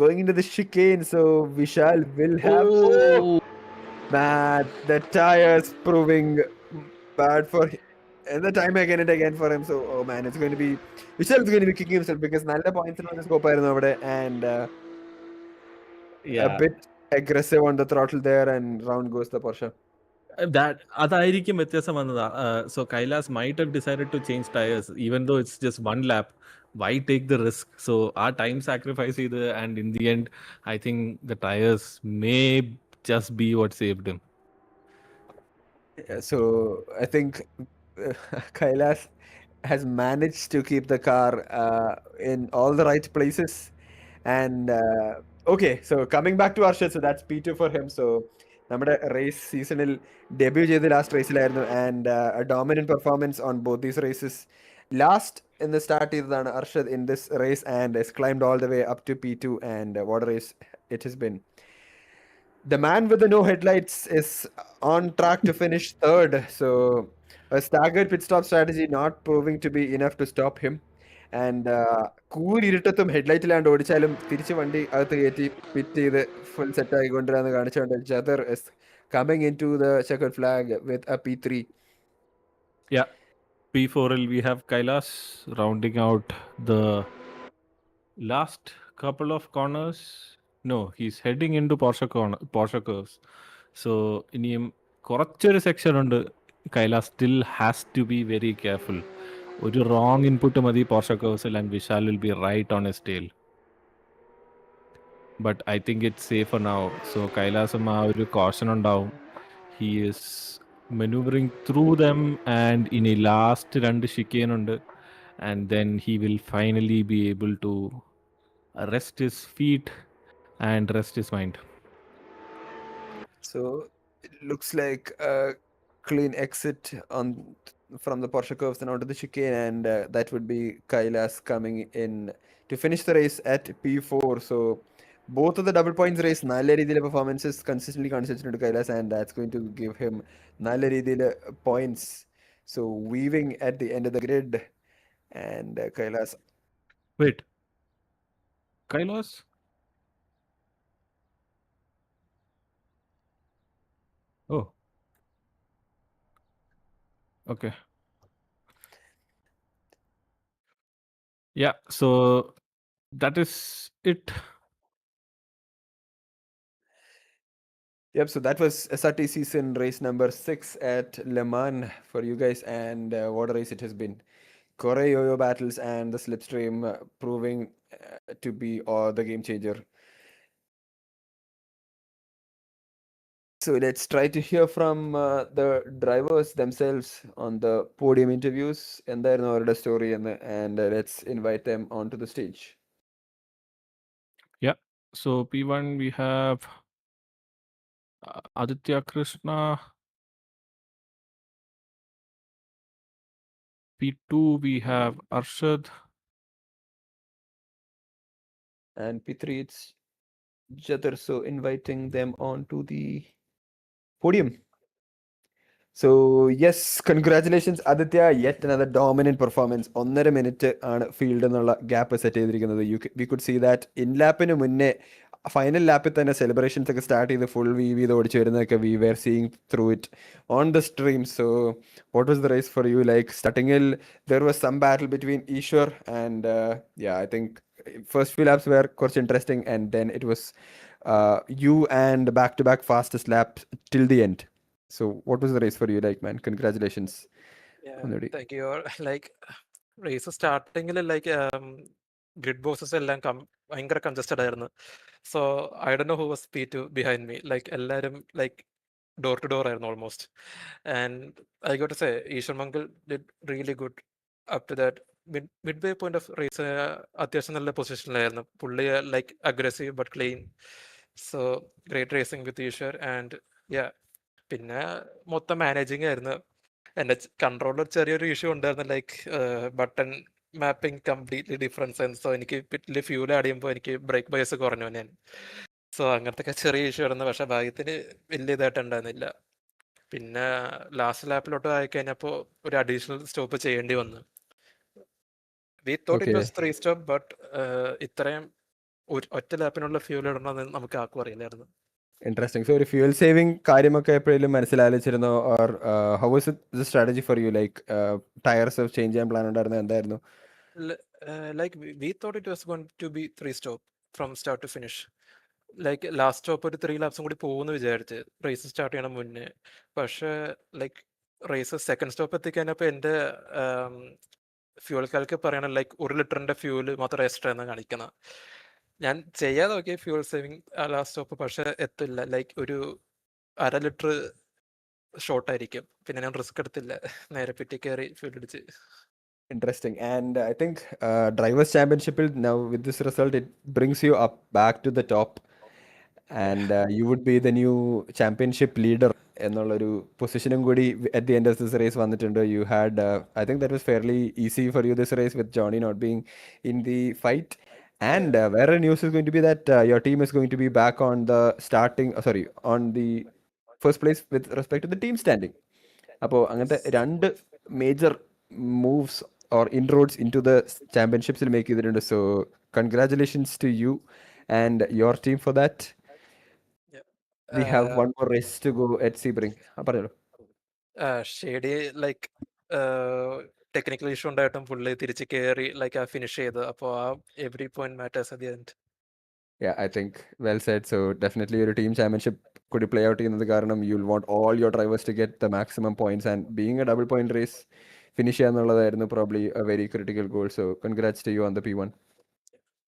Speaker 2: going into the chicane, so Vishal will have. Oh, man, the tires proving bad for him. And the time again and again for him. So, oh man, it's going to be. Vishal is going to be kicking himself because നല്ല points in scope ആയിരുന്നു അവിടെ, and a bit aggressive on the throttle there, and round goes the Porsche.
Speaker 3: അതായിരിക്കും വ്യത്യാസം വന്നത്. So Kailas might have decided to change tyres even though it's just 1 lap. Why take the risk? So ആ time sacrifice ചെയ്ത്, and in the end I think the tyres may just be what saved him.
Speaker 2: So I think Kailas has managed to keep the car in all the right places. And okay, so coming back to Arshad, so that's P2 for him. So നമ്മുടെ race സീസണിൽ debut ചെയ്ത് last റേസിലായിരുന്നു, and a dominant performance on both these races. Last ഇന്ന് start ചെയ്തതാണ് Arshad in this race and has climbed all the way up to P2, and what a race it has been. The man with the no headlights is on track to finish third. So a staggered pit stop strategy not proving to be enough to stop him. And കൂരിരുട്ടത്തും ഹെഡ്ലൈറ്റിലാണ്ട് ഓടിച്ചാലും തിരിച്ച് വണ്ടി അകത്ത് കയറ്റി pit ചെയ്ത് full set ആയിക്കൊണ്ടിരാന്ന് കാണിച്ചുകൊണ്ട് ജദർ is coming into the checkered flag with a P3.
Speaker 3: Yeah, P4 we have Kailas rounding out the last couple of corners. No, he's heading into Porsche curves. So ഇനിയും കുറച്ചൊരു section ഉണ്ട്. Kailas still has to be very careful. ഒരു wrong input മതി Porsche curvesൽ, and Vishal will be right on his tail. But I think it's safer now. So കൈലാസും ആ ഒരു caution ഉണ്ടാവും. He is maneuvering through them, and ഇനി last 2 chicane ഉണ്ട്, and then he will finally be able to rest his feet and rest his mind.
Speaker 2: So it looks like a clean exit from the Porsche curves and onto the chicane, and that would be Kailas coming in to finish the race at P4. So both of the double points race നല്ല രീതിയിലെ performances consistently കാണിച്ചിട്ടുണ്ട് Kailas, and that's going to give him നല്ല രീതിയിലെ points. So weaving at the end of the grid, and Kailas.
Speaker 3: Wait, Kailas? Oh. Okay. Yeah, so that is it.
Speaker 2: Yep, so that was SRT season race number 6 at Le Mans for you guys, and what a race it has been. Kore yo-yo battles and the slipstream proving to be the game changer. So let's try to hear from the drivers themselves on the podium interviews എന്തായിരുന്നു അവരുടെ story and let's invite them onto the stage.
Speaker 3: Yeah. So P1 we have Aditya Krishna. P2 we have Arshad.
Speaker 2: And P3 it's Jadar, so inviting them onto the podium. So yes, congratulations Aditya, yet another dominant performance. 1.5 minute ആണ് field എന്നുള്ള gap set ചെയ്തിരിക്കുന്നത്. We could see that in ലാപ്പിന് മുന്നേ final ലാപ്പിൽ തന്നെ celebrations ഒക്കെ start ചെയ്ത് full we've ചെയ്ത് ഓടിച്ചു വരുന്നതൊക്കെ we were seeing through it on the stream. So what was the race for you? Like സ്റ്റാർട്ടിങ്ങിൽ there was some battle between Ishwar and I think first few laps were കുറച്ച് interesting and then it was you and back-to-back fastest laps till the end. So what was the race for you like, man? Congratulations.
Speaker 4: Yeah, thank you. Like race starting like grid bosses എല്ലാം ഭയങ്കര congested ആയിരുന്നു. So I don't know who was P2 behind me. Like എല്ലാവരും like door to door ആയിരുന്നു almost. And I got to say Eshwar Mangal did really good up to that midway point of race. അത്യാവശ്യം നല്ല പൊസിഷനിലായിരുന്നു പുള്ളി. Like aggressive but clean. So great racing with Eshwar. And yeah, പിന്നെ മൊത്തം managing ആയിരുന്നു. എൻ്റെ കൺട്രോളിൽ ചെറിയൊരു ഇഷ്യൂ ഉണ്ടായിരുന്നു. Like button mapping completely difference. So എനിക്ക് പിറ്റിൽ ഫ്യൂൽ ആഡ് ചെയ്യുമ്പോൾ എനിക്ക് ബ്രേക്ക് ബയസ് കുറഞ്ഞു ഞാൻ. സോ അങ്ങനത്തെ ചെറിയ ഇഷ്യൂ ആയിരുന്നു. പക്ഷെ ഭാഗ്യത്തിന് വലിയ ഇതായിട്ട് ഉണ്ടായിരുന്നില്ല. പിന്നെ ലാസ്റ്റ് ലാപ്പിലോട്ട് ആയി കഴിഞ്ഞപ്പോൾ ഒരു അഡീഷണൽ സ്റ്റോപ്പ് ചെയ്യേണ്ടി വന്നു. We thought it was 3 stop, but ഇത്രയും ഒറ്റ ലാപ്പിനുള്ള ഫ്യൂൽ ഇടണമെന്ന് നമുക്ക് ആർക്കും അറിയില്ലായിരുന്നു.
Speaker 2: Interesting. So, fuel saving കാര്യമൊക്കെ എപ്പോഴെങ്കിലും മനസ്സിലാലോചിച്ചിരുന്നോ? or how was it the strategy for you? Like tires change ചെയ്യാൻ പ്ലാൻ ഉണ്ടായിരുന്നു, എന്തായിരുന്നു?
Speaker 4: Like we thought it was going to be 3 stop from start to finish. Like last stop ഒരു 3 ലാപ്സും കൂടി പോകുമെന്ന് വിചാരിച്ച് raise start ചെയ്യണം മുന്നേ. പക്ഷേ ലൈക്ക് റേസ് സെക്കൻഡ് സ്റ്റോപ്പ് എത്തിക്കഴിഞ്ഞപ്പോൾ എൻ്റെ ഫ്യൂൽ കാൽക്ക് പറയണം ലൈക്ക് 1 ലിറ്ററിൻ്റെ ഫ്യൂല് മാത്രം എക്സ്ട്രാ എന്ന് കാണിക്കണം. ഞാൻ ചെയ്യാതെ നോക്കിയ ഫ്യൂൽ സേവിങ് ലാസ്റ്റ് സ്റ്റോപ്പ്, പക്ഷെ എത്തില്ല. ലൈക്ക് ഒരു 1/2 ലിറ്റർ ഷോർട്ടായിരിക്കും. പിന്നെ ഞാൻ റിസ്ക് എടുത്തില്ല, നേരെ പിറ്റി കയറി ഫ്യൂൽ അടിച്ച്.
Speaker 2: Interesting. And I think drivers championship now with this result it brings you up back to the top, and you would be the new championship leader എന്നുള്ളൊരു പൊസിഷനും കൂടി at the end of this race വന്നിട്ടുണ്ട്. You had I think that was fairly easy for you this race with Johnny not being in the fight. And where news is going to be that your team is going to be back on the on the first place with respect to the team standing. അപ്പോൾ അങ്ങനത്തെ 2 major moves or inroads into the championships will make ചെയ്തിട്ടുണ്ട്. So congratulations to you and your team for that. We have one more race to go at Sebring. പറഞ്ഞോളൂ.
Speaker 4: Shady like technical issue ഉണ്ടായിട്ടും പുള്ളി തിരിച്ച് കയറി like ആ finish ചെയ്ത്. അപ്പോൾ ആ every point matters at the end.
Speaker 2: Yeah, I think well said. So definitely your team championship could play out ചെയ്യുന്നത് കാരണം you'll want all your drivers to get the maximum points, and being a double point race finish ചെയ്യുക എന്നുള്ളതായിരുന്നു probably a very critical goal. So congrats to you on the P1.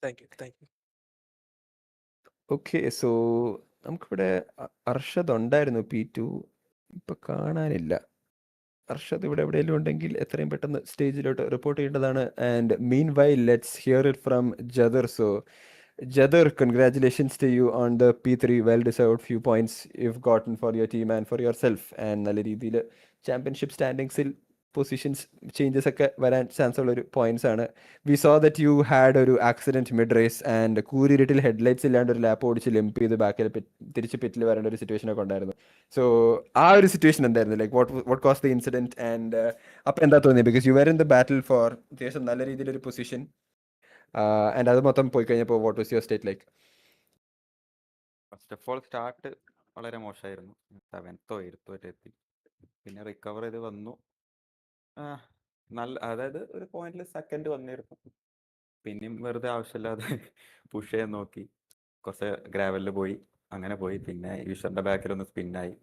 Speaker 4: Thank you.
Speaker 2: Okay, so നമുക്കിവിടെ അർഷദ് ഉണ്ടായിരുന്നു P2, ഇപ്പൊ കാണാനില്ല. അർഷദ് ഇവിടെ എവിടെയെങ്കിലും ഉണ്ടെങ്കിൽ എത്രയും പെട്ടെന്ന് സ്റ്റേജിലോട്ട് റിപ്പോർട്ട് ചെയ്യേണ്ടതാണ്. And meanwhile let's hear it from Jadar. So Jadar, congratulations to you on the P3. Well deserved few points you've gotten for your team and for yourself. And നല്ല രീതിയിൽ championship standings പൊസിഷൻസ് ചേഞ്ചസ് ഒക്കെ വരാൻ chance ഉള്ള ഒരു points ആണ്. We saw that you had ഒരു accident mid race and കൂരിരുട്ടിൽ headlights ഇല്ലാണ്ട് ഒരു ലാപ്പ് ഓടിച്ച് ലെംപ് ചെയ്ത് ബാക്കിൽ തിരിച്ച് പിറ്റിൽ വരേണ്ട ഒരു സിറ്റുവേഷൻ ഒക്കെ ഉണ്ടായിരുന്നു. സോ ആ ഒരു സിറ്റുവേഷൻ എന്തായിരുന്നു? Like what cause the incident and അപ്പം എന്താ തോന്നിയത്? Because you were in the battle for അത്യാവശ്യം നല്ല രീതിയിലൊരു പൊസിഷൻ ആൻഡ് അത് മൊത്തം പോയി കഴിഞ്ഞപ്പോൾ what was your state like?
Speaker 5: First of all start വളരെ മോശമായിരുന്നു. 7th or 8th വരെ എത്തി. പിന്നെ റിക്കവർ ചെയ്ത് വന്നു. നല്ല, അതായത് ഒരു പോയിന്റിൽ സെക്കൻഡ് വന്നിരുന്നു. പിന്നെയും വെറുതെ ആവശ്യമില്ലാതെ പുഷ് ചെയ്യാൻ നോക്കി. കുറച്ച് ഗ്രാവലിൽ പോയി. അങ്ങനെ പോയി. പിന്നെ ഈശ്വറിൻ്റെ ബാക്കിലൊന്ന് സ്പിന്നായി,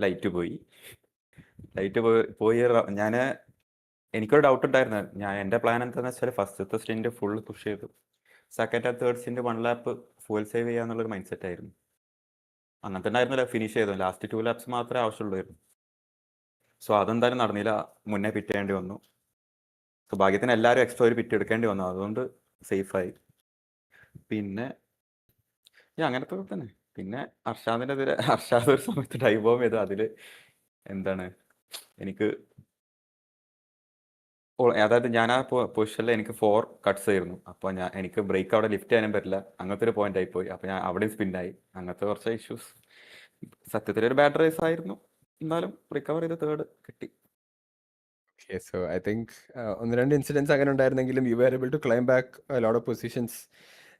Speaker 5: ലൈറ്റ് പോയി. പോയി ഞാൻ എനിക്കൊരു ഡൗട്ട് ഉണ്ടായിരുന്നു. എൻ്റെ പ്ലാൻ എന്താണെന്ന് വെച്ചാൽ ഫസ്റ്റത്തെ സ്റ്റിൻറ്റ് ഫുൾ പുഷ് ചെയ്തു, second and third stint 1 lap full save ചെയ്യാന്നുള്ളൊരു മൈൻഡ് സെറ്റ് ആയിരുന്നു. അങ്ങനെ തന്നെ ആയിരുന്നല്ലോ ഫിനിഷ് ചെയ്തു. ലാസ്റ്റ് 2 ലാപ്സ് മാത്രമേ ആവശ്യമുള്ളായിരുന്നു. സോ അതെന്തായാലും നടന്നില്ല, മുന്നേ പിറ്റ് ചെയ്യേണ്ടി വന്നു. സോ ഭാഗ്യത്തിന് എല്ലാവരും എക്സ്ട്രാ ഒരു പിറ്റ് എടുക്കേണ്ടി വന്നു, അതുകൊണ്ട് സേഫായി. പിന്നെ അങ്ങനത്തെ തന്നെ. പിന്നെ അർഷാദ് ഒരു സമയത്ത് ഡൈവ് ബോംബ് ചെയ്തു. അതിൽ എന്താണ് എനിക്ക് അതായത് ഞാൻ ആ പൊസിഷനിൽ എനിക്ക് 4 കട്ട്സ് ആയിരുന്നു. അപ്പോൾ എനിക്ക് ബ്രേക്ക് അവിടെ ലിഫ്റ്റ് ചെയ്യാനും പറ്റില്ല, അങ്ങനത്തെ ഒരു പോയിന്റ് ആയി പോയി. അപ്പോൾ ഞാൻ അവിടെയും സ്പിന്നായി. അങ്ങനത്തെ കുറച്ച് ഇഷ്യൂസ്. സത്യത്തിൽ ഒരു ബാഡ് റേസ് ആയിരുന്നു, എന്നാലും റിക്കവർ ചെയ്ത് തേർഡ് കിട്ടി.
Speaker 2: Okay, so I think ഒന്ന് രണ്ട് ഇൻസിഡൻസ് അങ്ങനെ ഉണ്ടായിരുന്നെങ്കിലും you are able to claim back lot of positions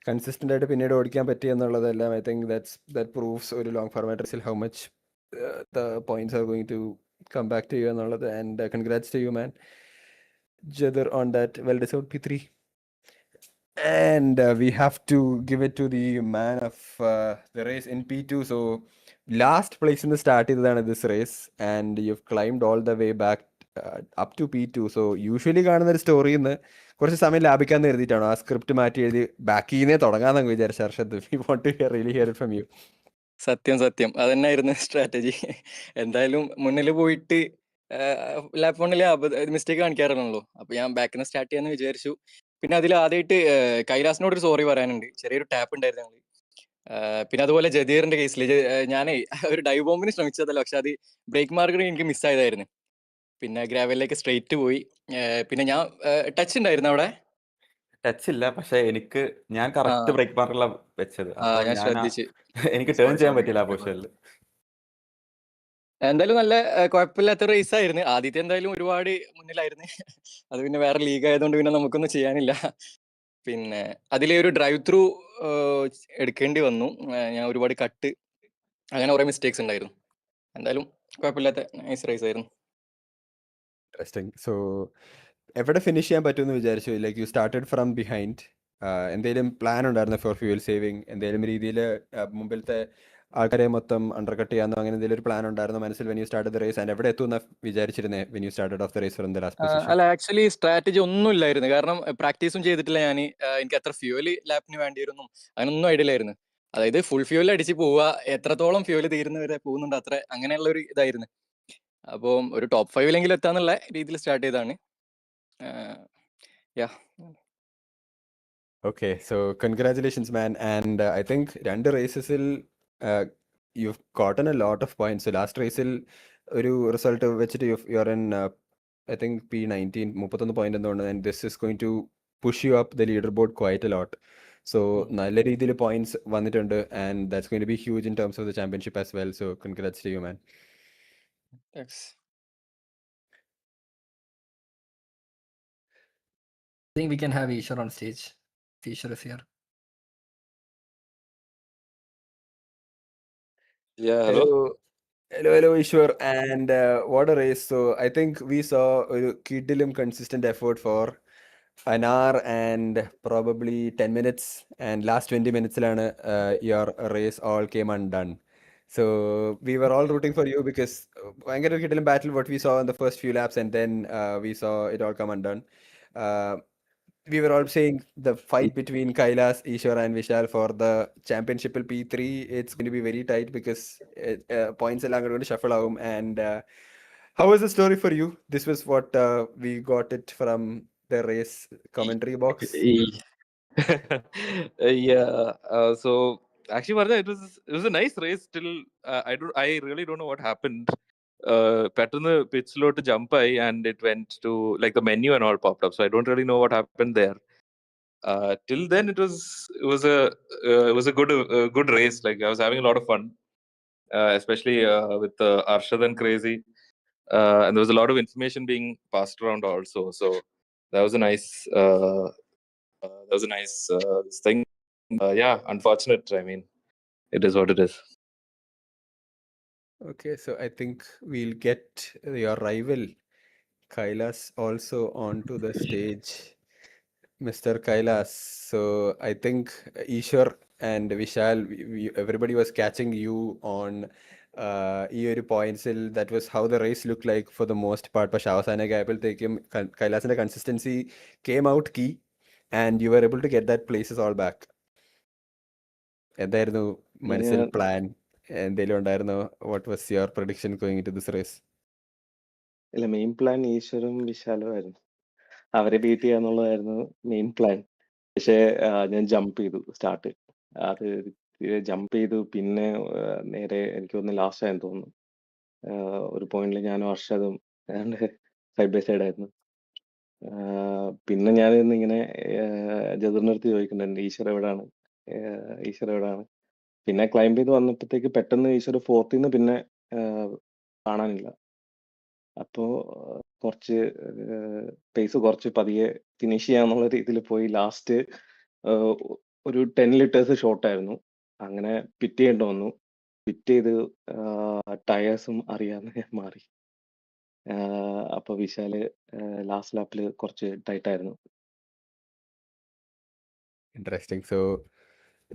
Speaker 2: consistent ആയിട്ട് പിന്നീട് ഓടിക്കാൻ പറ്റി എന്നുള്ളതെല്ലാം ഐ തിങ്ക് ദാറ്റ് പ്രൂവ്സ് ഒരു ലോങ് ഫോർമാറ്റ് റേസിൽ how much the points are going to come back to you എന്നുള്ളത്. And congrats to you man Jadar on that well deserved P3. And we have to give it to the man of the race in P2. So last place in the start is this race, and you've climbed all the way back up to P2. So usually കാണുന്ന ഒരു story ഇന്ന് കുറച്ച് സമയം ലാഭിക്കാന്ന് കരുതിയിട്ടാണോ ആ script മാറ്റി എഴുതി ബാക്കിന്നേ തുടങ്ങാന്നങ്ങ് വിചാരിച്ച Harshad? We want to really hear it from you.
Speaker 6: സത്യം അതന്നെയായിരുന്നു സ്ട്രാറ്റജി. എന്തായാലും മുന്നിൽ പോയിട്ട് ലാപ്പ് വണ്ണിൽ മിസ്റ്റേക്ക് കാണിക്കാറുള്ളൂ. അപ്പൊ ഞാൻ ബാക്കിൽ നിന്ന് സ്റ്റാർട്ട് ചെയ്യാന്ന് വിചാരിച്ചു. പിന്നെ അതിൽ ആദ്യമായിട്ട് കൈലാസിനോട് ഒരു സോറി പറയാനുണ്ട്. ചെറിയൊരു ടാപ്പ് ഉണ്ടായിരുന്നു ഞങ്ങൾ. പിന്നെ അതുപോലെ ജദീറിന്റെ കേസിൽ ഞാനേ ഒരു ഡൈവ് ബോംബിന് ശ്രമിച്ചതല്ല, പക്ഷെ അത് ബ്രേക്ക് മാർക്കർ എനിക്ക് മിസ്സായതായിരുന്നു. പിന്നെ ഗ്രാവലിലേക്ക് സ്ട്രെയിറ്റ് പോയി. പിന്നെ ഞാൻ ടച്ച് ഉണ്ടായിരുന്നു അവിടെ.
Speaker 5: ടച്ച് ഇല്ല, പക്ഷെ ഞാൻ കറക്റ്റ് ബ്രേക്ക് മാർക്കിലാണ് വെച്ചത്. അപ്പോൾ
Speaker 6: ഞാൻ ശ്രദ്ധിച്ച്.
Speaker 5: എനിക്ക് ടേൺ ചെയ്യാൻ പറ്റില്ല ആ പൊസിഷനിൽ.
Speaker 6: എന്തായാലും നല്ല കുഴപ്പമില്ലാത്ത റേസ് ആയിരുന്നു. ആദ്യത്തെ എന്തായാലും ഒരുപാട് മുന്നിലായിരുന്നു. അത് പിന്നെ വേറെ ലീഗ് ആയതുകൊണ്ട് പിന്നെ നമുക്കൊന്നും ചെയ്യാനില്ല. പിന്നെ അതിലെ ഒരു ഡ്രൈവ് ത്രൂ എടുക്കേണ്ടി വന്നു. ഞാൻ ഒരുപാട് കട്ട്, അങ്ങനെ കുറെ മിസ്റ്റേക്സ് ഉണ്ടായിരുന്നു. എന്തായാലും കുഴപ്പമില്ലാത്ത നൈസ് റേസ് ആയിരുന്നു.
Speaker 2: ഇൻട്രസ്റ്റിംഗ്. സോ എവിടെ ഫിനിഷ് ചെയ്യാൻ പറ്റുമെന്ന് വിചാരിച്ചു? Like you started from behind. എന്തെങ്കിലും പ്ലാൻ ഉണ്ടായിരുന്നു ഫോർ ഫ്യൂൽ സേവിങ്? എന്തെങ്കിലും രീതിയിൽ മുമ്പിലത്തെ ആൾക്കാരെ മൊത്തം അണ്ടർ കട്ട് ചെയ്യാന്നോ അങ്ങനെ എന്തെങ്കിലും ഒരു പ്ലാൻ ഉണ്ടായിരുന്നു മനസ്സിൽ when you start the race? And എവിടെ എത്തുന്ന വിചാരിച്ചിരുന്നേ when you started off the race from the last position?
Speaker 6: അല്ല, ആക്ച്വലി സ്ട്രാറ്റജി ഒന്നും ഇല്ലായിരുന്നു. കാരണം പ്രാക്ടീസും ചെയ്തിട്ടില്ല ഞാൻ. എനിക്ക് എത്ര ഫ്യൂവൽ ലാപ്പിന് വേണ്ടി വരുന്നു അങ്ങനൊന്നും ഐഡിയ ഇല്ലായിരുന്നു. അതായത് ഫുൾ ഫ്യൂവൽ അടിച്ച് പോവുക, എത്രത്തോളം ഫ്യൂവൽ തീരുന്നവരെ പോകുന്നുണ്ട് അത്ര, അങ്ങനെയുള്ള ഒരു ഇതായിരുന്നു. അപ്പോൾ ഒരു ടോപ്പ് 5 എത്താന്നുള്ള രീതിയിൽ സ്റ്റാർട്ട് ചെയ്താണ്. യാ
Speaker 2: Okay, so congratulations, man. And I think രണ്ട് റേസസിൽ you've gotten a lot of points. So last റേസിൽ ഒരു റിസൾട്ട് വെച്ചിട്ട് you're in I think P19 31 point എന്തുകൊണ്ട്, and this is going to push you up the leaderboard quite a lot. So നല്ല രീതിയിൽ points വന്നിട്ടുണ്ട്, and that's going to be huge in terms of the championship as well. So congrats to you, man.
Speaker 6: Thanks.
Speaker 1: I think we can have Ishwar on stage. Ishwar is here.
Speaker 7: Yeah, hello.
Speaker 2: Hello, Ishwar. And what a race. So I think we saw a kidilim consistent effort for an hour and probably 10 minutes. And last 20 minutes, your race all came undone. So we were all rooting for you because Angara kidilim battle, what we saw in the first few laps, and then we saw it all come undone. We were all saying the fight between Kailas, Ishwar and Vishal for the championship will P3, it's going to be very tight because points are going to shuffle out. And how was the story for you? This was what we got it from the race commentary box.
Speaker 7: Yeah. So actually, Vardha, it was a nice race. Till I really don't know what happened. Petrol pitch jump and it went to like the menu and all popped up. So I don't really know what happened there. Till then, it was a good race. Like I was having a lot of fun, especially with Arshad and Crazy, and there was a lot of information being passed around also. So that was a nice thing. Yeah, unfortunate. I mean, it is what it is.
Speaker 2: Okay, so I think we'll get your rival Kailas also onto the stage, Mr. Kailas. So I think Ishwar and Vishal, everybody was catching you on ഈ ഒരു പോയിന്റ്സിൽ. That was how the race look like for the most part. പക്ഷെ അവസാനമൊക്കെ ആയപ്പോഴത്തേക്കും കൈലാസിന്റെ consistency came out key and you are able to get that places all back. എന്തായിരുന്നു മനസ്സിൽ plan? എന്തെങ്കിലും ഉണ്ടായിരുന്നോ? What was your prediction going into this race?
Speaker 8: ഇല്ല, main plan ഈശ്വരും വിശാലും ആയിരുന്നു. അവരെ ബീറ്റ് ചെയ്യാന്നുള്ളതായിരുന്നു മെയിൻ പ്ലാൻ. പക്ഷേ ഞാൻ ജമ്പ് ചെയ്തു സ്റ്റാർട്ട്. അത് ജമ്പ് ചെയ്തു. പിന്നെ നേരെ എനിക്ക് തോന്നുന്നു ലാസ്റ്റ് ആയെന്ന് തോന്നുന്നു. ഒരു പോയിന്റിൽ ഞാനും അർഷദും സൈഡ് ബൈ സൈഡ് ആയിരുന്നു. പിന്നെ ഞാൻ ഇങ്ങനെ ജദറിന്റെ അടുത്ത് ചോദിക്കുന്നുണ്ട്, ഈശ്വർ എവിടെയാണ്, ഈശ്വർ എവിടെയാണ്. പിന്നെ ക്ലൈംബ് ചെയ്ത് വന്നപ്പോഴത്തേക്ക് പെട്ടെന്ന് ഈശ്വർ ഫോർത്തിൽ നിന്ന് പിന്നെ കാണാനില്ല. അപ്പോൾ കുറച്ച് പേസ് കുറച്ച് പതിയെ ഫിനിഷ് ചെയ്യാന്നുള്ള രീതിയിൽ പോയി. ലാസ്റ്റ് ഒരു 10 ലിറ്റേഴ്സ് ഷോർട്ടായിരുന്നു. അങ്ങനെ പിറ്റ് ചെയ്യേണ്ടി വന്നു. പിറ്റ് ചെയ്ത് ടയേഴ്സും അറിയാതെ ഞാൻ മാറി. അപ്പോൾ വിശാല് ലാസ്റ്റ് ലാപ്പിൽ കുറച്ച് ടൈറ്റ് ആയിരുന്നു.
Speaker 2: ഇൻട്രസ്റ്റിംഗ്. സോ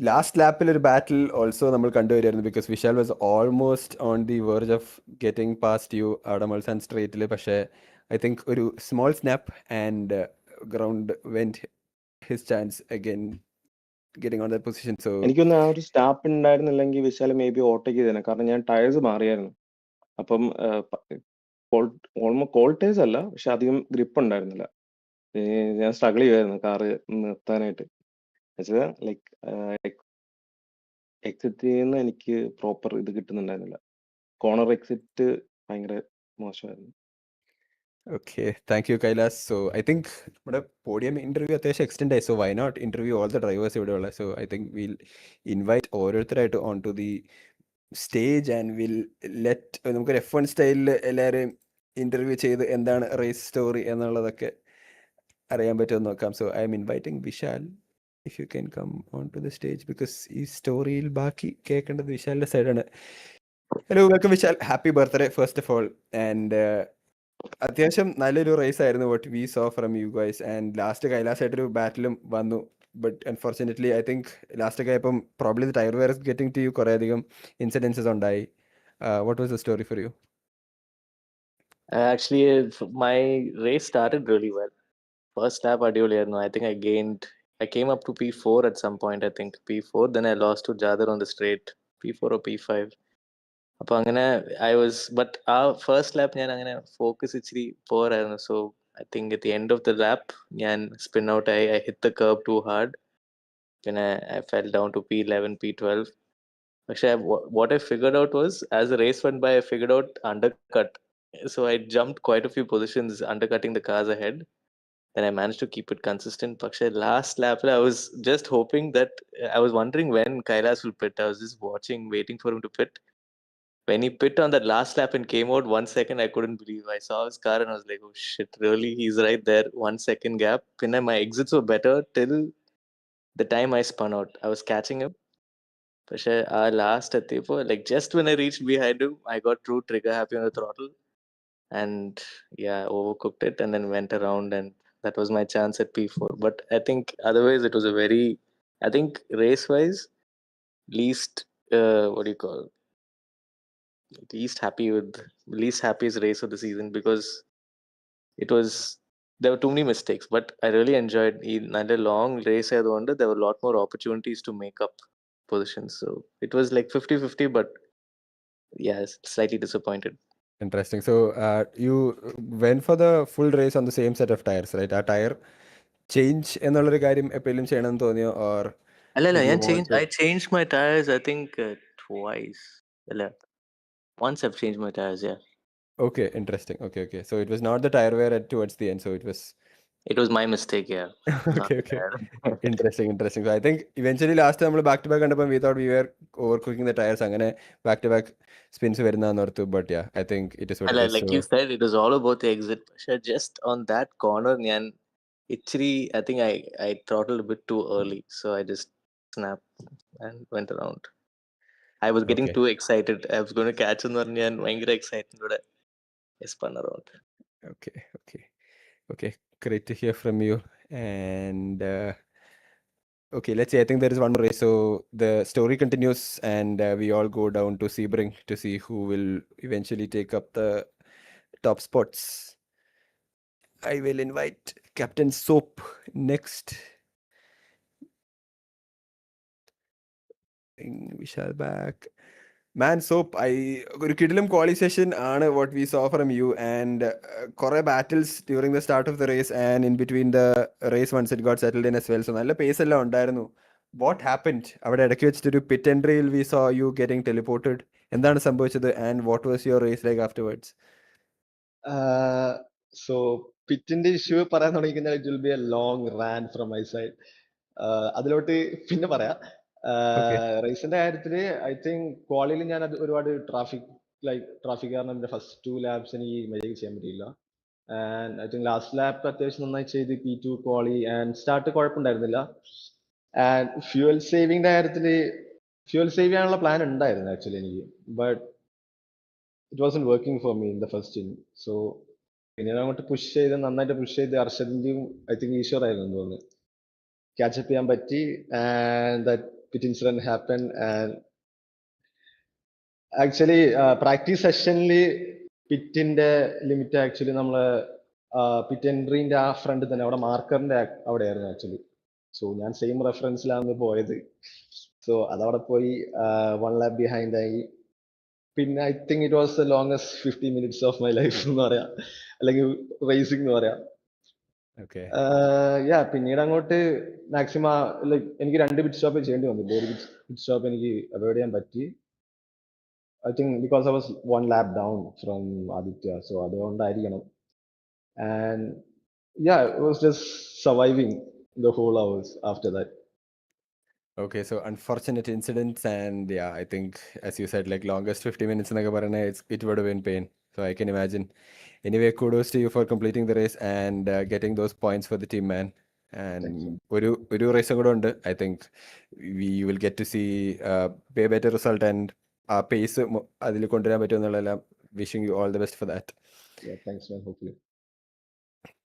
Speaker 2: ലാസ്റ്റ് ലാപ്പിൽ ഒരു ബാറ്റിൽ ഓൾസോ നമ്മൾ കണ്ടുവരുമായിരുന്നു, because Vishal was almost on the verge of getting past you അവിടെ മൾസാൻ സ്ട്രേറ്റിൽ. പക്ഷേ ഐ തിങ്ക് ഒരു small snap and ground went his chance again getting on that position. So
Speaker 8: എനിക്കൊന്ന് ആ ഒരു സ്റ്റാപ്പ് ഉണ്ടായിരുന്നില്ലെങ്കിൽ വിശാൽ മേ ബി ഓവർടേക്ക് ചെയ്തേനെ. കാരണം ഞാൻ ടയേഴ്സ് മാറിയായിരുന്നു. അപ്പം ഓൾമോസ്റ്റ് കോൾഡ് ടയേഴ്സ് അല്ല, പക്ഷെ അധികം ഗ്രിപ്പ് ഉണ്ടായിരുന്നില്ല. ഞാൻ സ്ട്രഗിൾ ചെയ്യുമായിരുന്നു കാറ് നിർത്താനായിട്ട്. ലൈക്ക് എക്സിറ്റ് ചെയ്യുന്ന എനിക്ക് പ്രോപ്പർ ഇത് കിട്ടുന്നുണ്ടായിരുന്നില്ല. കോർണർ എക്സിറ്റ് ഭയങ്കര മോശമായിരുന്നു.
Speaker 2: Okay, thank you Kailas. So I think നമ്മുടെ പോഡിയം ഇൻ്റർവ്യൂ അത്യാവശ്യം എക്സ്റ്റെൻഡ് ആയി. So why not interview all the drivers ഇവിടെ ഉള്ളത്. So I think will invite ഓരോരുത്തരായിട്ട് on to the stage and will let നമുക്കൊരു F1 സ്റ്റൈലിൽ എല്ലാവരെയും ഇൻ്റർവ്യൂ ചെയ്ത് എന്താണ് റേസ് സ്റ്റോറി എന്നുള്ളതൊക്കെ അറിയാൻ പറ്റുമെന്ന് നോക്കാം. So I am inviting Vishal, if you can come on to the stage, because ഈ സ്റ്റോറിയിൽ ബാക്കി കേൾക്കേണ്ടത് വിശാലിൻ്റെ സൈഡാണ്. Hello, welcome Vishal. Happy birthday first of all. And അത്യാവശ്യം നല്ലൊരു റേസ് ആയിരുന്നു what we saw from you guys. And last കൈലാസായിട്ടൊരു ബാറ്റിലും വന്നു. But unfortunately I think last ഒക്കെ ആയപ്പം probably the tyre were getting to you കുറേ അധികം ഇൻസിഡൻസസ് ഉണ്ടായി. What was the story for you?
Speaker 9: Actually, my race started really well. First lap, അടിപൊളിയായിരുന്നു. I think I came up to P4 at some point. I think P4. Then I lost to Jadar on the straight. P4 or P5. അപ്പോൾ അങ്ങനെ but ആ first lap ഞാൻ അങ്ങനെ focus ഇച്ചിരി പോരായിരുന്നു. So I think at the end of the lap ഞാൻ spin out ആയി. I hit the curve too hard. പിന്നെ I fell down to P11, P12. പക്ഷേ what I figured out was as the race went by I figured out undercut. So I jumped quite a few positions undercutting the cars ahead. Then I managed to keep it consistent. But last lap, I was just hoping that I was wondering when Kailas will pit. I was just watching, waiting for him to pit. When he pit on that last lap and came out 1 second, I couldn't believe. I saw his car and I was like, oh shit, really? He's right there. 1 second gap. Then my exits were better till the time I spun out. I was catching him. But last at the like just when I reached behind him, I got true trigger happy on the throttle. And yeah, overcooked it and then went around, and that was my chance at P4. But I think otherwise it was a very, I think race wise, least least happiest race of the season, because there were too many mistakes. But I really enjoyed another long race. There were a lot more opportunities to make up positions, so it was like 50-50. But yeah, slightly disappointed.
Speaker 2: Interesting. So you went for the full race on the same set of tires, right? ആ tyre change എന്നുള്ളൊരു കാര്യം എപ്പോഴും ചെയ്യണമെന്ന് തോന്നിയോ? Or
Speaker 9: I changed my tires, I think twice. Once I've changed my tires, yeah.
Speaker 2: Okay, interesting. Okay. So it was not the tire wear towards the end. So it was
Speaker 9: It was my mistake, yeah.
Speaker 2: okay. Interesting. So I think eventually last time നമ്മൾ back to back കണ്ടപ്പോൾ we thought we were overcooking the tires. അങ്ങനെ back to back spins വരുന്നതെന്ന് ഓർത്തു. But yeah, I think it is what it is.
Speaker 9: Like you said, it was all about the exit. Just on that corner, I think I throttled a bit too early. So I just snapped and went around. I was getting too excited. I was going to catch and ഞാൻ ഭയങ്കര excited. I spun around.
Speaker 2: Okay. Great to hear from you. And Okay, let's see. I think there is one more race. So the story continues, and we all go down to Sebring to see who will eventually take up the top spots. I will invite Captain Soap next. Vishal back. Man, Soap, ഒരു കിടിലം quali session ആണ് what we saw from you, and കുറെ battles during the start of the race and in between the race once it got settled in as well. So നല്ല pace എല്ലാം ഉണ്ടായിരുന്നു. What happened? അവിടെ ഇടയ്ക്ക് വെച്ചിട്ടൊരു pit entryയിൽ we saw you getting teleported. എന്താണ് സംഭവിച്ചത് and what was your race like afterwards?
Speaker 8: So പിറ്റിന്റെ issue പറയാൻ തുടങ്ങിക്കഴിഞ്ഞാൽ it will be a long run from my side. അതിലോട്ട് പിന്നെ പറയാം.
Speaker 2: Okay.
Speaker 8: റേസിന്റെ കാര്യത്തില് ഐ തിങ്ക് ക്വാളിയിൽ ഞാൻ അത് ഒരുപാട് ട്രാഫിക് കാരണം എന്റെ ഫസ്റ്റ് 2 ലാപ്സ് എനിക്ക് മര്യാദയ്ക്ക് ചെയ്യാൻ പറ്റിയില്ല. And I think last lap അത്യാവശ്യം നന്നായി ചെയ്ത് P2 ക്വാളി ആൻഡ് സ്റ്റാർട്ട് കുഴപ്പമുണ്ടായിരുന്നില്ല. ആൻഡ് ഫ്യൂവൽ സേവിങ്ങിന്റെ കാര്യത്തില് ഫ്യൂവൽ സേവ് ചെയ്യാനുള്ള പ്ലാൻ ഉണ്ടായിരുന്നു ആക്ച്വലി എനിക്ക്, but it wasn't working for me in the first in. So പിന്നീട് അങ്ങോട്ട് നന്നായിട്ട് പുഷ് ചെയ്ത് അർഷദിന്റെയും ഐ തിങ്ക് ഈശ്വർ ആയിരുന്നു എന്ന് തോന്നുന്നു ക്യാച്ചപ്പ് ചെയ്യാൻ പറ്റി. And that pit incident happen. And actually practice സെഷനിൽ പിറ്റിന്റെ ലിമിറ്റ് ആക്ച്വലി നമ്മള് പിറ്റ് എൻട്രീന്റെ ആ ഫ്രണ്ട് തന്നെ അവിടെ മാർക്കറിന്റെ അവിടെ ആയിരുന്നു ആക്ച്വലി. സോ ഞാൻ സെയിം റെഫറൻസിലാണ് പോയത്. സോ അതവിടെ പോയി 1 ലാപ്പ് ബിഹൈൻഡ് ആയി. പിന്നെ I think it was the longest 50 minutes of my life എന്ന് പറയാം, അല്ലെങ്കിൽ റേസിംഗ് എന്ന് പറയാം. പിന്നീട് അങ്ങോട്ട് മാക്സിമം ലൈക്ക് എനിക്ക് 2 പിറ്റ് സ്റ്റോപ്പ് ചെയ്യേണ്ടി വന്നു. ഒരു പിറ്റ് സ്റ്റോപ്പ് എനിക്ക് അവോയ്ഡ് ചെയ്യാൻ പറ്റി. I think because I was 1 lap down from Aditya, so അതുകൊണ്ടായിരിക്കണം. And it was just surviving the whole hours after that.
Speaker 2: Okay, so unfortunate incidents, and yeah, I think as you said, like longest 50 minutes എന്നൊക്കെ പറയുന്നത് it would have been pain. So I can imagine. Anyway, kudos to you for completing the race and getting those points for the team, man. And ഒരു റേസും കൂടെ ഉണ്ട്. I think you will get to see a better result and ആ pace അതിൽ കൊണ്ടുവരാൻ പറ്റുമെന്നുള്ളതെല്ലാം. Wishing you all the best for that.
Speaker 8: Yeah, thanks man, hopefully.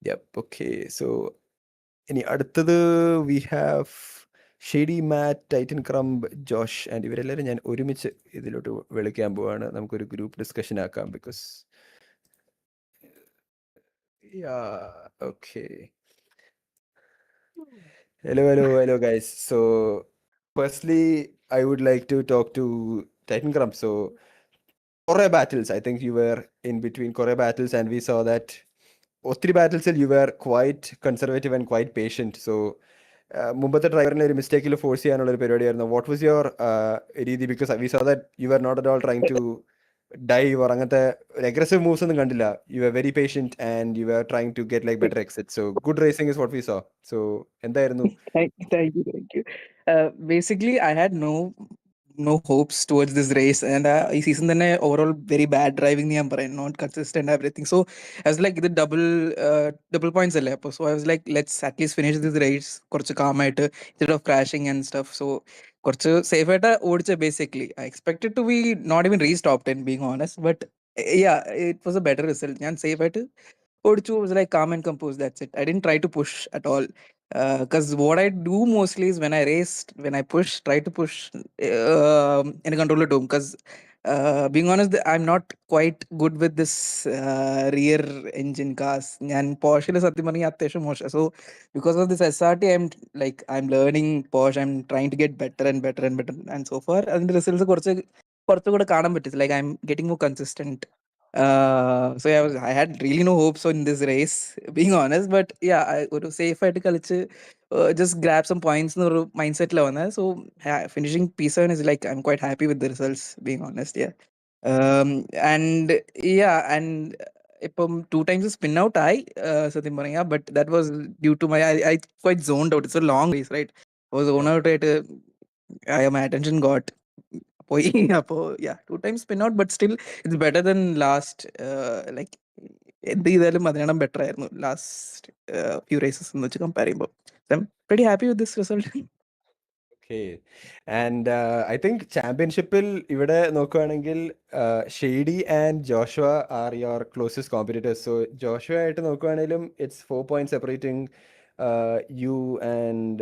Speaker 2: Yep, okay. So ഇനി അടുത്തത് we have Shady, Matt, Titan Crumb, Josh and ഇവരെല്ലാവരും ഞാൻ ഒരുമിച്ച് ഇതിലോട്ട് വിളിക്കാൻ പോവാണ്. നമുക്കൊരു ഗ്രൂപ്പ് ഡിസ്കഷൻ ആക്കാം. Because okay. Hello guys. So firstly I would like to talk to Titan Crumb. So Korea battles, I think you were in between Korea battles and we saw that ഒത്തിരി ബാറ്റിൽസിൽ you were quite conservative and quite patient. So മുമ്പത്തെ ഡ്രൈവറിനെ ഒരു മിസ്റ്റേക്കിൽ force ചെയ്യാനുള്ള ഒരു പരിപാടിയായിരുന്നു. What was your രീതി? Because we saw that you are not at all trying to dive or അങ്ങനത്തെ aggressive moves ഒന്നും കണ്ടില്ല. You are very patient and you are trying to get like better exit. So good racing is what we saw. So എന്തായിരുന്നു?
Speaker 10: Thank you. Basically, I had no hopes towards this race, and ഈ season തന്നെ overall very bad driving ഞാൻ പറയാം, not consistent everything. So I was like ഇത് double points അല്ലേ, അപ്പോൾ so I was like let's at least finish this race കുറച്ച് കാമായിട്ട് instead of crashing and stuff. So കുറച്ച് സേഫ് ആയിട്ട് ഓടിച്ച. Basically I expected to be not even reach top 10 being honest, but it was a better result. ഞാൻ safe ആയിട്ട് ഓടിച്ചു. Was like calm and composed, that's it. I didn't try to push at all. Because what I do mostly is when I try to push in a controller dome. Because being honest, I'm not quite good with this rear engine cars. And Porsche is satyam parnja atyasham mosha. So because of this SRT, I'm learning Porsche. I'm trying to get better and better and better. And so far, and the results കുറച്ച് കൂടെ കാണാൻ പറ്റും. Like I'm getting more consistent. So I had really no hopes on this race, being honest. But yeah, ഒരു safe ആയിട്ട് കളിച്ച് just grab some points എന്നൊരു mind സെറ്റിൽ വന്നത്. So finishing P7 is like I'm quite happy with the results, being honest. Yeah. And ഇപ്പം 2 times spin out ആയി സത്യം പറയാ. But that was due to I quite zoned out. It's a long race, right? I was zoned out ആയിട്ട് my attention got പോയി. അപ്പോൾ 2 times spin out, but still it's better than last. Like എന്ത് ചെയ്താലും അതിനെണ്ണം better ആയിരുന്നു last few races എന്ന് വെച്ച് compare ചെയ്യുമ്പോൾ. I'm pretty happy with this result.
Speaker 2: Okay. And I think championshipൽ ഇവിടെ നോക്കുകയാണെങ്കിൽ shady and Joshua are your closest competitors. So Joshua ആയിട്ട് നോക്കുകയാണെങ്കിലും it's 4 points separating you and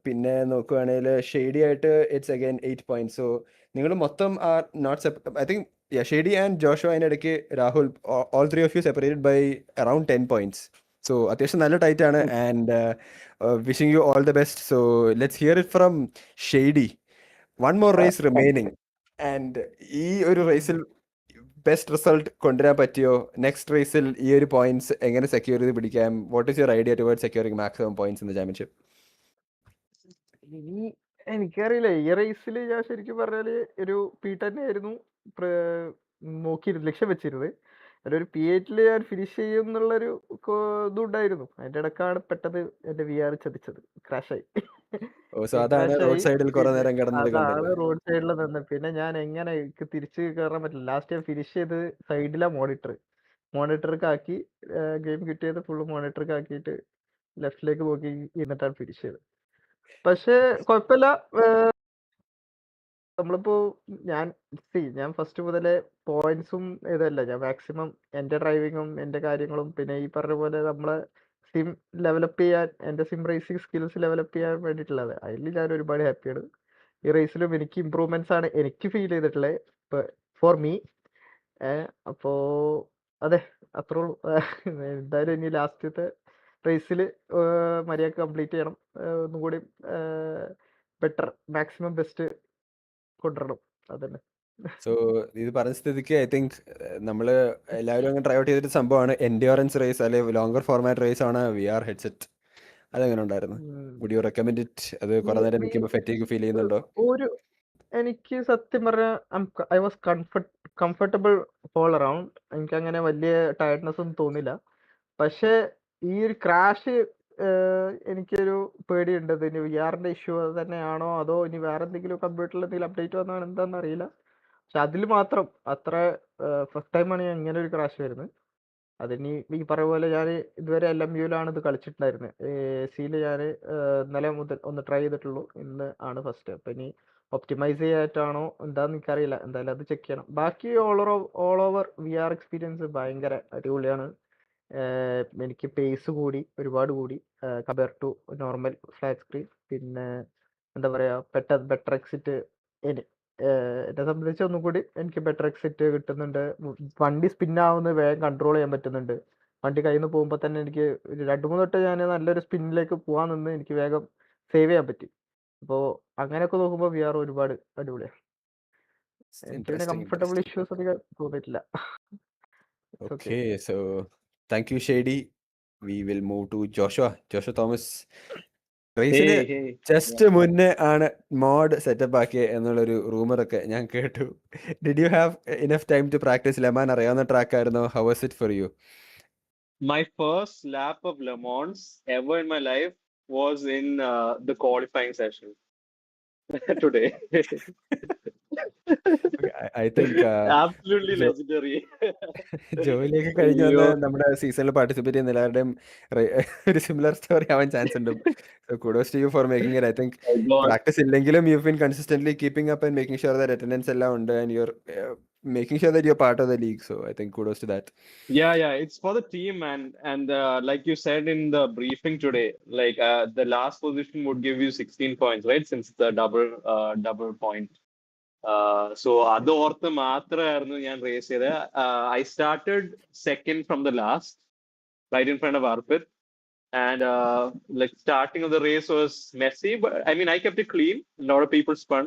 Speaker 2: പിന്നെ നോക്കുകയാണെങ്കിൽ ഷെയ്ഡി ആയിട്ട് ഇറ്റ്സ് അഗൈൻ 8 points. സോ നിങ്ങൾ മൊത്തം are not I think Shady and ജോഷോ അതിനിടയ്ക്ക് Rahul all three of you separated by around 10 points. So അത്യാവശ്യം നല്ല ടൈറ്റ് ആണ്. And wishing you all the best. So let's hear it from Shady. One more race remaining and ഈ ഒരു റേസിൽ best result കൊണ്ടുവരാൻ പറ്റിയോ? Next റേസിൽ ഈ ഒരു പോയിന്റ്സ് എങ്ങനെ സെക്യൂർ ചെയ്ത് പിടിക്കാം? What is your idea toward securing maximum points in the championship?
Speaker 11: ഇനി എനിക്കറിയില്ല, ഈ റേസിൽ ഞാൻ ശരിക്കും പറഞ്ഞാല് ഒരു P10 ആയിരുന്നു നോക്കിയിരുന്നത്, ലക്ഷ്യം വെച്ചിരുന്നത്. ഒരു P8 ഞാൻ ഫിനിഷ് ചെയ്യും എന്നുള്ളൊരു ഇതുണ്ടായിരുന്നു. അതിന്റെ ഇടക്കാണ് പെട്ടത് എന്റെ VR ചതിച്ചത്, ക്രാഷായി.
Speaker 2: സോ അതാണ് റോഡ് സൈഡിൽ കുറെ
Speaker 11: പിന്നെ
Speaker 2: നേരം കിടന്നത്
Speaker 11: അതാണ്
Speaker 2: കണ്ടത്.
Speaker 11: റോഡ് സൈഡിൽ നിന്ന് പിന്നെ ഞാൻ എങ്ങനെ എനിക്ക് തിരിച്ച് കയറാൻ പറ്റില്ല. ലാസ്റ്റ് ഞാൻ ഫിനിഷ് ചെയ്ത് സൈഡിലാ മോണിറ്റർക്ക് ആക്കി, ഗെയിം കിട്ടിയത് ഫുള്ള് മോണിറ്റർക്ക് ആക്കിയിട്ട് ലെഫ്റ്റിലേക്ക് നോക്കി ഇരുന്നിട്ടാണ് ഫിനിഷ് ചെയ്തത്. പക്ഷെ കുഴപ്പമില്ല. നമ്മളിപ്പോ ഞാൻ ഫസ്റ്റ് മുതലേ പോയിന്റ്സും ഇതല്ല, ഞാൻ മാക്സിമം എന്റെ ഡ്രൈവിങ്ങും എന്റെ കാര്യങ്ങളും പിന്നെ ഈ പറഞ്ഞ പോലെ നമ്മളെ സിം ലെവലപ്പ് ചെയ്യാൻ, എന്റെ സിം റേസിംഗ് സ്കിൽസ് ലെവലപ്പ് ചെയ്യാൻ വേണ്ടിയിട്ടുള്ളത്. അതിൽ ഞാൻ ഒരുപാട് ഹാപ്പിയാണ്. ഈ റേസിലും എനിക്ക് ഇമ്പ്രൂവ്മെന്റ്സ് ആണ് എനിക്ക് ഫീൽ ചെയ്തിട്ടുള്ളത് ഫോർ മീ. അപ്പോ അതെ, അത്രേ ഉള്ളൂ. എന്തായാലും ഇനി ലാസ്റ്റത്തെ റേസിൽ മര്യാദ കംപ്ലീറ്റ് ചെയ്യണം. ഒന്നുകൂടി ബെറ്റർ, മാക്സിമം ബെസ്റ്റ് കൊണ്ടുവരണം. അതന്നെ.
Speaker 2: സോ ഇത് പറഞ്ഞ സ്ഥിതിക്ക് ഐ തിങ്ക് നമ്മൾ എല്ലാവരും അങ്ങനെ ട്രൈ ഔട്ട് ചെയ്തിട്ട് സംഭവമാണ് എൻഡ്യോറൻസ് റേസ് അല്ലെങ്കിൽ ലോങ്ങർ ഫോർമാറ്റ് റേസ് ആണ് VR ഹെഡ്സെറ്റ്. അതെങ്ങനെ ഉണ്ടായിരുന്നു? Would you recommend it? അത് കുറെ നേരം നിൽക്കുമ്പോൾ ഫെറ്റീഗ് ഫീൽ ചെയ്യുന്നുണ്ടോ?
Speaker 11: എനിക്ക് സത്യം പറഞ്ഞാൽ I was comfortable all around. എനിക്ക് അങ്ങനെ വലിയ ടയർഡ്നെസ് ഒന്നും തോന്നില്ല. പക്ഷെ ഈ ഒരു ക്രാഷ് എനിക്കൊരു പേടിയുണ്ട്. ഇനി VR-ന്റെ ഇഷ്യൂ അത് തന്നെയാണോ അതോ ഇനി വേറെ എന്തെങ്കിലും കമ്പ്യൂട്ടറിൽ എന്തെങ്കിലും അപ്ഡേറ്റ് വന്നാണ് എന്താണെന്ന് അറിയില്ല. പക്ഷെ അതിൽ മാത്രം അത്ര ഫസ്റ്റ് ടൈമാണ് ഞാൻ ഇങ്ങനെ ഒരു ക്രാഷ് വരുന്നത്. അതിനി ഈ പറയുന്ന പോലെ ഞാൻ ഇതുവരെ LMU-ലാണ് ഇത് കളിച്ചിട്ടുണ്ടായിരുന്നത്. AC-യിൽ ഞാൻ ഇന്നലെ മുതൽ ഒന്ന് ട്രൈ ചെയ്തിട്ടുള്ളൂ. ഇന്ന് ആണ് ഫസ്റ്റ്. അപ്പം ഇനി ഒപ്റ്റിമൈസ് ചെയ്യാനായിട്ടാണോ എന്താണെന്ന് എനിക്കറിയില്ല. എന്തായാലും അത് ചെക്ക് ചെയ്യണം. ബാക്കി ഓൾ ഓവർ VR എക്സ്പീരിയൻസ് ഭയങ്കര അടിപൊളിയാണ്. എനിക്ക് പേസ് ഒരുപാട് കൂടി compare to normal flat screen. പിന്നെ എന്താ പറയുക, ബെറ്റർ എക്സിറ്റ് എന്നെ സംബന്ധിച്ച് ഒന്നും കൂടി എനിക്ക് ബെറ്റർ എക്സിറ്റ് കിട്ടുന്നുണ്ട്. വണ്ടി സ്പിന്നാവുന്നത് വേഗം കൺട്രോൾ ചെയ്യാൻ പറ്റുന്നുണ്ട്. വണ്ടി കയ്യിൽ നിന്ന് പോകുമ്പോൾ തന്നെ എനിക്ക് 2-3 വട്ടം ഞാൻ നല്ലൊരു സ്പിന്നിലേക്ക് പോകാൻ നിന്ന് എനിക്ക് വേഗം സേവ് ചെയ്യാൻ പറ്റി. അപ്പോൾ അങ്ങനെയൊക്കെ നോക്കുമ്പോൾ VR ഒരുപാട് അടിപൊളിയാണ്. എനിക്ക് പിന്നെ കംഫർട്ടബിൾ ഇഷ്യൂസ് അധികം തോന്നിയിട്ടില്ല.
Speaker 2: Okay, so thank you Shady. We will move to Joshua Thomas. റേസിന് ജസ്റ്റ് മുന്നേ ആണ് മോഡ് സെറ്റപ്പ് ആക്കിയ എന്നുള്ളൊരു റൂമറൊക്കെ ഞാൻ കേട്ടു. Did you have enough time to practice? Le Mans അറിയാവുന്ന ട്രാക്ക് ആയിരുന്നു. How was it for you?
Speaker 12: My first lap of Le Mans ever in my life was in the qualifying session today.
Speaker 2: I think
Speaker 12: Absolutely legendary.
Speaker 2: ജോലിയൊക്കെ കഴിഞ്ഞ് വന്ന് നമ്മുടെ സീസണിൽ participate ചെയ്യുന്ന എല്ലാവരുടെയും ഒരു സിമിലർ സ്റ്റോറി ആവാൻ ചാൻസ് ഉണ്ട്. So kudos to you for making it. I think practice ഇല്ലെങ്കിലും you've been consistently keeping up and making sure that attendance എല്ലാം ഉണ്ട് and you're making sure that you're part of the league. So I think kudos to that.
Speaker 12: Yeah, it's for the team, and like you said in the briefing today, like the last position would give you 16 points, right? Since the double point. So അത് ഓർത്ത് മാത്രമായിരുന്നു ഞാൻ raise ചെയ്തത്. I started second from the last, right in front of Arpit. And like starting of the race was messy, but I mean I kept it clean. A lot of people spun,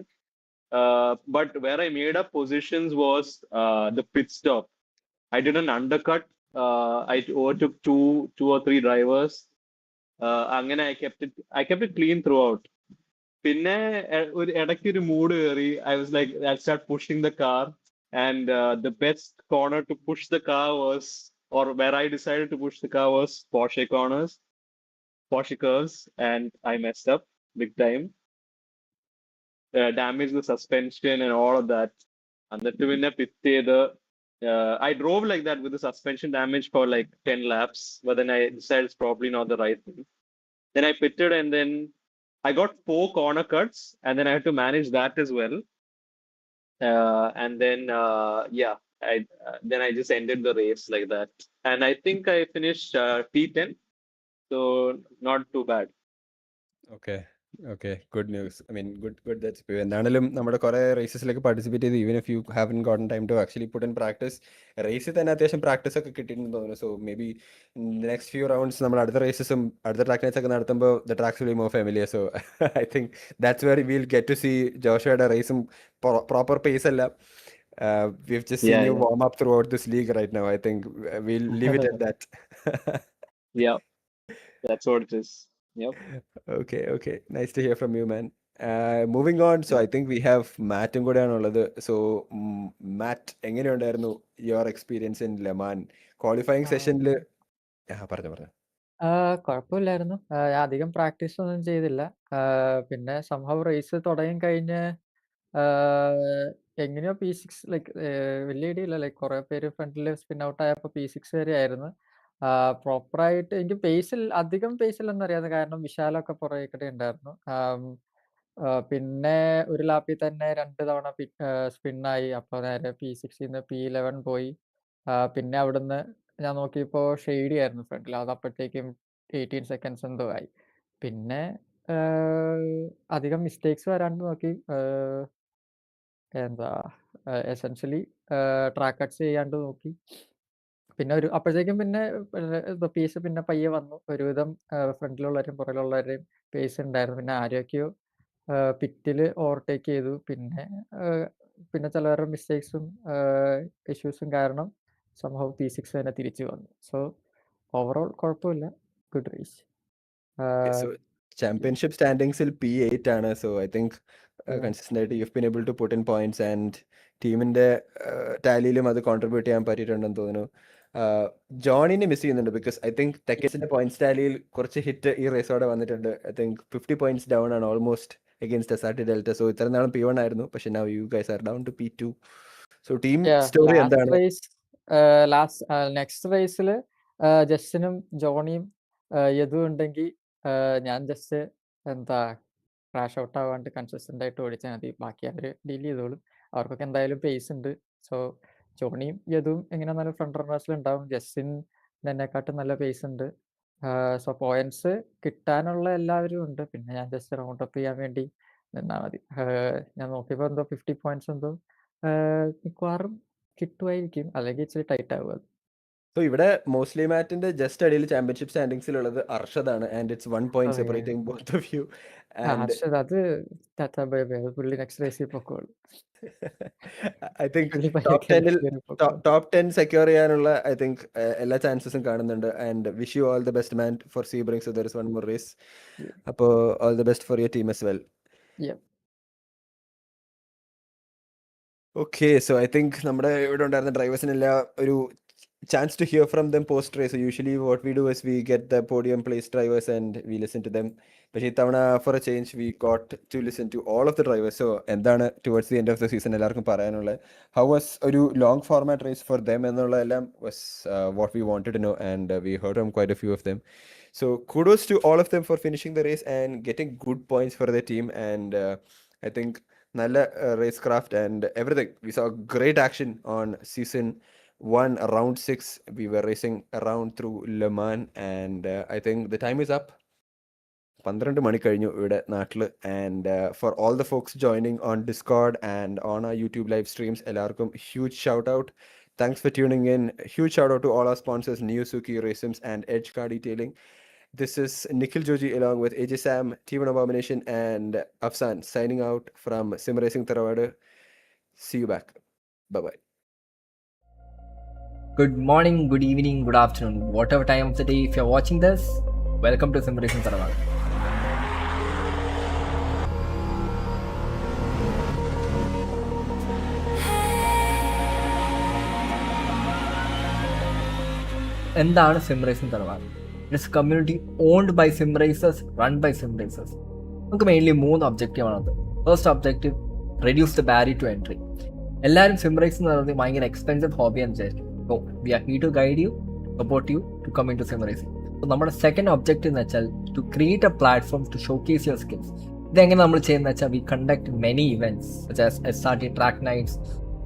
Speaker 12: but where I made up positions was the pit stop. I did an undercut. I overtook two or three drivers. അങ്ങനെ I kept it clean throughout. പിന്നെ ഒരു ഇടയ്ക്ക് ഒരു mood കയറി. I was like, I start pushing the car, and the best corner to push the car was, or where I decided to push the car was Porsche curves, and I messed up big time. Damaged the suspension and all of that. എന്നിട്ട് പിന്നെ pit ചെയ്ത് I drove like that with the suspension damage for like 10 laps, but then I decided it's probably not the right thing. Then I pitted, and then I got 4 corner cuts, and then I had to manage that as well. And then then I just ended the race like that. And I think I finished P10, so not too bad.
Speaker 2: Okay. Okay, good news. I mean, good that's എന്താണെങ്കിലും നമ്മുടെ കുറേ റേസസിലേക്ക് participate ചെയ്ത് even if you haven't gotten time to actually put in practice റേസിൽ തന്നെ അത്യാവശ്യം practice ഒക്കെ കിട്ടിയിട്ടുണ്ടെന്ന് തോന്നുന്നു. So maybe next few rounds നമ്മൾ അടുത്ത റേസസും അടുത്ത ട്രാക്ക് നൈറ്റ്സ് ഒക്കെ നടത്തുമ്പോൾ the tracks will be more familiar. So I think that's where will get to see ജോഷയുടെ റേസും പ്രോപ്പർ പേസ് അല്ല. We've just seen
Speaker 12: Yeah,
Speaker 2: you
Speaker 12: yeah,
Speaker 2: warm up throughout this league right now. I think we'll leave it at that.
Speaker 12: yeah. That's what it is. Yep.
Speaker 2: Okay. Nice to hear from you, man. Moving on, so I think we have Matt കൂടെ ആണുള്ളത്. So Matt, എങ്ങനെയുണ്ടായിരുന്നു your experience in ലെമാൻ qualifying സെഷനിൽ? പറഞ്ഞു
Speaker 1: കുഴപ്പമില്ലായിരുന്നു. ഞാൻ അധികം practice ഒന്നും ചെയ്തില്ല. പിന്നെ സംഭവം റേസ് തുടങ്ങി കഴിഞ്ഞ് എങ്ങനെയോ P6 ലൈക്ക് വലിയ ഐഡിയ ലൈക്ക് കുറെ പേര് ഫ്രണ്ടിൽ സ്പിൻ ഔട്ട് ആയപ്പോൾ P6 വരെ ആയിരുന്നു. പ്രോപ്പറായിട്ട് എനിക്ക് അധികം പേസിലൊന്നും അറിയാതെ, കാരണം വിശാലൊക്കെ പുറകെ ഉണ്ടായിരുന്നു. പിന്നെ ഒരു ലാപ്പിൽ തന്നെ 2 തവണ സ്പിന്നായി. അപ്പോൾ നേരെ P6ന്ന് P11 പോയി. പിന്നെ അവിടുന്ന് ഞാൻ നോക്കിയപ്പോൾ ഷെയ്ഡി ആയിരുന്നു ഫ്രണ്ടിൽ. അത് അപ്പോഴത്തേക്കും 18 സെക്കൻഡ്സ് എന്തോ ആയി. പിന്നെ അധികം മിസ്റ്റേക്സ് വരാണ്ട് നോക്കി. എന്താ എസെൻഷ്യലി ട്രാക്ക് കട്ട്സ് ചെയ്യാണ്ട് നോക്കി. പിന്നെ അപ്പോഴത്തേക്കും പിന്നെ പേസ് പിന്നെ പയ്യെ വന്നു. ഒരുവിധം ഫ്രണ്ടിലുള്ളവരും പുറകിലുള്ളവരുടെയും പേസ് ഉണ്ടായിരുന്നു. പിന്നെ ആരെയൊക്കെയോ പിറ്റിൽ ഓവർടേക്ക് ചെയ്തു. പിന്നെ ചിലവരുടെ മിസ്റ്റേക്സും ഇഷ്യൂസും കാരണം സംഭവം P6 തന്നെ തിരിച്ചു വന്നു. സോ ഓവറോൾ കുഴപ്പമില്ല, ഗുഡ് റേസ്.
Speaker 2: So championship standings-ൽ P8 ആണ്. So I think കൺസിസ്റ്റന്റ് ആയിട്ട് you've been able to put in points and ടീമിന്റെ ടാലിയിലും അത് കോൺട്രിബ്യൂട്ട് ചെയ്യാൻ പറ്റിയിട്ടുണ്ടെന്ന് തോന്നുന്നു. ജോണിനെ മിസ് ചെയ്യുന്നുണ്ട് ബിക്കോസ് ഐ തിങ്ക് ടെക്കൻസിന്റെ പോയിന്റ്സ് ടാലിയിൽ കുറച്ച് ഹിറ്റ് ഈ റേസോടെ വന്നിട്ടുണ്ട്. ഐ തിങ്ക് 50 points ഡൗൺ ആണ് almost against SRT delta. So ഇത്ര നാളും P1 ആയിരുന്നു, പക്ഷെ now you guys are down to P2. So team story എന്താണ്?
Speaker 1: നെക്സ്റ്റ് റേസിൽ ജസ്റ്റിനും ജോണിയും യദു ഉണ്ടെങ്കിൽ ഞാൻ ജസ്റ്റ് എന്താ ക്രാഷ് ഔട്ട് ആവാണ്ട് കൺസിസ്റ്റന്റ് ആയിട്ട് ഓടിച്ചാൽ മതി. ബാക്കി അവർ ഡീൽ ചെയ്തോളും. അവർക്കൊക്കെ എന്തായാലും പേസ് ഉണ്ട്. സോ ജോണിയും യദുവും എങ്ങനെ നല്ല ഫ്രണ്ട് റണ്ണേഴ്സിൽ ഉണ്ടാവും. ജസ്റ്റിൻ എന്നെക്കാട്ടും നല്ല പേസ് ഉണ്ട്. സോ പോയിന്റ്സ് കിട്ടാനുള്ള എല്ലാവരും ഉണ്ട്. പിന്നെ ഞാൻ ജസ്റ്റ് റൗണ്ട് അപ്പ് ചെയ്യാൻ വേണ്ടി നിന്നാൽ മതി. ഞാൻ നോക്കിയപ്പോൾ എന്തോ 50 points എന്തോ മിക്കവാറും കിട്ടുമായിരിക്കും, അല്ലെങ്കിൽ ഇച്ചിരി ടൈറ്റ് ആവുക.
Speaker 2: സോ ഇവിടെ മോസ്റ്റ്ലി മാറ്റിന്റെ ജസ്റ്റ് അടിയിൽ ചാമ്പ്യൻഷിപ്പ് സ്റ്റാൻഡിങ്സിലുള്ളത് അർഷദാണ്. And it's 1 point separating both of you. And
Speaker 1: അത് പുള്ളി നെക്സ്റ്റ് റേസിൽ പൊക്കോളൂ.
Speaker 2: I think top 10 സെക്യൂർ ചെയ്യാനുള്ള ഐ തിങ്ക് എല്ലാ ചാൻസസും കാണുന്നുണ്ട്. And wish you all the best man for Sebring. So there is one more race. അപ്പോൾ all the best for your team as well. Okay, so I think നമ്മുടെ ഇവിടെ ഉണ്ടായിരുന്ന ഡ്രൈവേഴ്സിനെല്ലാം ഒരു chance to hear from them post race. So usually what we do is we get the podium place drivers and we listen to them. But itavana for a change we got to listen to all of the drivers. So endana towards the end of the season ellarkum parayanulla, how was a long format race for them ennulla ellam was what we wanted to know, and we heard from quite a few of them. So kudos to all of them for finishing the race and getting good points for their team. And I think nalla racecraft and everything. We saw great action on season 1 round 6. We were racing around through Le Mans, and I think the time is up. 12 മണി കഴിഞ്ഞു ഇവിടെ നാട്ടിൽ. And for all the folks joining on discord and on our YouTube live streams, എല്ലാവർക്കും huge shout out. Thanks for tuning in. Huge shout out to all our sponsors, NIYUSUKI, Racings and Edge Car Detailing. This is Nikhil Joji along with AJ Sam, T1 Abomination and Afsan signing out from Sim Racing Tharavadu. See you back. Bye-bye.
Speaker 1: Good morning, good evening, good afternoon, whatever time of the day if you're watching this. Welcome to Sim Racing Tharavadu. എന്താണ് sim racing Tharavadu? It's community owned by sim racers, run by sim racers. നമുക്ക് mainly 3 ഒബ്ജക്റ്റീവാണത്. First objective, reduce the barrier to entry. എല്ലാവരും sim racing എന്ന് പറയുന്നത് ഭയങ്കര expensive ഹോബിയാണെന്ന് വിചാരിക്കും. So we are here to guide you, support you to come into sim racing. So നമ്മുടെ second objective എന്ന് വെച്ചാൽ to create a platform to showcase your skills. ഇതെങ്ങനെ നമ്മൾ ചെയ്യുന്നത് വെച്ചാൽ we conduct many events such as SRT track nights,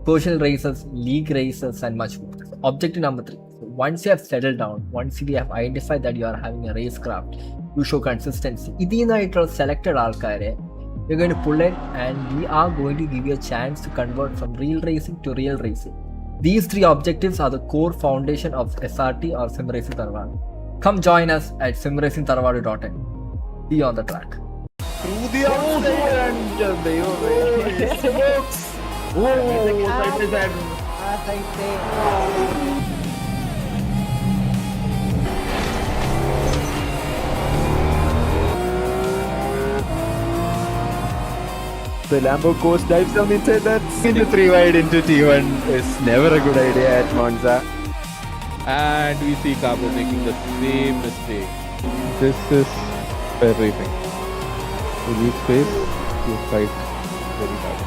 Speaker 1: social races, league races and much more. So objective number 3. So once you have settled down, once we have identified that you are having a racecraft, You show consistency. ഇതിനായിട്ടുള്ള selected ആൾക്കാരെ we're going to pull in and we are going to give you a chance to convert from real racing to real racing. These 3 objectives are the core foundation of SRT or Sim Racing Tharavadu. Come join us at simracingtharavadu.in. Be on the track.
Speaker 2: Through the outside and smokes. The Lambo course dives down inside that. Into 3 wide into T1 is never a good idea at Monza.
Speaker 7: And we see Cabo making the same mistake.
Speaker 3: This is fair racing. To leave space, you fight very hard.